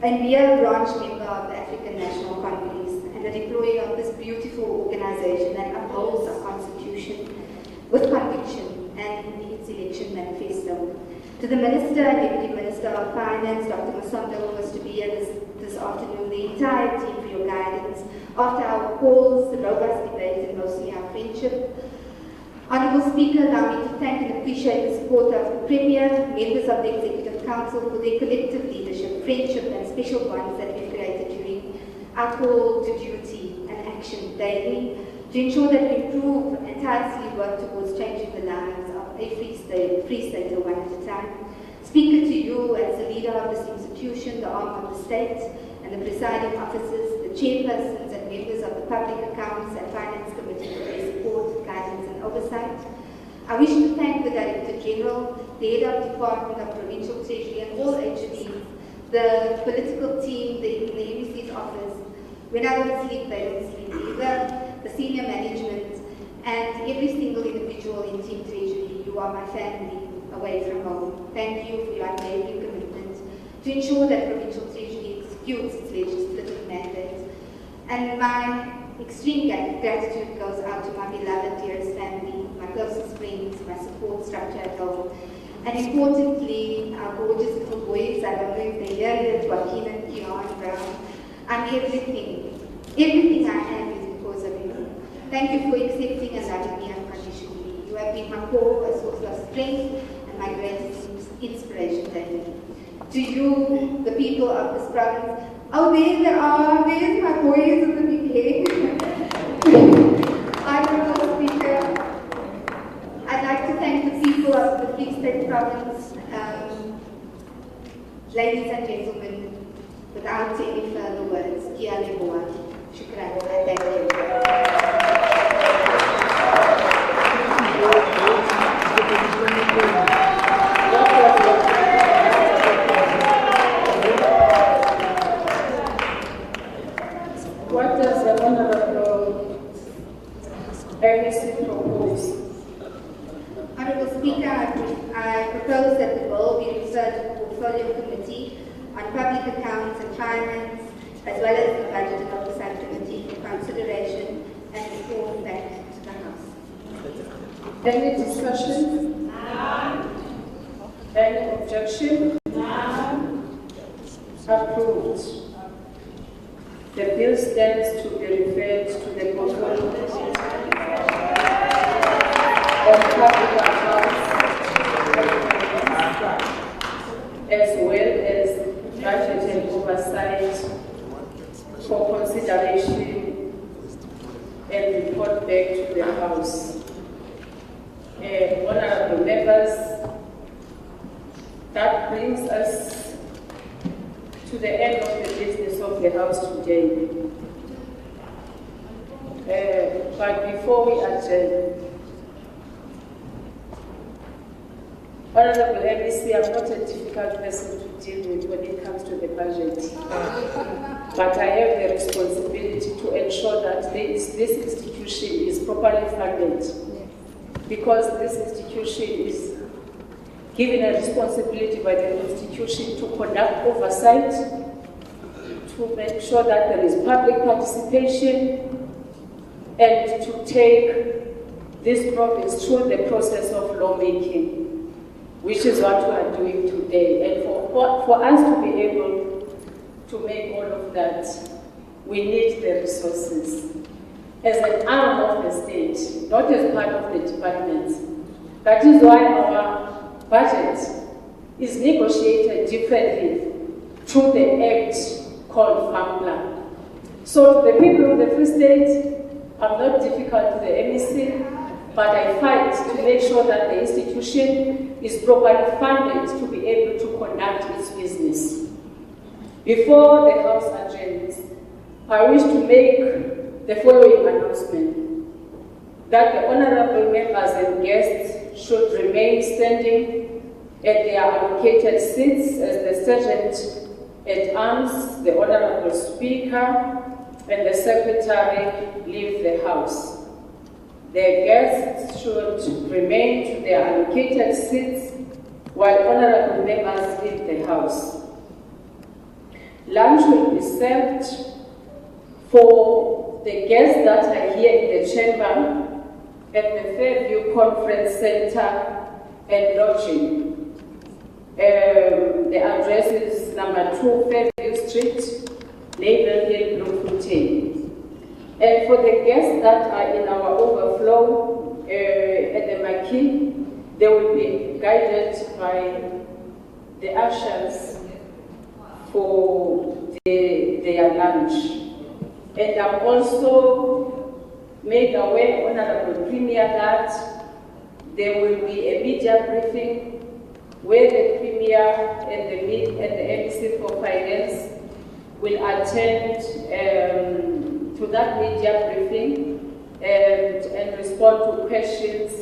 And we are a branch member of the African National Congress and a employee of this beautiful organization that upholds our Constitution with conviction and in its election manifesto. To the Minister and Deputy Minister of Finance, Dr. Masonto, who was to be here this afternoon, the entire team for your guidance after our calls, the robust debate, and mostly our friendship. Honourable Speaker, allow me to thank and appreciate the support of the Premier, members of the Executive Council for their collective leadership, friendship, and special bonds that we've created during our call to duty and action daily to ensure that we improve and tirelessly work towards changing the lives of a Free Stater one at a time. Speaker to you as the leader of this institution, the arm of the state, and the presiding officers, the chairpersons and members of the Public Accounts and Finance Committee for their support, guidance and oversight. I wish to thank the Director General, the Head of Department of Provincial Treasury and all HDs, the political team, the MEC's office. When I don't sleep, they don't sleep either. The senior management and every single individual in Team Treasury. You are my family away from home. Thank you for your unwavering commitment to ensure that Provincial Treasury executes its legislative mandate. And my extreme gratitude goes out to my beloved, dearest family, my closest friends, my support structure at home, and importantly, our gorgeous little boys. I don't know if they hear it, Joaquin and Keon Brown. I'm everything. Everything I am is because of you. Thank you for accepting and loving me unconditionally. You have been my core, a source of strength, and my greatest inspiration daily. To you, the people of this province, oh, there they are. There's my boys in the big head. Honorable Speaker, I'd like to thank the people of the Free State Province. Ladies and gentlemen, without any further words, Kia leboa. Shukran. I thank you. What does the Honorable MEC propose? Honorable Speaker, I propose that the bill be referred to the Portfolio Committee on Public Accounts and Finance, as well as the Budget and Oversight Committee for consideration and report back to the House. Any discussion? None. Any objection? None. Approved. The bill stands to be referred to the Portfolio Committee on Public Accounts as well as Budget and Oversight for consideration and report back to the House. Honorable members, that brings us to the end of the business of the House today. But before we adjourn, Honorable MEC, I'm not a difficult person to deal with when it comes to the budget. But I have the responsibility to ensure that this institution is properly funded. Because this institution is given a responsibility by the institution to conduct oversight, to make sure that there is public participation, and to take this province through the process of lawmaking, which is what we are doing today. And for us to be able to make all of that, we need the resources. As an arm of the state, not as part of the departments. That is why our budget is negotiated differently through the act called Farm Plan. So the people of the Free State, I'm not difficult to the MEC, but I fight to make sure that the institution is properly funded to be able to conduct its business. Before the House adjourns, I wish to make the following announcement: that the honorable members and guests should remain standing at their allocated seats as the Sergeant at Arms, the Honorable Speaker, and the Secretary leave the House. The guests should remain to their allocated seats while honorable members leave the House. Lunch will be served for the guests that are here in the chamber at the Fairview Conference Center and lodging. The address is number 2 Fairview Street, Naval Hill, Bloemfontein. And for the guests that are in our overflow at the Marquis, they will be guided by the ushers for their lunch. And I'm also made aware, Honorable Premier, that there will be a media briefing where the Premier and the MEC for Finance will attend to that media briefing and respond to questions,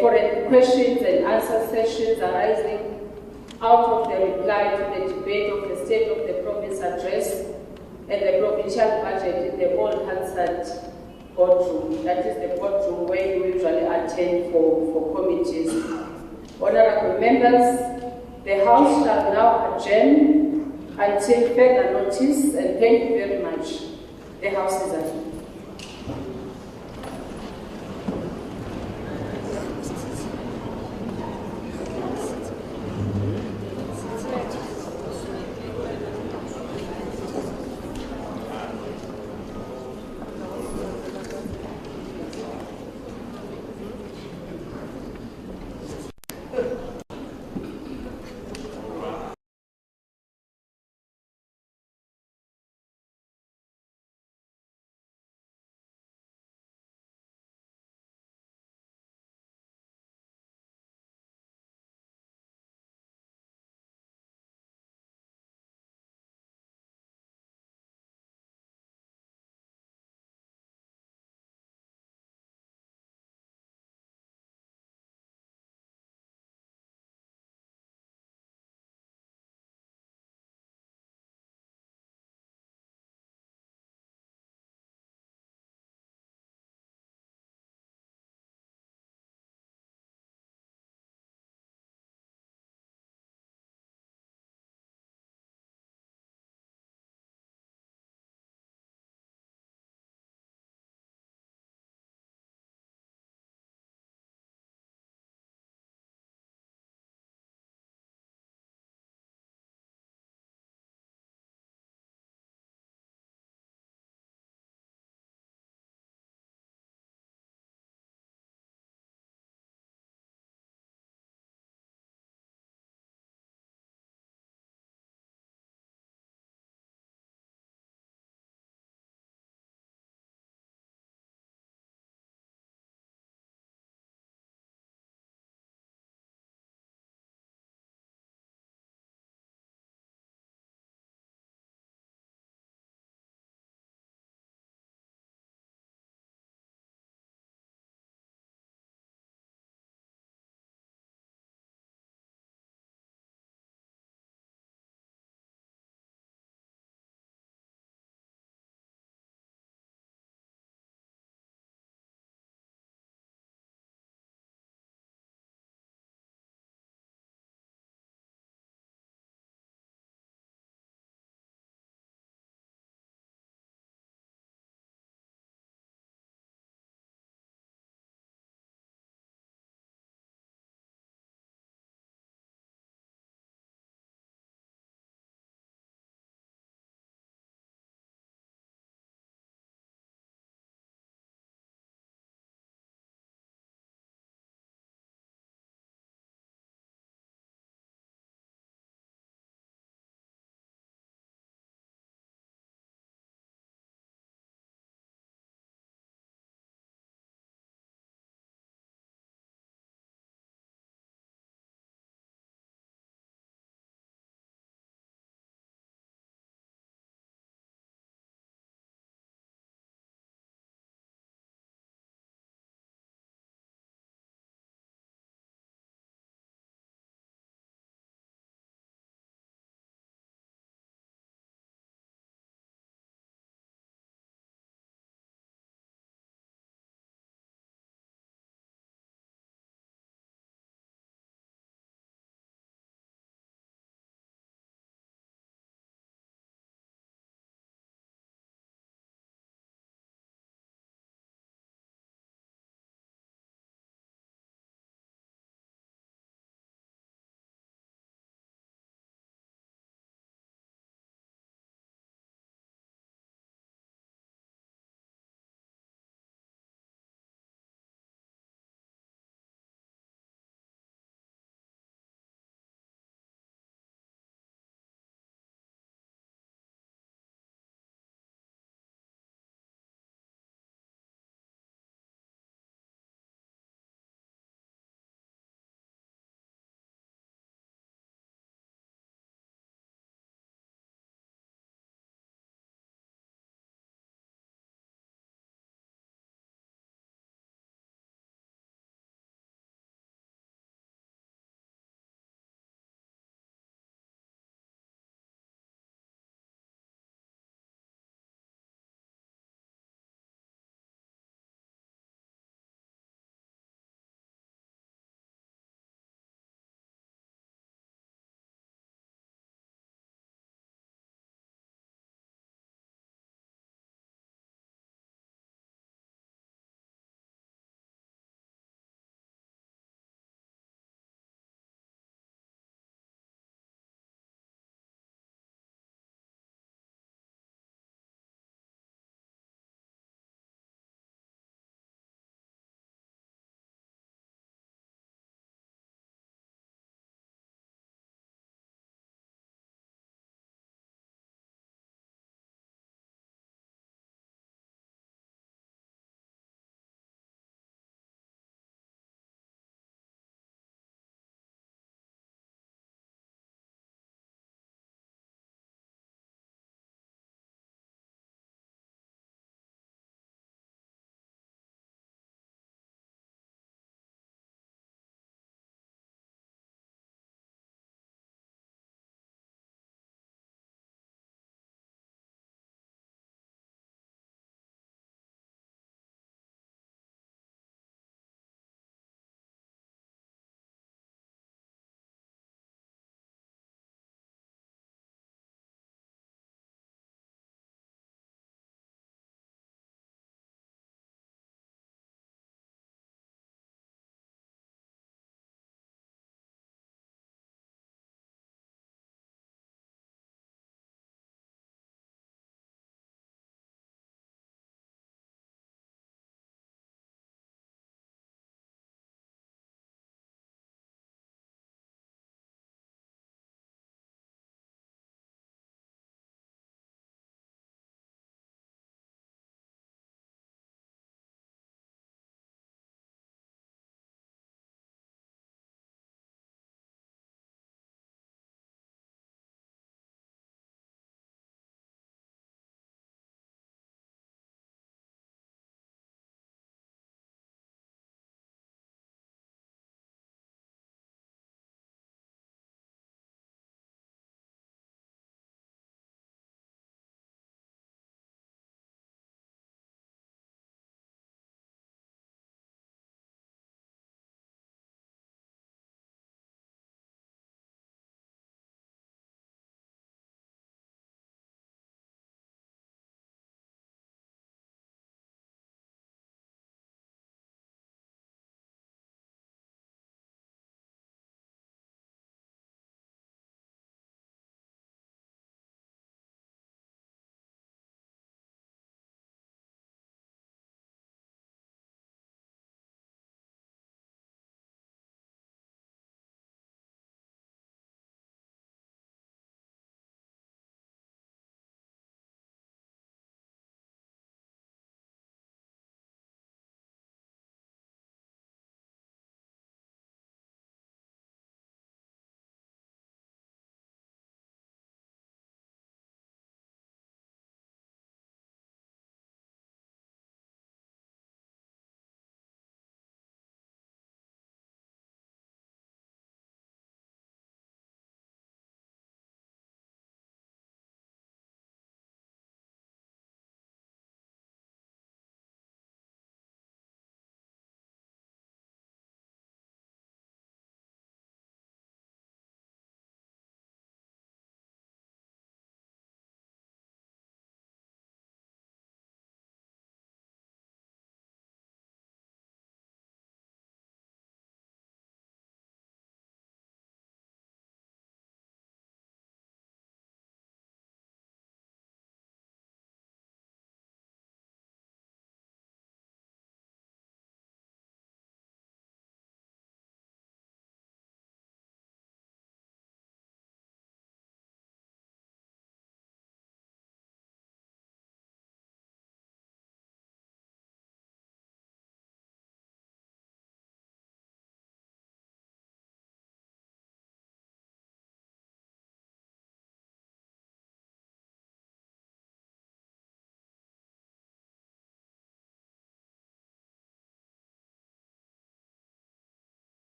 for questions and answer sessions arising out of the reply to the debate of the State of the Province address and the provincial budget in the All Hansard boardroom. That is the boardroom where you usually attend for committees. Honorable members, the House shall now adjourn until further notice, and thank you very much. The House is adjourned.